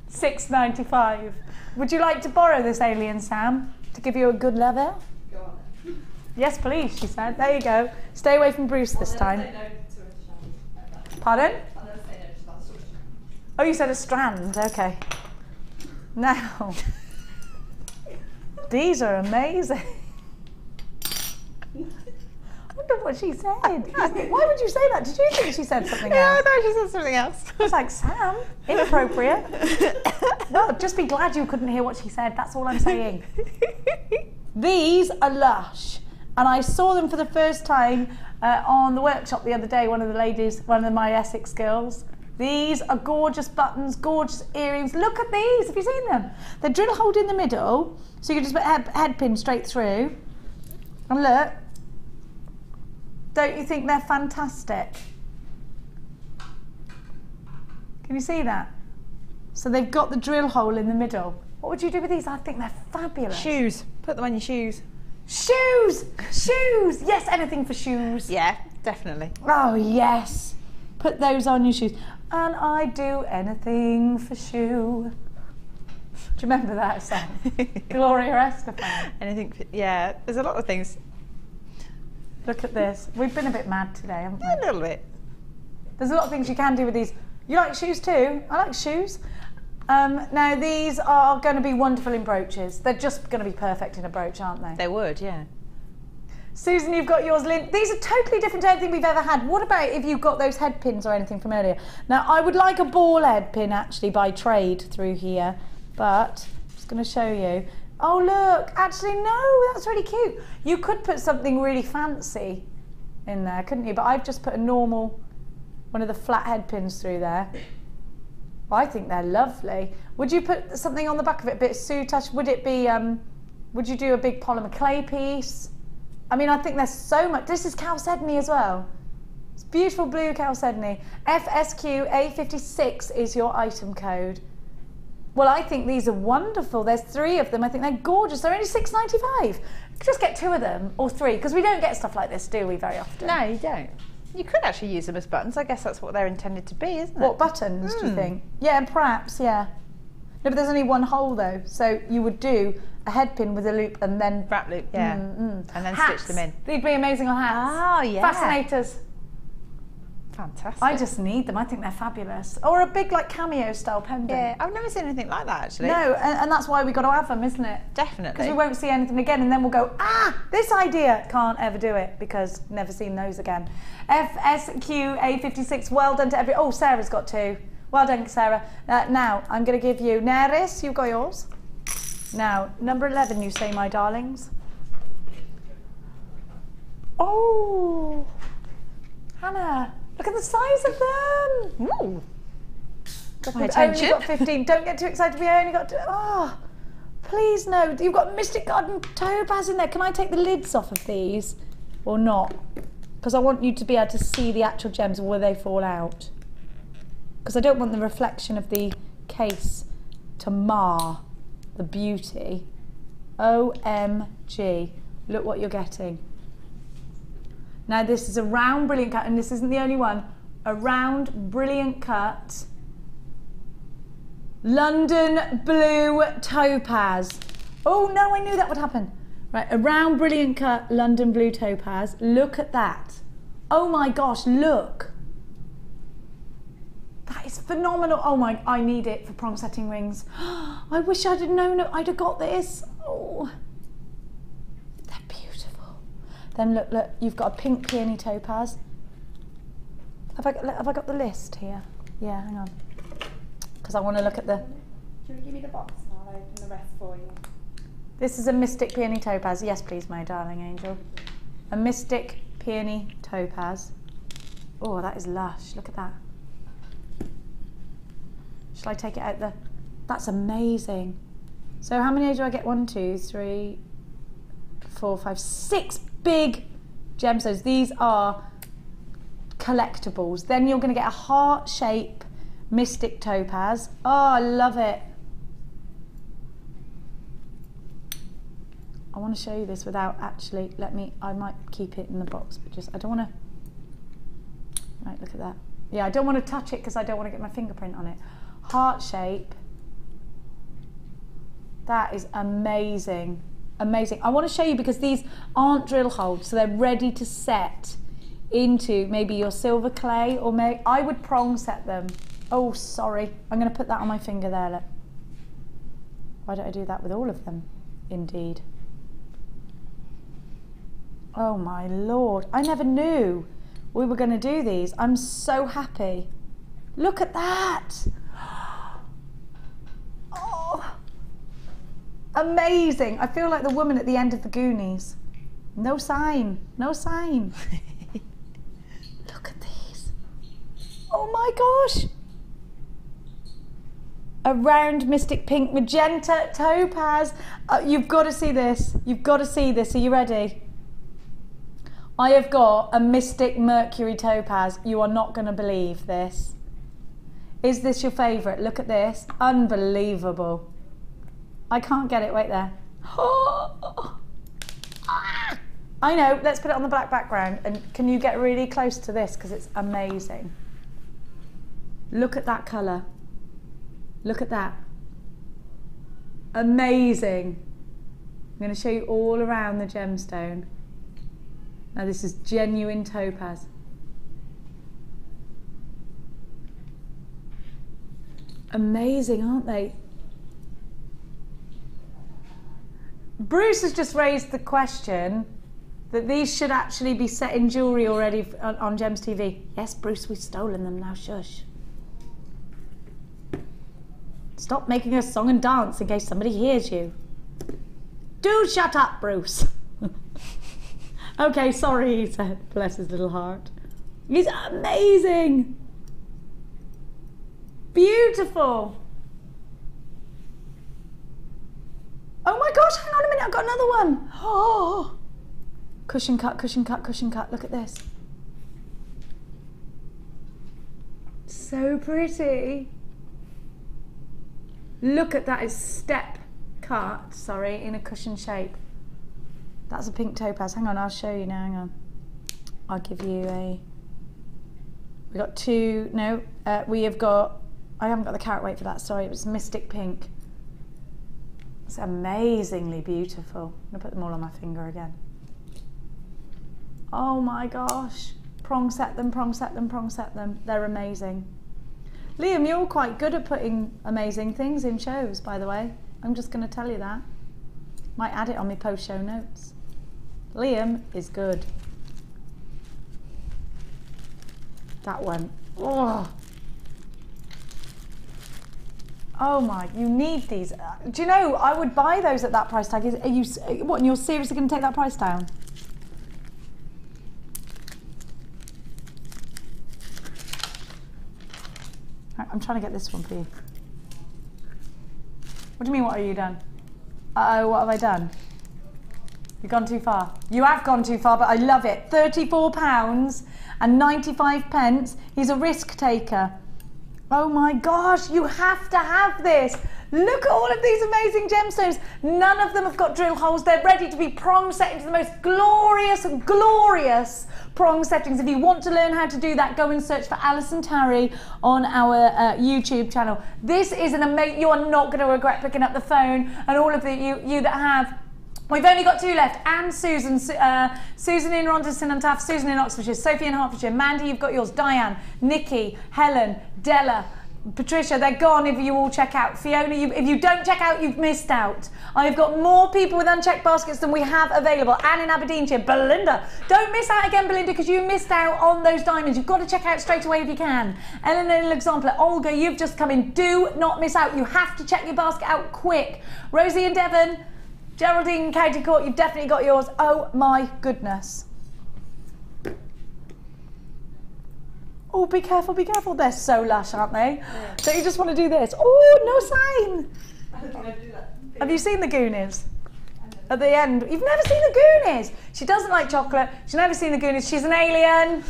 $6.95. Would you like to borrow this alien, Sam, to give you a good lover? Go on then. Yes, please, she said. There you go. Stay away from Bruce this time. I'll never say no to a strand like that. Pardon? I'll never say no to that sort of strand. Oh, you said a strand. Okay. Now, these are amazing. I wonder what she said. Why would you say that? Did you think she said something else? Yeah, I thought she said something else. I was like, Sam, inappropriate. Well, just be glad you couldn't hear what she said. That's all I'm saying. These are lush. And I saw them for the first time on the workshop the other day. One of the ladies, one of my Essex girls. These are gorgeous buttons, gorgeous earrings. Look at these. Have you seen them? They're drill holed in the middle. So you can just put a head pin straight through. And look. Don't you think they're fantastic? Can you see that? So they've got the drill hole in the middle. What would you do with these? I think they're fabulous. Shoes. Put them on your shoes. Shoes! Shoes! Yes, anything for shoes. Yeah, definitely. Oh, yes. Put those on your shoes. And I do anything for shoe. Do you remember that song? Gloria Estefan. Anything, yeah, there's a lot of things. Look at this. We've been a bit mad today, haven't we? A little bit. There's a lot of things you can do with these. You like shoes too? I like shoes. Now these are going to be wonderful in brooches. They're just going to be perfect in a brooch, aren't they? They would, yeah. Susan, you've got yours. Lynn, these are totally different to anything we've ever had. What about if you've got those head pins or anything from earlier? Now, I would like a ball head pin actually by trade through here, but I'm just going to show you. Oh, look, actually, no, that's really cute. You could put something really fancy in there, couldn't you? But I've just put a normal, one of the flat head pins through there. I think they're lovely. Would you put something on the back of it, a bit of soutache? Would it be, would you do a big polymer clay piece? I mean, I think there's so much. This is Chalcedony as well. It's beautiful blue Chalcedony. FSQA56 is your item code. Well, I think these are wonderful. There's 3 of them. I think they're gorgeous. They're only $6.95. Just get 2 of them, or 3, because we don't get stuff like this, do we, very often? No, you don't. You could actually use them as buttons. I guess that's what they're intended to be, isn't it? What buttons, do you think? Yeah, perhaps, yeah. No, but there's only one hole, though. So you would do a head pin with a loop and then... wrap loop, yeah. And then hats. stitch them in. They'd be amazing on hats. Oh, yeah. Fascinators. Fantastic. I just need them. I think they're fabulous. Or a big, like, cameo-style pendant. Yeah, I've never seen anything like that, actually. No, and that's why we got to have them, isn't it? Definitely. Because we won't see anything again, and then we'll go, this idea, can't ever do it, because never seen those again. FSQA56, well done to every... Oh, Sarah's got 2. Well done, Sarah. Now, I'm going to give you... Neris, you've got yours. Now, number 11, you say, my darlings. Oh, Hannah, look at the size of them. Ooh. We've only got 15. Don't get too excited. We only got... Oh, please no. You've got Mystic Garden Topaz in there. Can I take the lids off of these or not? Because I want you to be able to see the actual gems or will they fall out? Because I don't want the reflection of the case to mar the beauty. OMG. Look what you're getting. Now this is a round brilliant cut, and this isn't the only one. A round brilliant cut London blue topaz. Oh no, I knew that would happen. Right, a round brilliant cut London blue topaz. Look at that. Oh my gosh, look. That is phenomenal. Oh my, I need it for prong setting rings. I wish I'd have known it. I'd have got this. Oh, they're beautiful. Then look, you've got a pink peony topaz. Have I got the list here? Yeah, hang on. Because I want to look at the... Do you want to give me the box and I'll open the rest for you? This is a Mystic Peony Topaz. Yes, please, my darling angel. A Mystic Peony Topaz. Oh, that is lush. Look at that. Shall I take it out the... That's amazing. So how many do I get? 1, 2, 3, 4, 5, 6 big gemstones. These are collectibles. Then you're going to get a heart shape Mystic Topaz. Oh, I love it. I want to show you this without actually, I might keep it in the box, but just, I don't want to, right, look at that. Yeah, I don't want to touch it because I don't want to get my fingerprint on it. Heart shape. That is amazing. Amazing. I want to show you because these aren't drill holes, so they're ready to set into maybe your silver clay, or maybe I would prong set them. Oh, sorry. I'm going to put that on my finger there. Look. Why don't I do that with all of them? Indeed. Oh my Lord. I never knew we were going to do these. I'm so happy. Look at that. Oh, amazing. I feel like the woman at the end of the Goonies. No sign. No sign. Look at these. Oh my gosh. A round Mystic Pink Magenta Topaz. You've got to see this. You've got to see this. Are you ready? I have got a Mystic Mercury Topaz. You are not going to believe this. Is this your favourite? Look at this. Unbelievable. I can't get it. Wait there. Oh. I know. Let's put it on the black background. And can you get really close to this? Because it's amazing. Look at that colour. Look at that. Amazing. I'm going to show you all around the gemstone. Now this is genuine topaz. Amazing, aren't they? Bruce has just raised the question, that these should actually be set in jewellery already on Gems TV. Yes, Bruce, we've stolen them now, shush. Stop making a song and dance in case somebody hears you. Do shut up, Bruce. Okay, sorry, he said, bless his little heart. He's amazing. Beautiful. Oh my gosh, hang on a minute, I've got another one. Oh. Cushion cut, cushion cut, cushion cut. Look at this. So pretty. Look at that, it's step cut, sorry, in a cushion shape. That's a pink topaz. Hang on, I'll show you now, hang on. I'll give you a... We got two, no, we have got... I haven't got the carat weight for that, sorry, it was Mystic Pink. It's amazingly beautiful. I'm gonna put them all on my finger again. Oh my gosh. Prong set them, prong set them, prong set them. They're amazing. Liam, you're quite good at putting amazing things in shows, by the way. I'm just gonna tell you that. Might add it on my post-show notes. Liam is good. That one. Oh. Oh my, you need these. Do you know, I would buy those at that price tag. Are you, what, and you're seriously going to take that price down? Right, I'm trying to get this one for you. What do you mean, what have you done? Uh-oh, what have I done? You've gone too far. You have gone too far, but I love it. £34 and 95 pence. He's a risk taker. Oh my gosh, you have to have this. Look at all of these amazing gemstones. None of them have got drill holes. They're ready to be prong set into the most glorious, glorious prong settings. If you want to learn how to do that, go and search for Alison Tarry on our YouTube channel. This is an amazing, you are not going to regret picking up the phone, and all of you that have. We've only got two left, and Susan. Susan in Ronderson and Taff, Susan in Oxfordshire, Sophie in Hertfordshire, Mandy, you've got yours, Diane, Nikki, Helen, Della, Patricia, they're gone if you all check out. Fiona, if you don't check out, you've missed out. I've got more people with unchecked baskets than we have available. Anne in Aberdeenshire, Belinda. Don't miss out again, Belinda, because you missed out on those diamonds. You've got to check out straight away if you can. Ellen in Alexandra, Olga, you've just come in. Do not miss out. You have to check your basket out quick. Rosie and Devon, Geraldine, County Court, you've definitely got yours. Oh my goodness. Oh, be careful, be careful. They're so lush, aren't they? Yeah. Don't you just want to do this? Oh, no sign. I don't think I'd do that. Have you seen the Goonies? At the end, you've never seen the Goonies. She doesn't like chocolate. She's never seen the Goonies. She's an alien.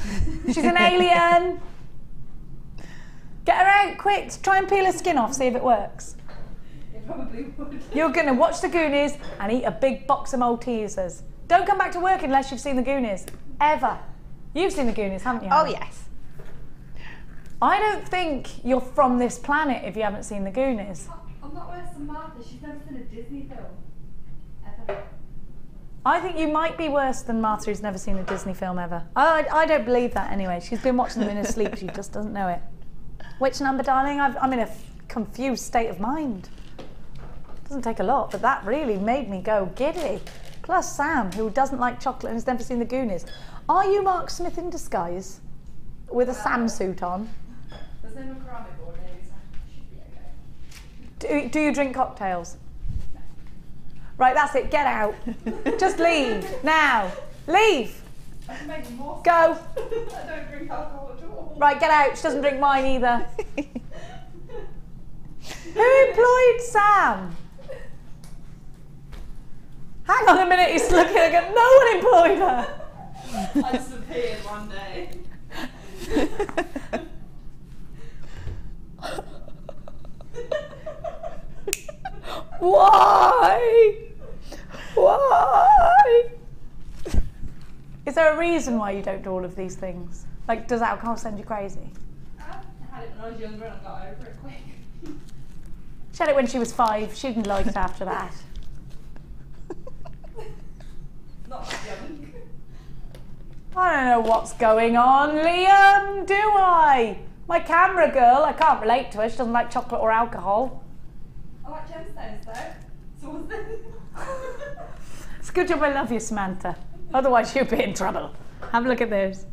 She's an alien. Get her out, quick. Try and peel her skin off, see if it works. It probably would. You're going to watch the Goonies and eat a big box of Maltesers. Don't come back to work unless you've seen the Goonies. Ever. You've seen the Goonies, haven't you? Oh, yes. I don't think you're from this planet if you haven't seen the Goonies. I'm not worse than Martha. She's never seen a Disney film. Ever. I think you might be worse than Martha, who's never seen a Disney film ever. I don't believe that anyway. She's been watching them in her sleep. She just doesn't know it. Which number, darling? I'm in a confused state of mind. Doesn't take a lot, but that really made me go giddy. Plus Sam, who doesn't like chocolate and has never seen the Goonies. Are you Mark Smith in disguise? With a Sam suit on? There's no macrame board maybe, so should be okay. Do you drink cocktails? No. Right, that's it. Get out. Just leave. Now. Leave. I can make more. Go. I don't drink alcohol at all. Right, get out. She doesn't drink mine either. Who employed Sam? Hang on a minute, he's looking again. No one employed her. I disappeared one day. Why? Why? Is there a reason why you don't do all of these things? Like, does alcohol send you crazy? I had it when I was younger and I got over it quick. She had it when she was 5. She didn't like it after that. Not that young. I don't know what's going on, Liam, do I? My camera girl, I can't relate to her. She doesn't like chocolate or alcohol. I like gemstones though. So what's this? It's a good job I love you, Samantha. Otherwise you'd be in trouble. Have a look at this.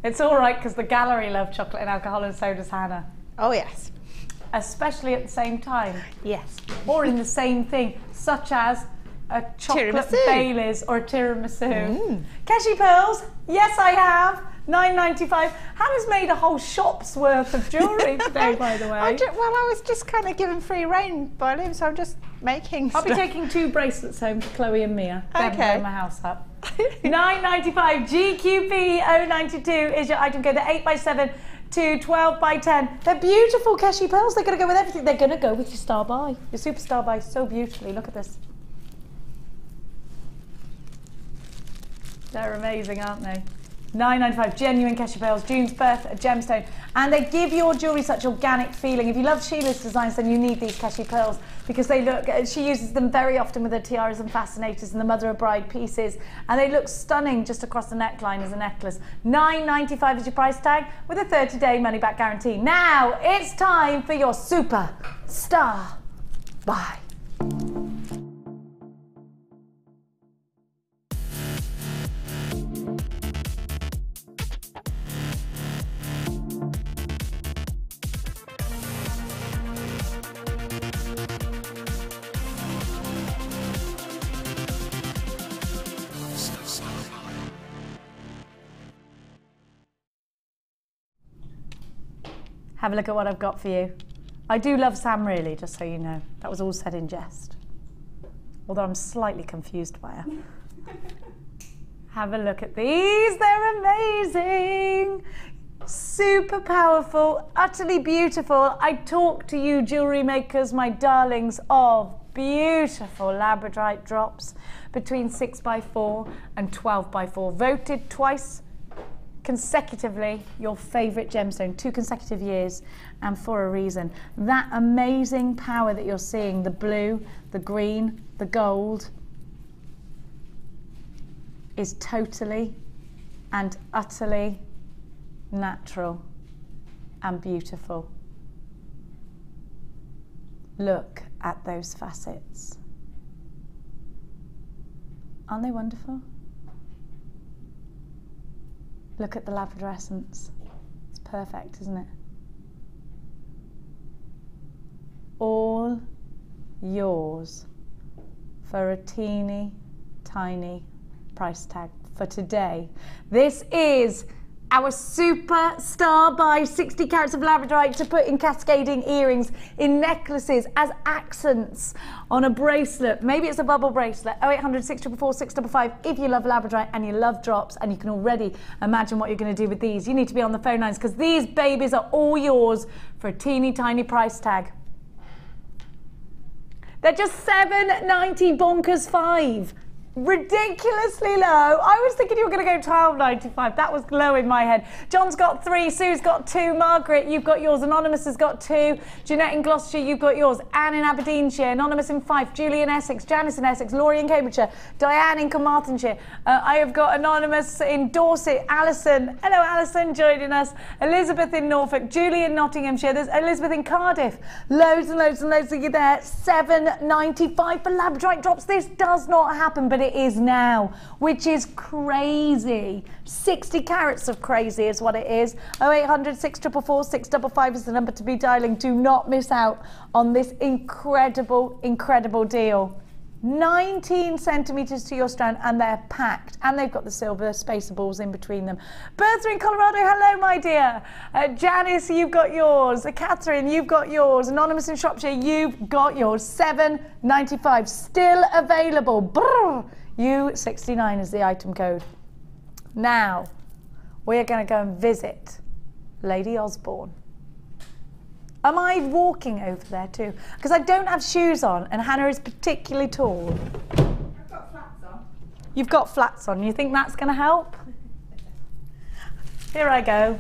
It's all right because the gallery love chocolate and alcohol, and so does Hannah. Oh yes. Especially at the same time. Yes. Or in the same thing, such as a chocolate Tiramisu. Baileys or a tiramisu. Keshi pearls, yes I have. £9.95. Hannah's made a whole shop's worth of jewellery today, by the way. I was just kind of given free rein by Liam, so I'm just making I'll be stuff. taking 2 bracelets home to Chloe and Mia. They haven't Okay. blown my house up. £9.95. GQP092 is your item code. They're 8x7 to 12x10. They're beautiful Keshi pearls. They're going to go with everything. They're going to go with your star buy. Your superstar buy so beautifully. Look at this. They're amazing, aren't they? £9.95, genuine Keshi pearls, June's birth, a gemstone, and they give your jewellery such organic feeling. If you love Sheila's designs, then you need these Keshi pearls because they look, she uses them very often with her tiaras and fascinators and the mother of bride pieces, and they look stunning just across the neckline as a necklace. £9.95 is your price tag with a 30-day money-back guarantee. Now it's time for your super star buy. Have a look at what I've got for you. I do love Sam really, just so you know. That was all said in jest. Although I'm slightly confused by her. Have a look at these, they're amazing. Super powerful, utterly beautiful. I talk to you jewellery makers, my darlings, of beautiful Labradorite drops between 6x4 and 12x4. Voted twice consecutively your favourite gemstone, 2 consecutive years, and for a reason. That amazing power that you're seeing, the blue, the green, the gold, is totally and utterly natural and beautiful. Look at those facets. Aren't they wonderful? Look at the labradorescence. It's perfect, isn't it? All yours for a teeny tiny price tag for today. This is our superstar buy, 60 carats of Labradorite to put in cascading earrings, in necklaces, as accents on a bracelet. Maybe it's a bubble bracelet. 0800 644 655 if you love Labradorite and you love drops and you can already imagine what you're going to do with these. You need to be on the phone lines because these babies are all yours for a teeny tiny price tag. They're just $7.90 bonkers 5. Ridiculously low. I was thinking you were going to go $12.95. That was low in my head. John's got 3, Sue's got 2, Margaret, you've got yours, Anonymous has got 2, Jeanette in Gloucestershire, you've got yours, Anne in Aberdeenshire, Anonymous in Fife, Julie in Essex, Janice in Essex, Laurie in Cambridgeshire, Diane in Carmarthenshire. I have got Anonymous in Dorset, Alison, hello Alison joining us, Elizabeth in Norfolk, Julie in Nottinghamshire, there's Elizabeth in Cardiff. Loads and loads and loads of you there. $7.95 for Labradorite drops. This does not happen, but it is now, which is crazy. 60 carats of crazy is what it is. 0800 644 655 is the number to be dialing. Do not miss out on this incredible, incredible deal. 19 centimetres to your strand, and they're packed, and they've got the silver spacer balls in between them. Bertha in Colorado, hello my dear. Janice, you've got yours. Catherine, you've got yours. Anonymous in Shropshire, you've got yours. $7.95 still available. Brrr. U69 is the item code. Now we are going to go and visit Lady Osborne. Am I walking over there too? Because I don't have shoes on and Hannah is particularly tall. I've got flats on. You've got flats on. You think that's going to help? Here I go.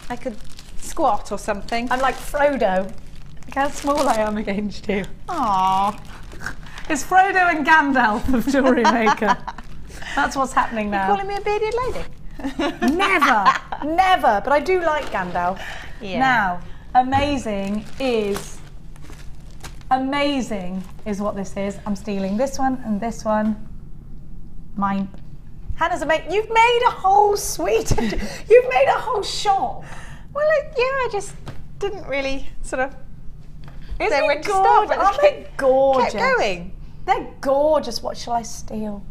I could squat or something. I'm like Frodo. Look how small I am against you. Aww. It's Frodo and Gandalf of Jewellery Maker. That's what's happening now. You're calling me a bearded lady? Never, never. But I do like Gandalf. Yeah. Now, amazing is Amazing is what this is. I'm stealing this one and this one. Mine. Hannah's you've made a whole suite. You've made a whole shop. Well, yeah, I just didn't really sort of Isn't know when it to stop. gorgeous? Aren't they gorgeous? Kept going. They're gorgeous. What shall I steal?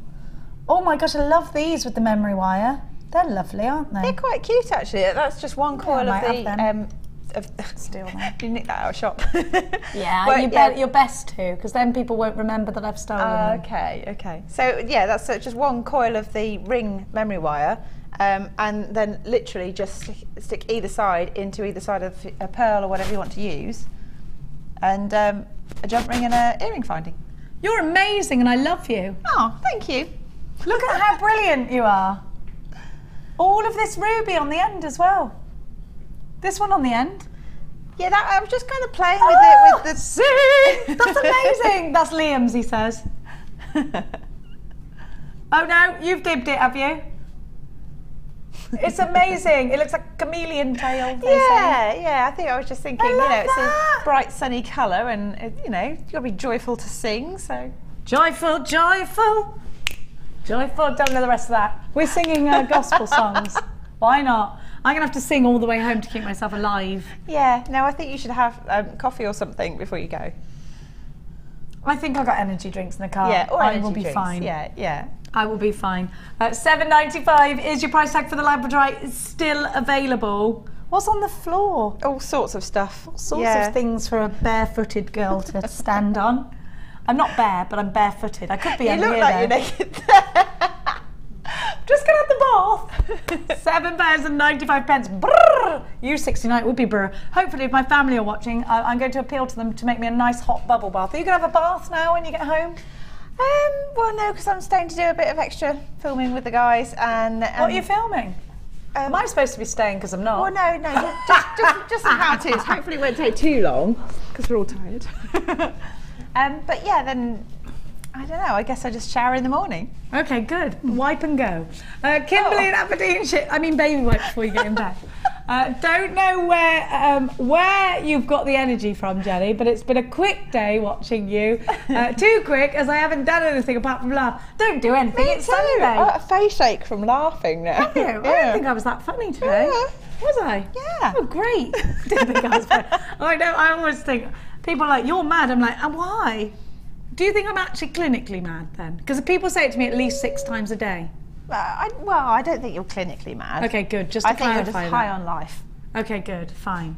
Oh my gosh, I love these with the memory wire. They're lovely, aren't they? They're quite cute, actually. That's just one coil of the... Steal them. You nicked that out of shop. Yeah, But, you're best to, because then people won't remember that I've stolen them. Okay. So yeah, that's just one coil of the ring memory wire, and then literally just stick either side into either side of a pearl or whatever you want to use, and a jump ring and a earring finding. You're amazing, and I love you. Oh, thank you. Look at how brilliant you are. All of this ruby on the end as well. This one on the end. Yeah, I was just kind of playing with it with the... See? That's amazing. That's Liam's, he says. Oh no, you've dibbed it, have you? It's amazing. It looks like chameleon tail. Yeah, I think I was just thinking, I love it's that. a bright sunny colour and, you've got to be joyful to sing, so... Joyful, joyful, joyful. Don't know the rest of that. We're singing gospel songs. Why not? I'm going to have to sing all the way home to keep myself alive. Yeah, no, I think you should have coffee or something before you go. I think I've got energy drinks in the car. Yeah, or I energy will be drinks. fine. Yeah. I will be fine. $7.95 is your price tag for the Labradorite. It's still available. What's on the floor? All sorts of stuff. All sorts of things for a barefooted girl to stand on. I'm not bare, but I'm barefooted. I could be under here. You look like you're naked there. Just got out the bath. £7.95. Brrr. U69 would be brr. Hopefully, if my family are watching, I'm going to appeal to them to make me a nice hot bubble bath. Are you going to have a bath now when you get home? Well, no, because I'm staying to do a bit of extra filming with the guys. And what are you filming? Am I supposed to be staying because I'm not? Well, no, just some how-tos. Hopefully, it won't take too long because we're all tired. But yeah, then. I don't know, I guess I just shower in the morning. Okay, good. Wipe and go. Kimberly in Aberdeenshire, baby wipe before you get in bed. Don't know where you've got the energy from, Jenny, but it's been a quick day watching you. Too quick, as I haven't done anything apart from laugh. Don't do anything, it's Sunday. I got a face ache from laughing now. Have you? I don't think I was that funny today. Yeah. Was I? Yeah. Oh, great. Didn't think I was funny. I know, I always think, people are like, you're mad. I'm like, and why? Do you think I'm actually clinically mad then? Because people say it to me at least 6 times a day. I don't think you're clinically mad. Okay, good. Just to clarify I think you're just high on life. Okay, good. Fine.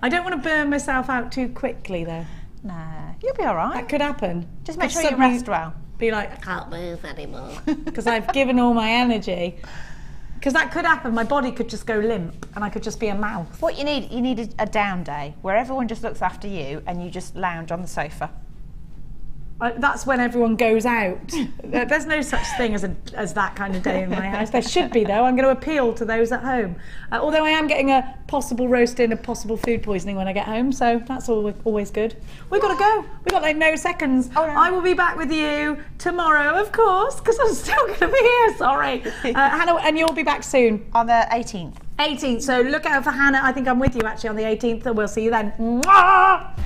I don't want to burn myself out too quickly, though. Nah, you'll be all right. That could happen. Just make sure you rest well. Be like, I can't move anymore because I've given all my energy. Because that could happen. My body could just go limp, and I could just be a mouth. What you need a down day where everyone just looks after you, and you just lounge on the sofa. That's when everyone goes out. There's no such thing as that kind of day in my house. There should be, though. I'm going to appeal to those at home. Although I am getting a possible roast in, a possible food poisoning when I get home, so that's always good. We've got to go. We've got like no seconds. Oh, no. I will be back with you tomorrow, of course, because I'm still going to be here. Sorry. Hannah, and you'll be back soon. On the 18th. 18th. So look out for Hannah. I think I'm with you actually on the 18th, and we'll see you then. Mwah!